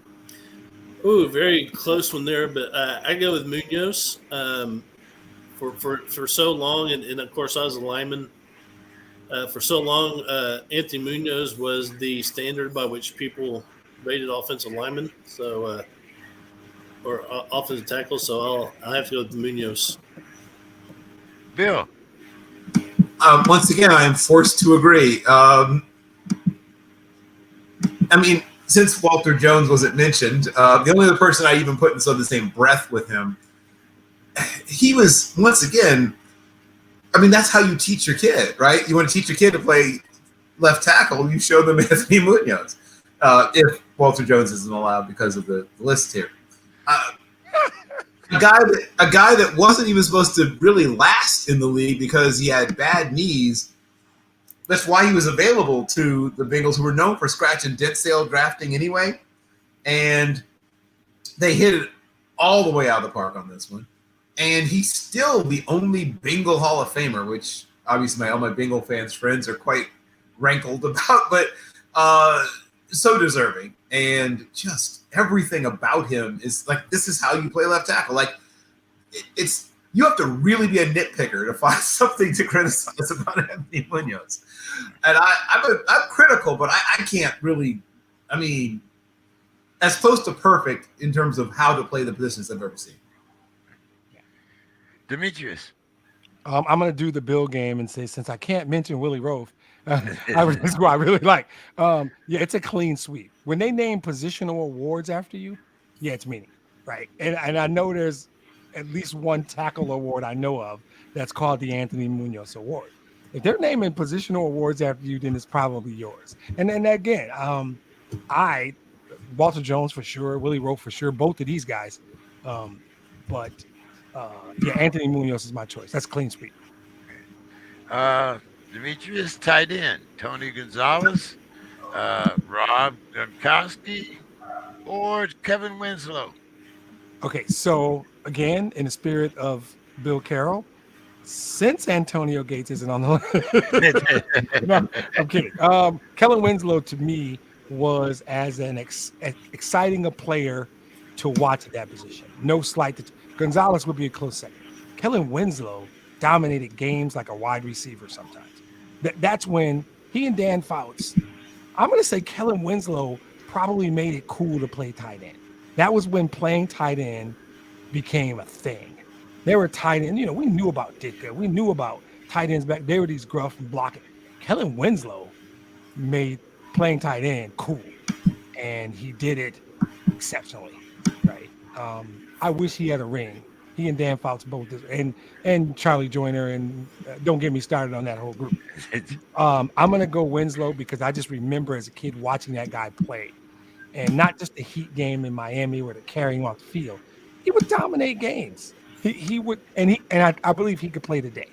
Ooh, very close one there, but I go with Munoz. For so long, and of course I was a lineman for so long. Anthony Munoz was the standard by which people rated offensive linemen, so or offensive tackles. So I'll have to go with Munoz. Bill. Once again, I am forced to agree. I mean, since Walter Jones wasn't mentioned, the only other person I even put in the same breath with him, he was, once again, I mean, that's how you teach your kid, right? You want to teach your kid to play left tackle, you show them Anthony Munoz. If Walter Jones isn't allowed because of the list here. A guy that wasn't even supposed to really last in the league because he had bad knees. That's why he was available to the Bengals, who were known for scratch and dent sale drafting anyway. And they hit it all the way out of the park on this one. And he's still the only Bengal Hall of Famer, which obviously all my Bengal fans friends are quite rankled about, but so deserving. And just everything about him is like, this is how you play left tackle. Like, it's you have to really be a nitpicker to find something to criticize about Anthony Munoz. And I'm critical, but I can't really. I mean, as close to perfect in terms of how to play the positions I've ever seen. Demetrius. I'm going to do the Bill game and say, since I can't mention Willie Roaf, that's who I really like. Yeah, it's a clean sweep. When they name positional awards after you, yeah, it's meaning, right? And I know there's at least one tackle award I know of that's called the Anthony Munoz Award. If they're naming positional awards after you, then it's probably yours. And then again, Walter Jones for sure, Willie Roaf for sure, both of these guys. But yeah, Anthony Munoz is my choice. That's clean sweep. Demetrius, tight end. Tony Gonzalez, Rob Gronkowski, or Kevin Winslow. Okay, so again, in the spirit of Bill Carroll, since Antonio Gates isn't on the list, no, I'm kidding. Kellen Winslow to me was as an exciting a player to watch at that position. No slight to Gonzalez would be a close second. Kellen Winslow dominated games like a wide receiver sometimes. That's when he and Dan Fouts, I'm going to say Kellen Winslow probably made it cool to play tight end. That was when playing tight end became a thing. There were tight ends, we knew about Ditka. We knew about tight ends back. They were these gruff and blocking. Kellen Winslow made playing tight end cool, and he did it exceptionally, right? I wish he had a ring. He and Dan Fouts both did, and Charlie Joyner, and don't get me started on that whole group. I'm going to go Winslow because I just remember as a kid watching that guy play, and not just the Heat game in Miami where they're carrying him off the field. He would dominate games. He would, and I believe he could play today.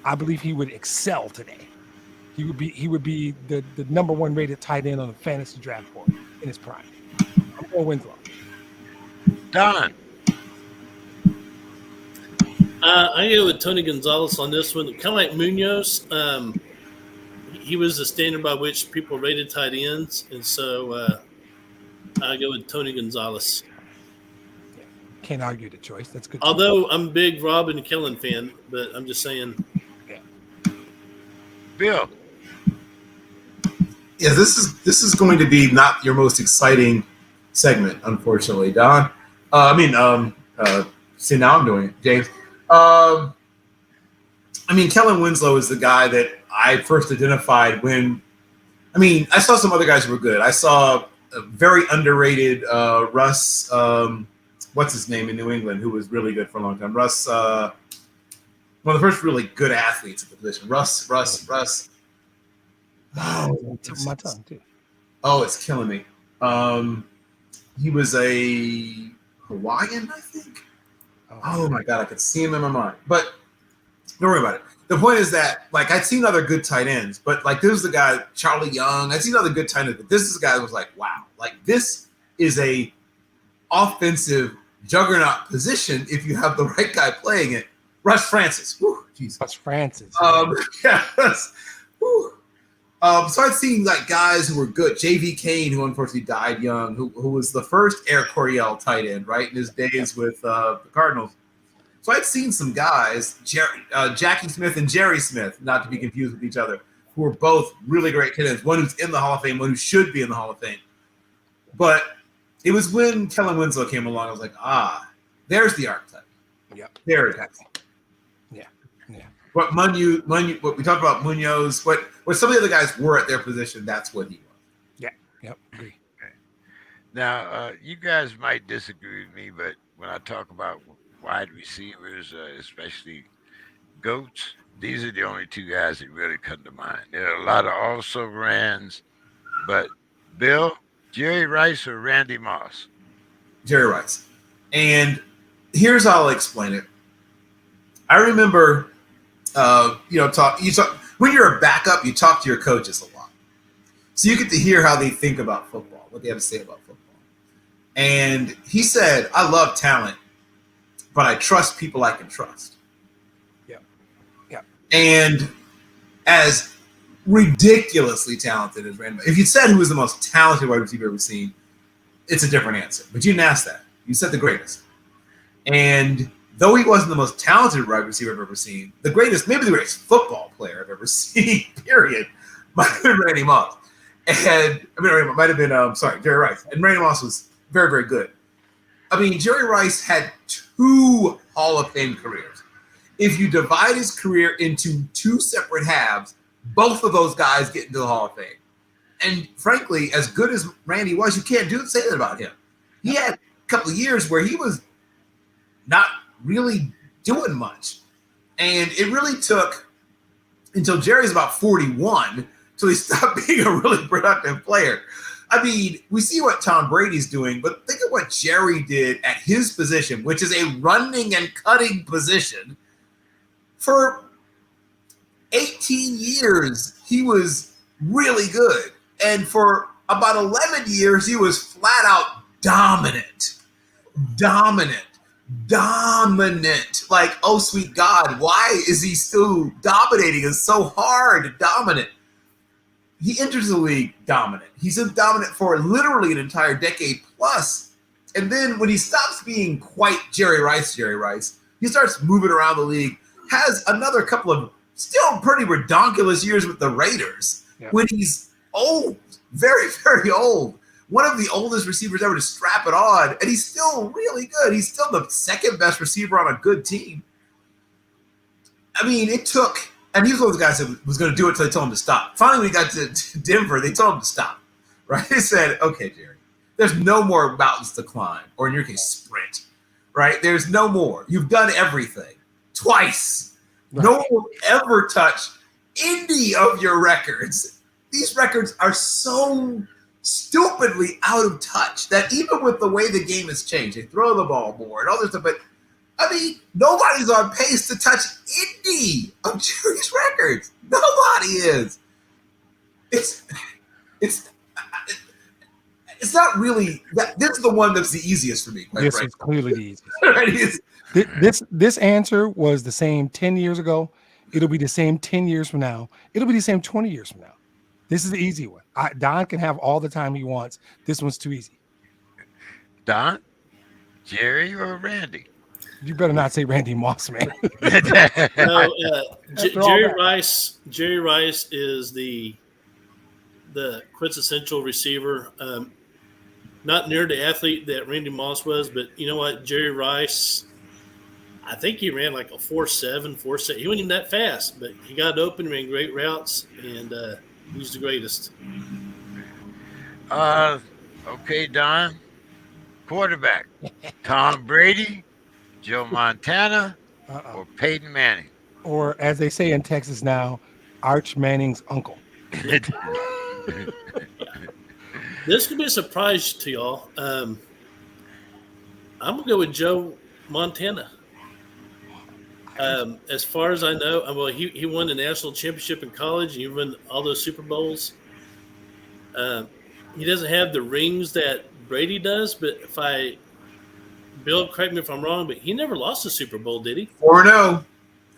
I believe he would excel today. He would be the number one rated tight end on the fantasy draft board in his prime. I'm going Winslow. Don. I go with Tony Gonzalez on this one. Kind of like Munoz, he was the standard by which people rated tight ends, and so I go with Tony Gonzalez. Yeah, can't argue the choice. That's good. Although I'm a big Rob and Kellen fan, but I'm just saying. Yeah. Bill. Yeah, this is going to be not your most exciting segment, unfortunately, Don. See, now I'm doing it, James. Kellen Winslow is the guy that I first identified when. I saw some other guys who were good. I saw a very underrated Russ. What's his name in New England? Who was really good for a long time. Russ. One of the first really good athletes at the position. Russ. Oh, my tongue too. Oh, it's killing me. He was a Hawaiian, I think. Oh my God, I could see him in my mind. But don't worry about it. The point is that, I'd seen other good tight ends, but this was the guy, Charlie Young. I'd seen other good tight ends, but this is a guy that was wow. This is a offensive juggernaut position if you have the right guy playing it. Russ Francis. Whew, Jesus. Russ Francis. Yes. Whew. So I'd seen guys who were good. J.V. Kane, who unfortunately died young, who was the first Air Coryell tight end, right, in his days with the Cardinals. So I'd seen some guys, Jackie Smith and Jerry Smith, not to be confused with each other, who were both really great tight ends. One who's in the Hall of Fame, one who should be in the Hall of Fame. But it was when Kellen Winslow came along, I was like, there's the archetype. Yep. There it is. Yeah. What what we talked about Munoz, what some of the other guys were at their position, that's what he was. Yep, agree. Okay. Now, you guys might disagree with me, but when I talk about wide receivers, especially GOATs, these are the only two guys that really come to mind. There are a lot of also-rans, but Bill, Jerry Rice or Randy Moss? Jerry Rice. And here's how I'll explain it. I remember, when you're a backup, you talk to your coaches a lot. So you get to hear how they think about football, what they have to say about football. And he said, I love talent, but I trust people I can trust. Yeah. And as ridiculously talented as Randy, if you said who was the most talented wide receiver you've ever seen, it's a different answer. But you didn't ask that. You said the greatest. And though he wasn't the most talented wide receiver I've ever seen, maybe the greatest football player I've ever seen, period, might have been Randy Moss. And might have been Jerry Rice. And Randy Moss was very, very good. I mean, Jerry Rice had 2 Hall of Fame careers. If you divide his career into 2 separate halves, both of those guys get into the Hall of Fame. And frankly, as good as Randy was, you can't say that about him. He had a couple of years where he was not really doing much. And it really took until Jerry's about 41 till he stopped being a really productive player. I mean, we see what Tom Brady's doing, but think of what Jerry did at his position, which is a running and cutting position. For 18 years, he was really good. And for about 11 years, he was flat out dominant. Like, oh, sweet God, why is he still dominating? It's so hard to dominate. He enters the league dominant. He's dominant for literally an entire decade plus. And then when he stops being quite Jerry Rice, he starts moving around the league, has another couple of still pretty redonkulous years with the Raiders when he's old, very, very old. One of the oldest receivers ever to strap it on, and he's still really good. He's still the second best receiver on a good team. I mean, it took, and he was one of the guys that was going to do it until they told him to stop. Finally, when he got to Denver, they told him to stop, right? They said, okay, Jerry, there's no more mountains to climb, or in your case, sprint, right? There's no more. You've done everything twice. Right. No one will ever touch any of your records. These records are so stupidly out of touch that even with the way the game has changed, they throw the ball more and all this stuff, but I mean, nobody's on pace to touch any of Jerry's records. Nobody is. It's not really that. This is the one that's the easiest for me. This is clearly the easiest. This answer was the same 10 years ago. It'll be the same 10 years from now. It'll be the same 20 years from now. This is the easy one. Don can have all the time he wants. This one's too easy. Don, Jerry, or Randy? You better not say Randy Moss, man. No, Jerry Rice. Jerry Rice is the quintessential receiver. Not near the athlete that Randy Moss was, but you know what? Jerry Rice, I think he ran like a 4.7, 4.7. He wasn't even that fast, but he got open, ran great routes, and he's the greatest. Okay, Don. Quarterback. Tom Brady, Joe Montana, or Peyton Manning. Or as they say in Texas now, Arch Manning's uncle. This could be a surprise to y'all. I'm going to go with Joe Montana. As far as I know, well, he won the national championship in college. And he won all those Super Bowls. He doesn't have the rings that Brady does, but Bill, correct me if I'm wrong, but he never lost a Super Bowl, did he? 4-0.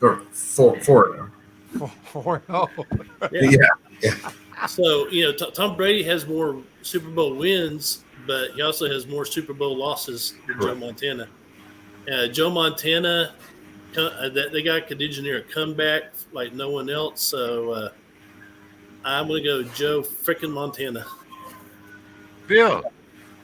Or 4-0. 4-0. Yeah. So, Tom Brady has more Super Bowl wins, but he also has more Super Bowl losses than Joe Montana. Joe Montana, they got could engineer a comeback like no one else. So I'm going to go Joe frickin' Montana. Bill.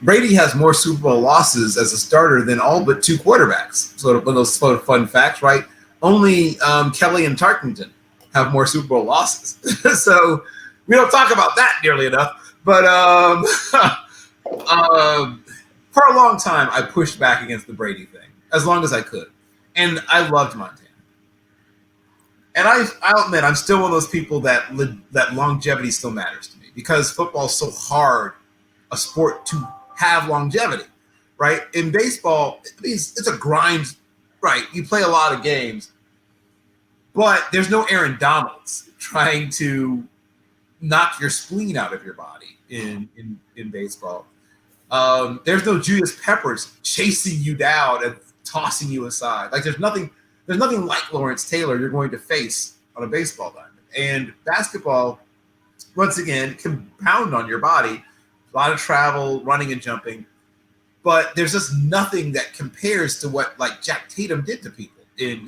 Brady has more Super Bowl losses as a starter than all but 2 quarterbacks. So one of those fun facts, right? Only Kelly and Tarkenton have more Super Bowl losses. So we don't talk about that nearly enough. But for a long time, I pushed back against the Brady thing as long as I could. And I loved Montana. And I'll admit, I'm still one of those people that longevity still matters to me because football is so hard a sport to have longevity, right? In baseball, it's a grind, right? You play a lot of games, but there's no Aaron Donalds trying to knock your spleen out of your body in baseball. There's no Julius Peppers chasing you down and tossing you aside. Like there's nothing like Lawrence Taylor you're going to face on a baseball diamond. And basketball, once again, can pound on your body. A lot of travel, running and jumping. But there's just nothing that compares to what like Jack Tatum did to people in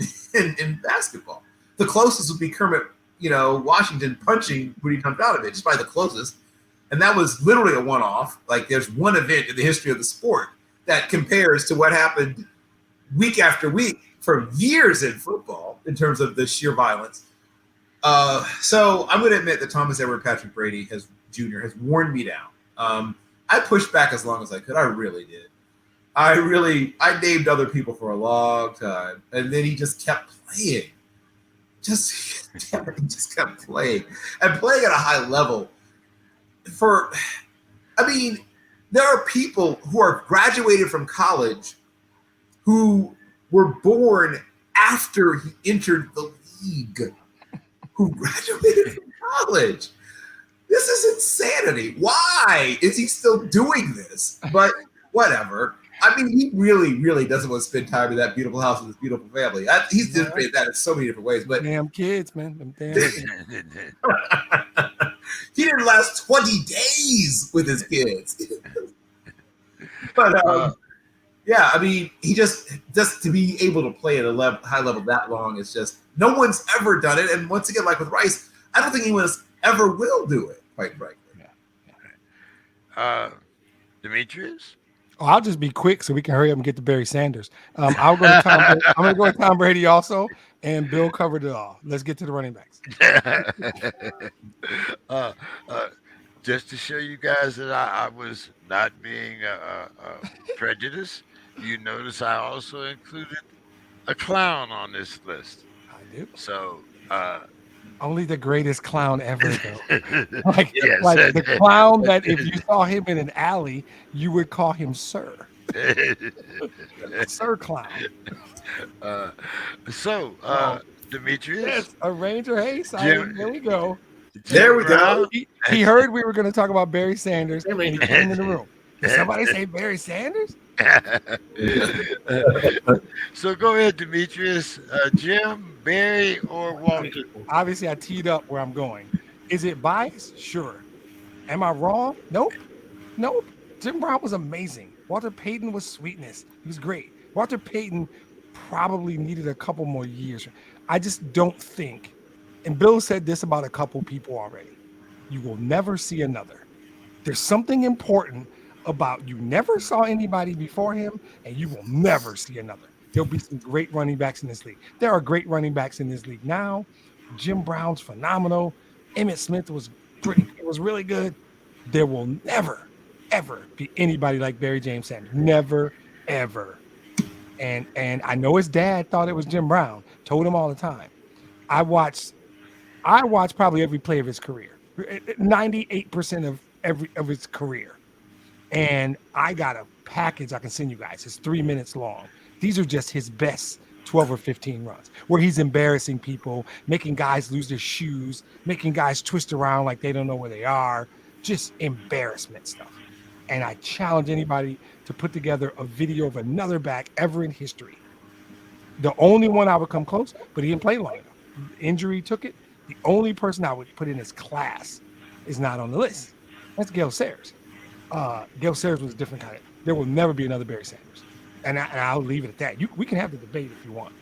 basketball. The closest would be Kermit, Washington punching Rudy Tomjanovich, just by the closest. And that was literally a one-off. Like there's one event in the history of the sport that compares to what happened week after week for years in football in terms of the sheer violence. So I'm going to admit that Thomas Edward Patrick Brady Jr. has worn me down. I pushed back as long as I could. I really did. I named other people for a long time, and then he just kept playing. He just kept playing and playing at a high level. There are people who are graduated from college who were born after he entered the league, who graduated from college. This is insanity. Why is he still doing this? But whatever. I mean, he really, really doesn't want to spend time in that beautiful house with his beautiful family. He's demonstrated that in so many different ways. But damn kids, man. Them damn kids. He didn't last 20 days with his kids. But yeah, I mean, he just to be able to play at a high level that long is just no one's ever done it. And once again, like with Rice, I don't think anyone else ever will do it, quite frankly. Demetrius? Oh, I'll just be quick so we can hurry up and get to Barry Sanders. I'm going to go with Tom Brady also, and Bill covered it all. Let's get to the running backs. Just to show you guys that I was not being prejudiced, you notice I also included a clown on this list. I do. So only the greatest clown ever, though. like the clown that if you saw him in an alley, you would call him Sir. Sir Clown. Demetrius. Yes, a Ranger Hayes. There we go. There we go. He heard we were going to talk about Barry Sanders, and he came in the room. Did somebody say Barry Sanders? So go ahead, Demetrius. Jim, Barry, or Walter? Obviously, I teed up where I'm going. Is it biased? Sure. Am I wrong? Nope. Jim Brown was amazing. Walter Payton was sweetness. He was great. Walter Payton probably needed a couple more years. I just don't think, and Bill said this about a couple people already, you will never see another. There's something important about you never saw anybody before him, and you will never see another. There'll be some great running backs in this league. There are great running backs in this league now. Jim Brown's phenomenal. Emmitt Smith was great. It was really good. There will never, ever be anybody like Barry James Sanders. Never, ever. And I know his dad thought it was Jim Brown. Told him all the time. I watched probably every play of his career. 98% of his career. And I got a package I can send you guys. It's 3 minutes long. These are just his best 12 or 15 runs where he's embarrassing people, making guys lose their shoes, making guys twist around like they don't know where they are. Just embarrassment stuff. And I challenge anybody to put together a video of another back ever in history. The only one I would come close, but he didn't play long enough. Injury took it. The only person I would put in his class is not on the list. That's Gale Sayers. Gale Sayers was a different kind of. There will never be another Barry Sanders. And I'll leave it at that. We can have the debate if you want.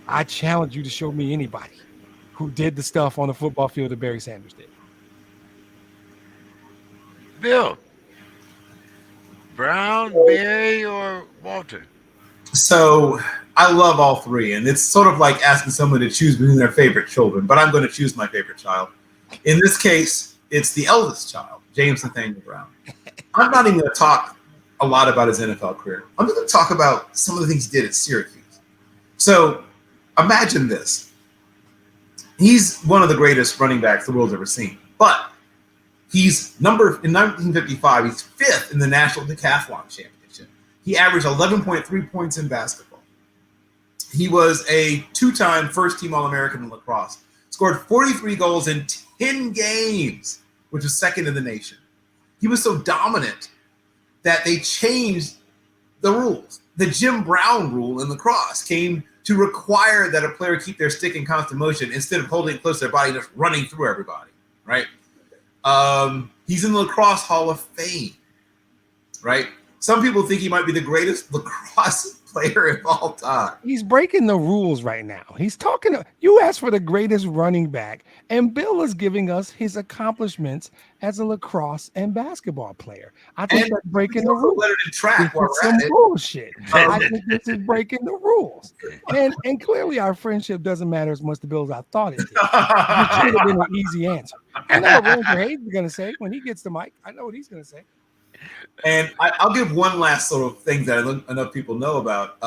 I challenge you to show me anybody who did the stuff on the football field that Barry Sanders did. Bill. Brown, Barry, or Walter? So I love all three, and it's sort of like asking someone to choose between their favorite children, but I'm going to choose my favorite child. In this case, it's the eldest child, James Nathaniel Brown. I'm not even going to talk a lot about his NFL career. I'm going to talk about some of the things he did at Syracuse. So imagine this. He's one of the greatest running backs the world's ever seen, but he's in 1955, he's fifth in the National Decathlon Championship. He averaged 11.3 points in basketball. He was a two-time first-team All-American in lacrosse. Scored 43 goals in 10 games, which was second in the nation. He was so dominant that they changed the rules. The Jim Brown rule in lacrosse came to require that a player keep their stick in constant motion instead of holding it close to their body and just running through everybody, right? He's in the Lacrosse Hall of Fame, right? Some people think he might be the greatest lacrosse player of all time. He's breaking the rules right now. He's talking. You asked for the greatest running back, and Bill is giving us his accomplishments as a lacrosse and basketball player. I think that's breaking the rules. Let it in track while It's we're some at it. bullshit. I think this is breaking the rules. And clearly our friendship doesn't matter as much to Bill as I thought it did. It should have been an easy answer. I know what Ranger Hayes is going to say when he gets the mic. I know what he's going to say. And I'll give one last sort of thing that enough people know about.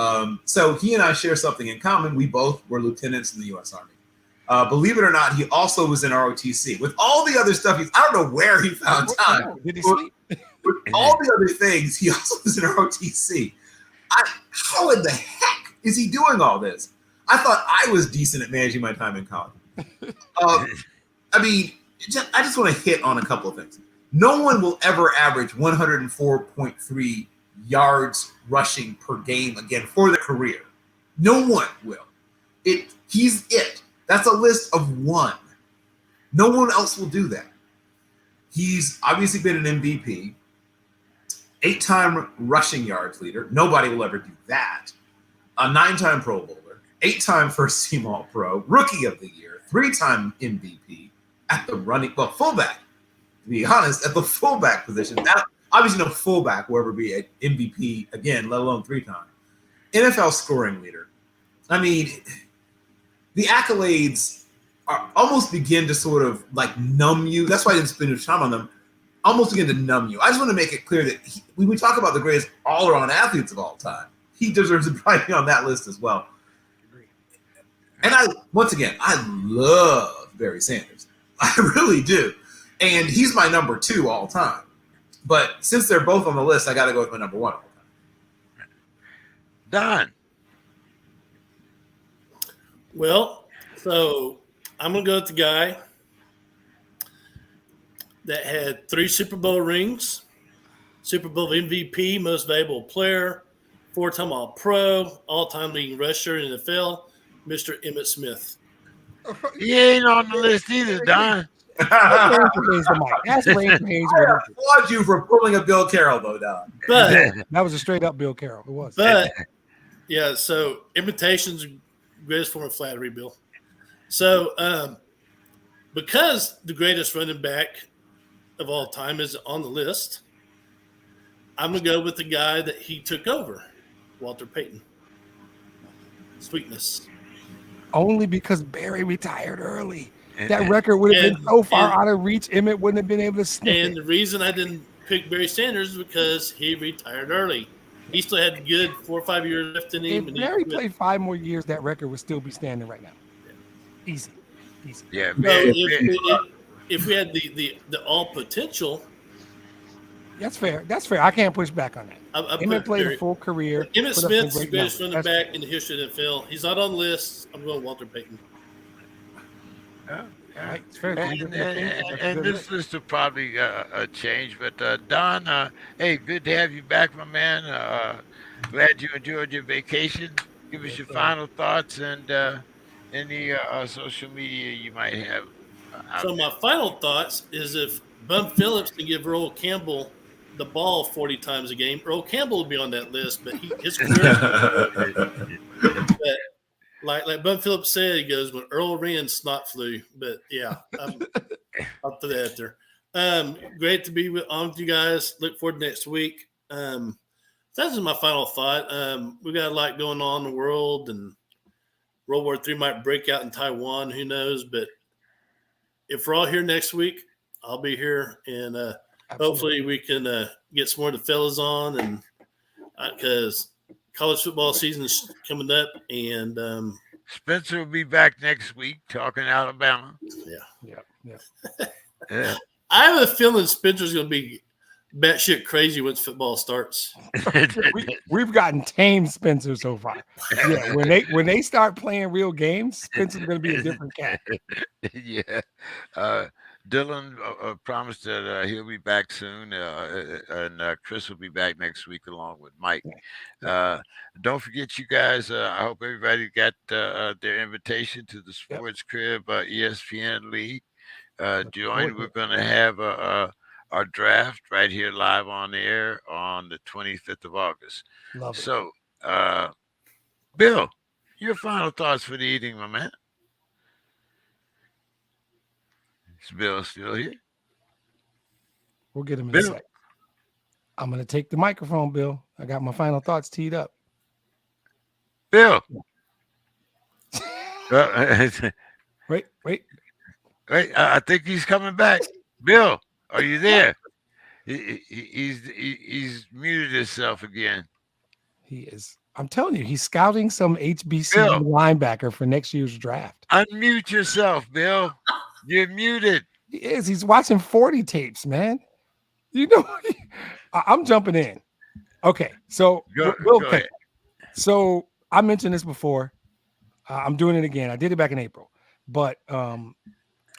So he and I share something in common. We both were lieutenants in the U.S. Army. Believe it or not, he also was in ROTC. With all the other stuff, I don't know where he found time. Did he sleep? With all the other things, he also was in ROTC. How in the heck is he doing all this? I thought I was decent at managing my time in college. I mean, I just want to hit on a couple of things. No one will ever average 104.3 yards rushing per game again for their career. No one will. He's it. That's a list of one. No one else will do that. He's obviously been an MVP, 8-time rushing yards leader. Nobody will ever do that. A 9-time Pro Bowler, 8-time first team All-Pro, Rookie of the Year, 3-time MVP at the fullback. To be honest, at the fullback position. Now, obviously, no fullback will ever be an MVP again, let alone 3-time. NFL scoring leader. I mean, the accolades almost begin to sort of like numb you. That's why I didn't spend much time on them. Almost begin to numb you. I just want to make it clear that when we talk about the greatest all-around athletes of all time, he deserves to probably be on that list as well. And I love Barry Sanders. I really do. And he's my number 2 all time. But since they're both on the list, I got to go with my number 1 all time. Don. Well, so I'm going to go with the guy that had 3 Super Bowl rings, Super Bowl MVP, most valuable player, 4-time All-Pro, all-time leading rusher in the NFL, Mr. Emmitt Smith. He ain't on the list either, Don. I applaud you for pulling a Bill Carroll, though, Don. But that was a straight up Bill Carroll. It was. But yeah, so imitation's the greatest form of flattery, Bill. So because the greatest running back of all time is on the list, I'm gonna go with the guy that he took over, Walter Payton. Sweetness. Only because Barry retired early. That record would have been so far out of reach, Emmett wouldn't have been able to sniff it. And the reason I didn't pick Barry Sanders is because he retired early. He still had good 4 or 5 years left in him. If Barry played 5 more years, that record would still be standing right now. Yeah. Easy. Yeah. So if we had the all potential. That's fair. I can't push back on that. Emmett played a full career. Emmitt Smith's the greatest running back in the history of the NFL. He's not on the list. I'm going Walter Payton. Right. It's fair. And this list will probably change. But Don, hey, good to have you back, my man. Glad you enjoyed your vacation. Give us your final thoughts and any social media you might have. So my final thoughts is if Bum Phillips can give Earl Campbell the ball 40 times a game, Earl Campbell would be on that list. But his career. Like Bud Phillips said, he goes, when Earl ran, snot flew. But yeah, I'll put that there. Great to be on with you guys. Look forward to next week. That's my final thought. We got a lot going on in the world, and World War III might break out in Taiwan. Who knows? But if we're all here next week, I'll be here, and hopefully we can get some more of the fellas on, and because college football season is coming up, and Spencer will be back next week talking Alabama. Yeah. I have a feeling Spencer's going to be batshit crazy once football starts. We've gotten tame Spencer so far. Yeah, when they start playing real games, Spencer's going to be a different cat. Yeah. Dylan promised that he'll be back soon, and Chris will be back next week along with Mike. Don't forget, you guys, I hope everybody got their invitation to the Sports Crib ESPN League. Join. We're going to have our draft right here live on the air on the 25th of August. Love it. So Bill, your final thoughts for the evening, my man. Is Bill still here? We'll get him in a Bill. sec. I'm going to take the microphone, Bill. I got my final thoughts teed up. Bill. Wait. Wait, I think he's coming back. Bill, are you there? He's muted himself again. He is. I'm telling you, he's scouting some HBCU Bill, linebacker for next year's draft. Unmute yourself, Bill. You're muted. He is. He's watching 40 tapes, man. You know, I'm jumping in. Okay, so Go ahead. So I mentioned this before. I'm doing it again. I did it back in April, but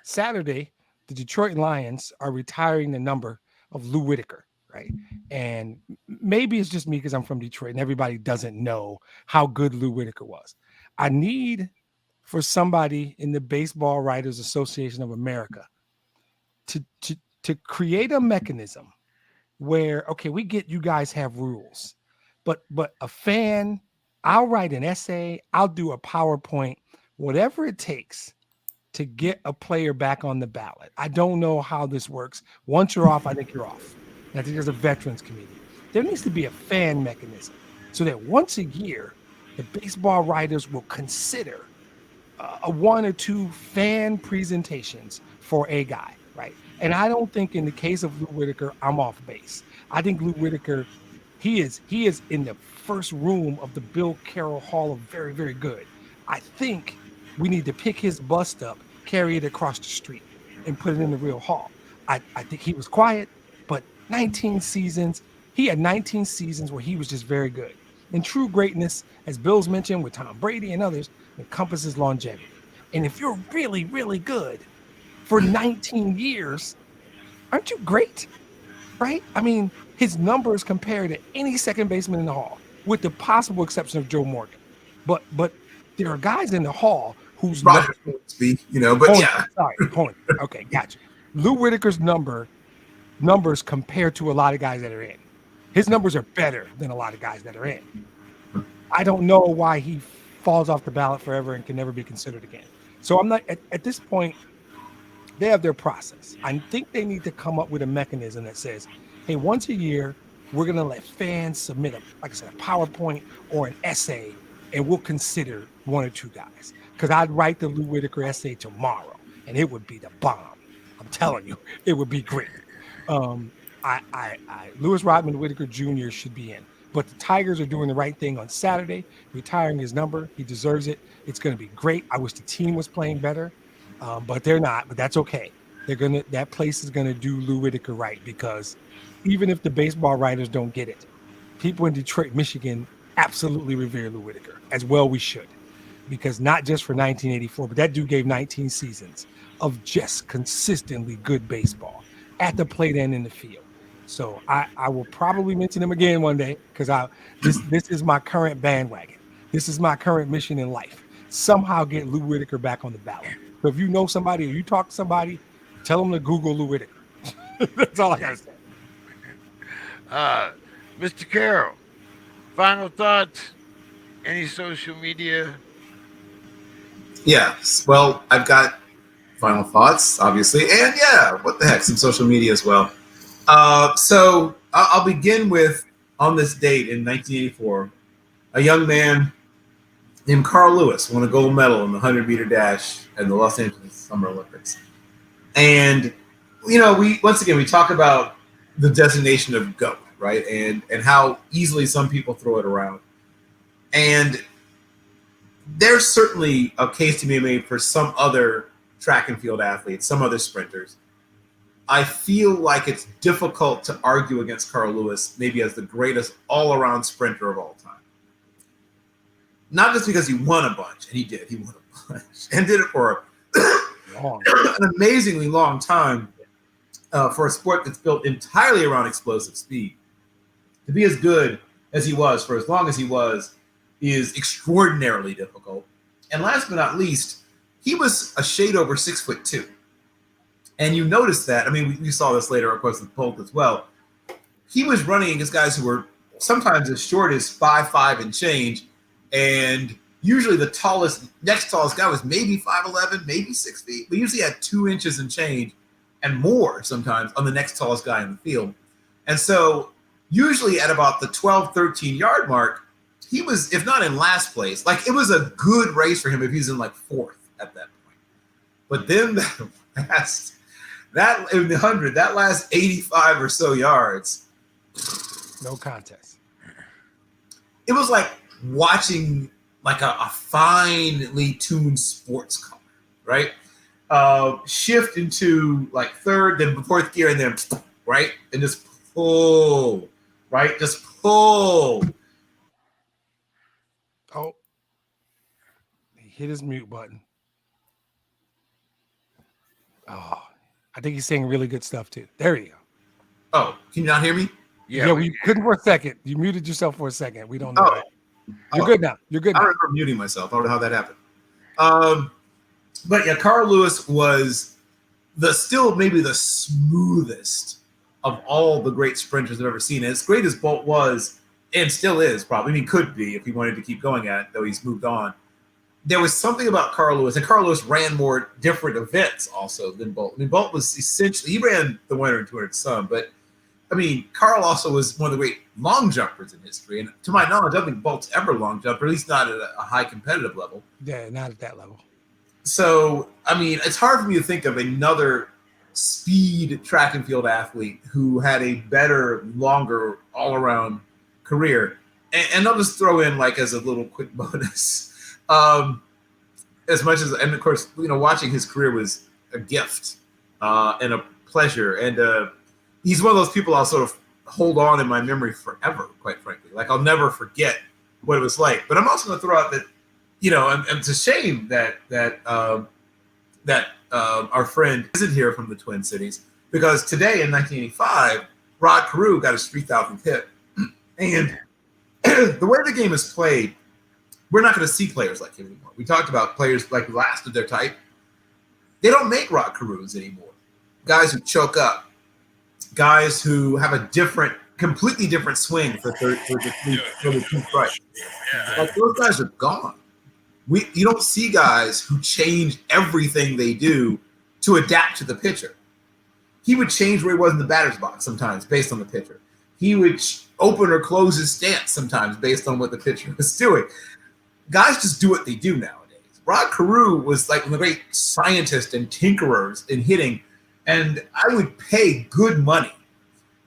Saturday, the Detroit Lions are retiring the number of Lou Whitaker, right? And maybe it's just me because I'm from Detroit and everybody doesn't know how good Lou Whitaker was. I need for somebody in the Baseball Writers Association of America to create a mechanism where, okay, we get you guys have rules, but a fan, I'll write an essay, I'll do a PowerPoint, whatever it takes to get a player back on the ballot. I don't know how this works. Once you're off, I think you're off. And I think there's a veterans committee. There needs to be a fan mechanism so that once a year, the baseball writers will consider a 1 or 2 fan presentations for a guy, right? And I don't think in the case of Lou Whitaker, I'm off base. I think Lou Whitaker, he is in the first room of the Bill Carroll Hall of Very, Very Good. I think we need to pick his bust up, carry it across the street, and put it in the real hall. I think he was quiet, but 19 seasons, he had 19 seasons where he was just very good. And true greatness, as Bill's mentioned with Tom Brady and others, encompasses longevity. And if you're really, really good for 19 years, aren't you great? Right? I mean, his numbers compared to any second baseman in the hall, with the possible exception of Joe Morgan. But there are guys in the hall whose Roger speak, but yeah. Sorry, okay, gotcha. Lou Whitaker's numbers compared to a lot of guys that are in. His numbers are better than a lot of guys that are in. I don't know why he falls off the ballot forever and can never be considered again. So I'm not at this point. They have their process. I think they need to come up with a mechanism that says, hey, once a year, we're going to let fans submit like I said, a PowerPoint or an essay, and we'll consider 1 or 2 guys. Because I'd write the Lou Whitaker essay tomorrow, and it would be the bomb. I'm telling you, it would be great. Lewis Rodman Whitaker Jr. should be in. But the Tigers are doing the right thing on Saturday, retiring his number. He deserves it. It's going to be great. I wish the team was playing better. But they're not, but that's okay. That place is gonna do Lou Whitaker right, because even if the baseball writers don't get it, people in Detroit, Michigan absolutely revere Lou Whitaker, as well we should. Because not just for 1984, but that dude gave 19 seasons of just consistently good baseball at the plate and in the field. So I will probably mention him again one day, because this is my current bandwagon. This is my current mission in life. Somehow get Lou Whitaker back on the ballot. So if you know somebody or you talk to somebody, tell them to Google Lou Whitaker. That's all I got to say. Mr. Carroll, final thoughts? Any social media? Yes. Well, I've got final thoughts, obviously. And yeah, what the heck, some social media as well. So I'll begin with, on this date in 1984, a young man named Carl Lewis won a gold medal in the 100-meter dash at the Los Angeles Summer Olympics. And, we talk about the designation of GOAT, right? And how easily some people throw it around. And there's certainly a case to be made for some other track and field athletes, some other sprinters. I feel like it's difficult to argue against Carl Lewis maybe as the greatest all-around sprinter of all time. Not just because he won a bunch, and he did. He won a bunch, and did it for an amazingly long time for a sport that's built entirely around explosive speed. To be as good as he was for as long as he was is extraordinarily difficult. And last but not least, he was a shade over 6'2". And you notice that, I mean, we saw this later, of course, with Polk as well. He was running against guys who were sometimes as short as 5'5" and change, And usually the next tallest guy was maybe 5'11", maybe 6 feet. We usually had 2 inches and change and more sometimes on the next tallest guy in the field. And so usually at about the 12, 13-yard mark, he was, if not in last place, like it was a good race for him if he was in like 4th at that point. But then in the 100, that last 85 or so yards, no contest. It was like watching like a finely tuned sports car, right? Shift into like 3rd, then 4th gear, and then right, and just pull, right, just pull. Oh, he hit his mute button. Oh, I think he's saying really good stuff too. There you go. Oh, can you not hear me? Yeah, we couldn't for a second. You muted yourself for a second. We don't know. Oh. You're good now. You're good now. I remember muting myself. I don't know how that happened. But yeah, Carl Lewis was still maybe the smoothest of all the great sprinters I've ever seen. As great as Bolt was, and still is probably, I mean, could be if he wanted to keep going at it, though he's moved on. There was something about Carl Lewis, and Carl Lewis ran more different events also than Bolt. I mean, Bolt was essentially, he ran the 100 and 200 some, but I mean, Carl also was one of the great long jumpers in history. And to my knowledge, I don't think Bolt's ever long jumped, or at least not at a high competitive level. Yeah, not at that level. So, I mean, it's hard for me to think of another speed track and field athlete who had a better, longer, all-around career. And I'll just throw in, like, as a little quick bonus, as much as, and of course, you know, watching his career was a gift and a pleasure. And he's one of those people I'll sort of hold on in my memory forever, quite frankly. Like, I'll never forget what it was like. But I'm also going to throw out that, you know, and it's a shame that our friend isn't here from the Twin Cities, because today in 1985, Rod Carew got his 3,000th hit. And the way the game is played, we're not going to see players like him anymore. We talked about players like last of their type. They don't make Rod Carews anymore. Guys who choke up, guys who have a completely different swing for the two strikes. Like, those guys are gone. You don't see guys who change everything they do to adapt to the pitcher. He would change where he was in the batter's box sometimes based on the pitcher. He would open or close his stance sometimes based on what the pitcher was doing. Guys just do what they do nowadays. Rod Carew was like one of the great scientists and tinkerers in hitting, and I would pay good money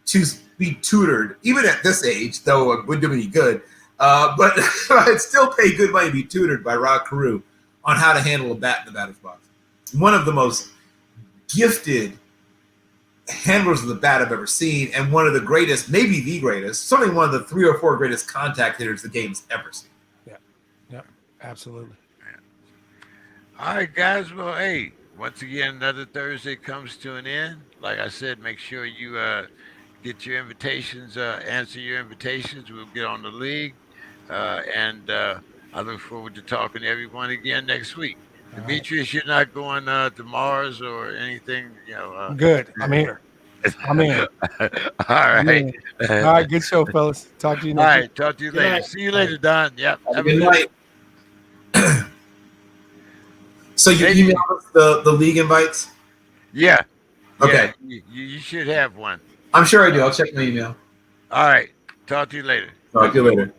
to be tutored, even at this age, though it wouldn't do me any good. But I'd still pay good money to be tutored by Rod Carew on how to handle a bat in the batter's box. One of the most gifted handlers of the bat I've ever seen, and one of the greatest, maybe the greatest, certainly one of the 3 or 4 greatest contact hitters the game's ever seen. Yeah, absolutely. All right, guys. Well, hey, once again, another Thursday comes to an end. Like I said, make sure you get your invitations, answer your invitations. We'll get on the league. And I look forward to talking to everyone again next week. Demetrius, you're not going to Mars or anything, you know. Good. I'm here. I'm in. All right. All right. Good show, fellas. Talk to you next week. All right. Talk to you later. night. See you later, Don. Yep. Have a good night. So you emailed us the league invites? Yeah. Okay. Yeah, you should have one. I'm sure I do. I'll check my email. All right. Talk to you later. Talk to you later.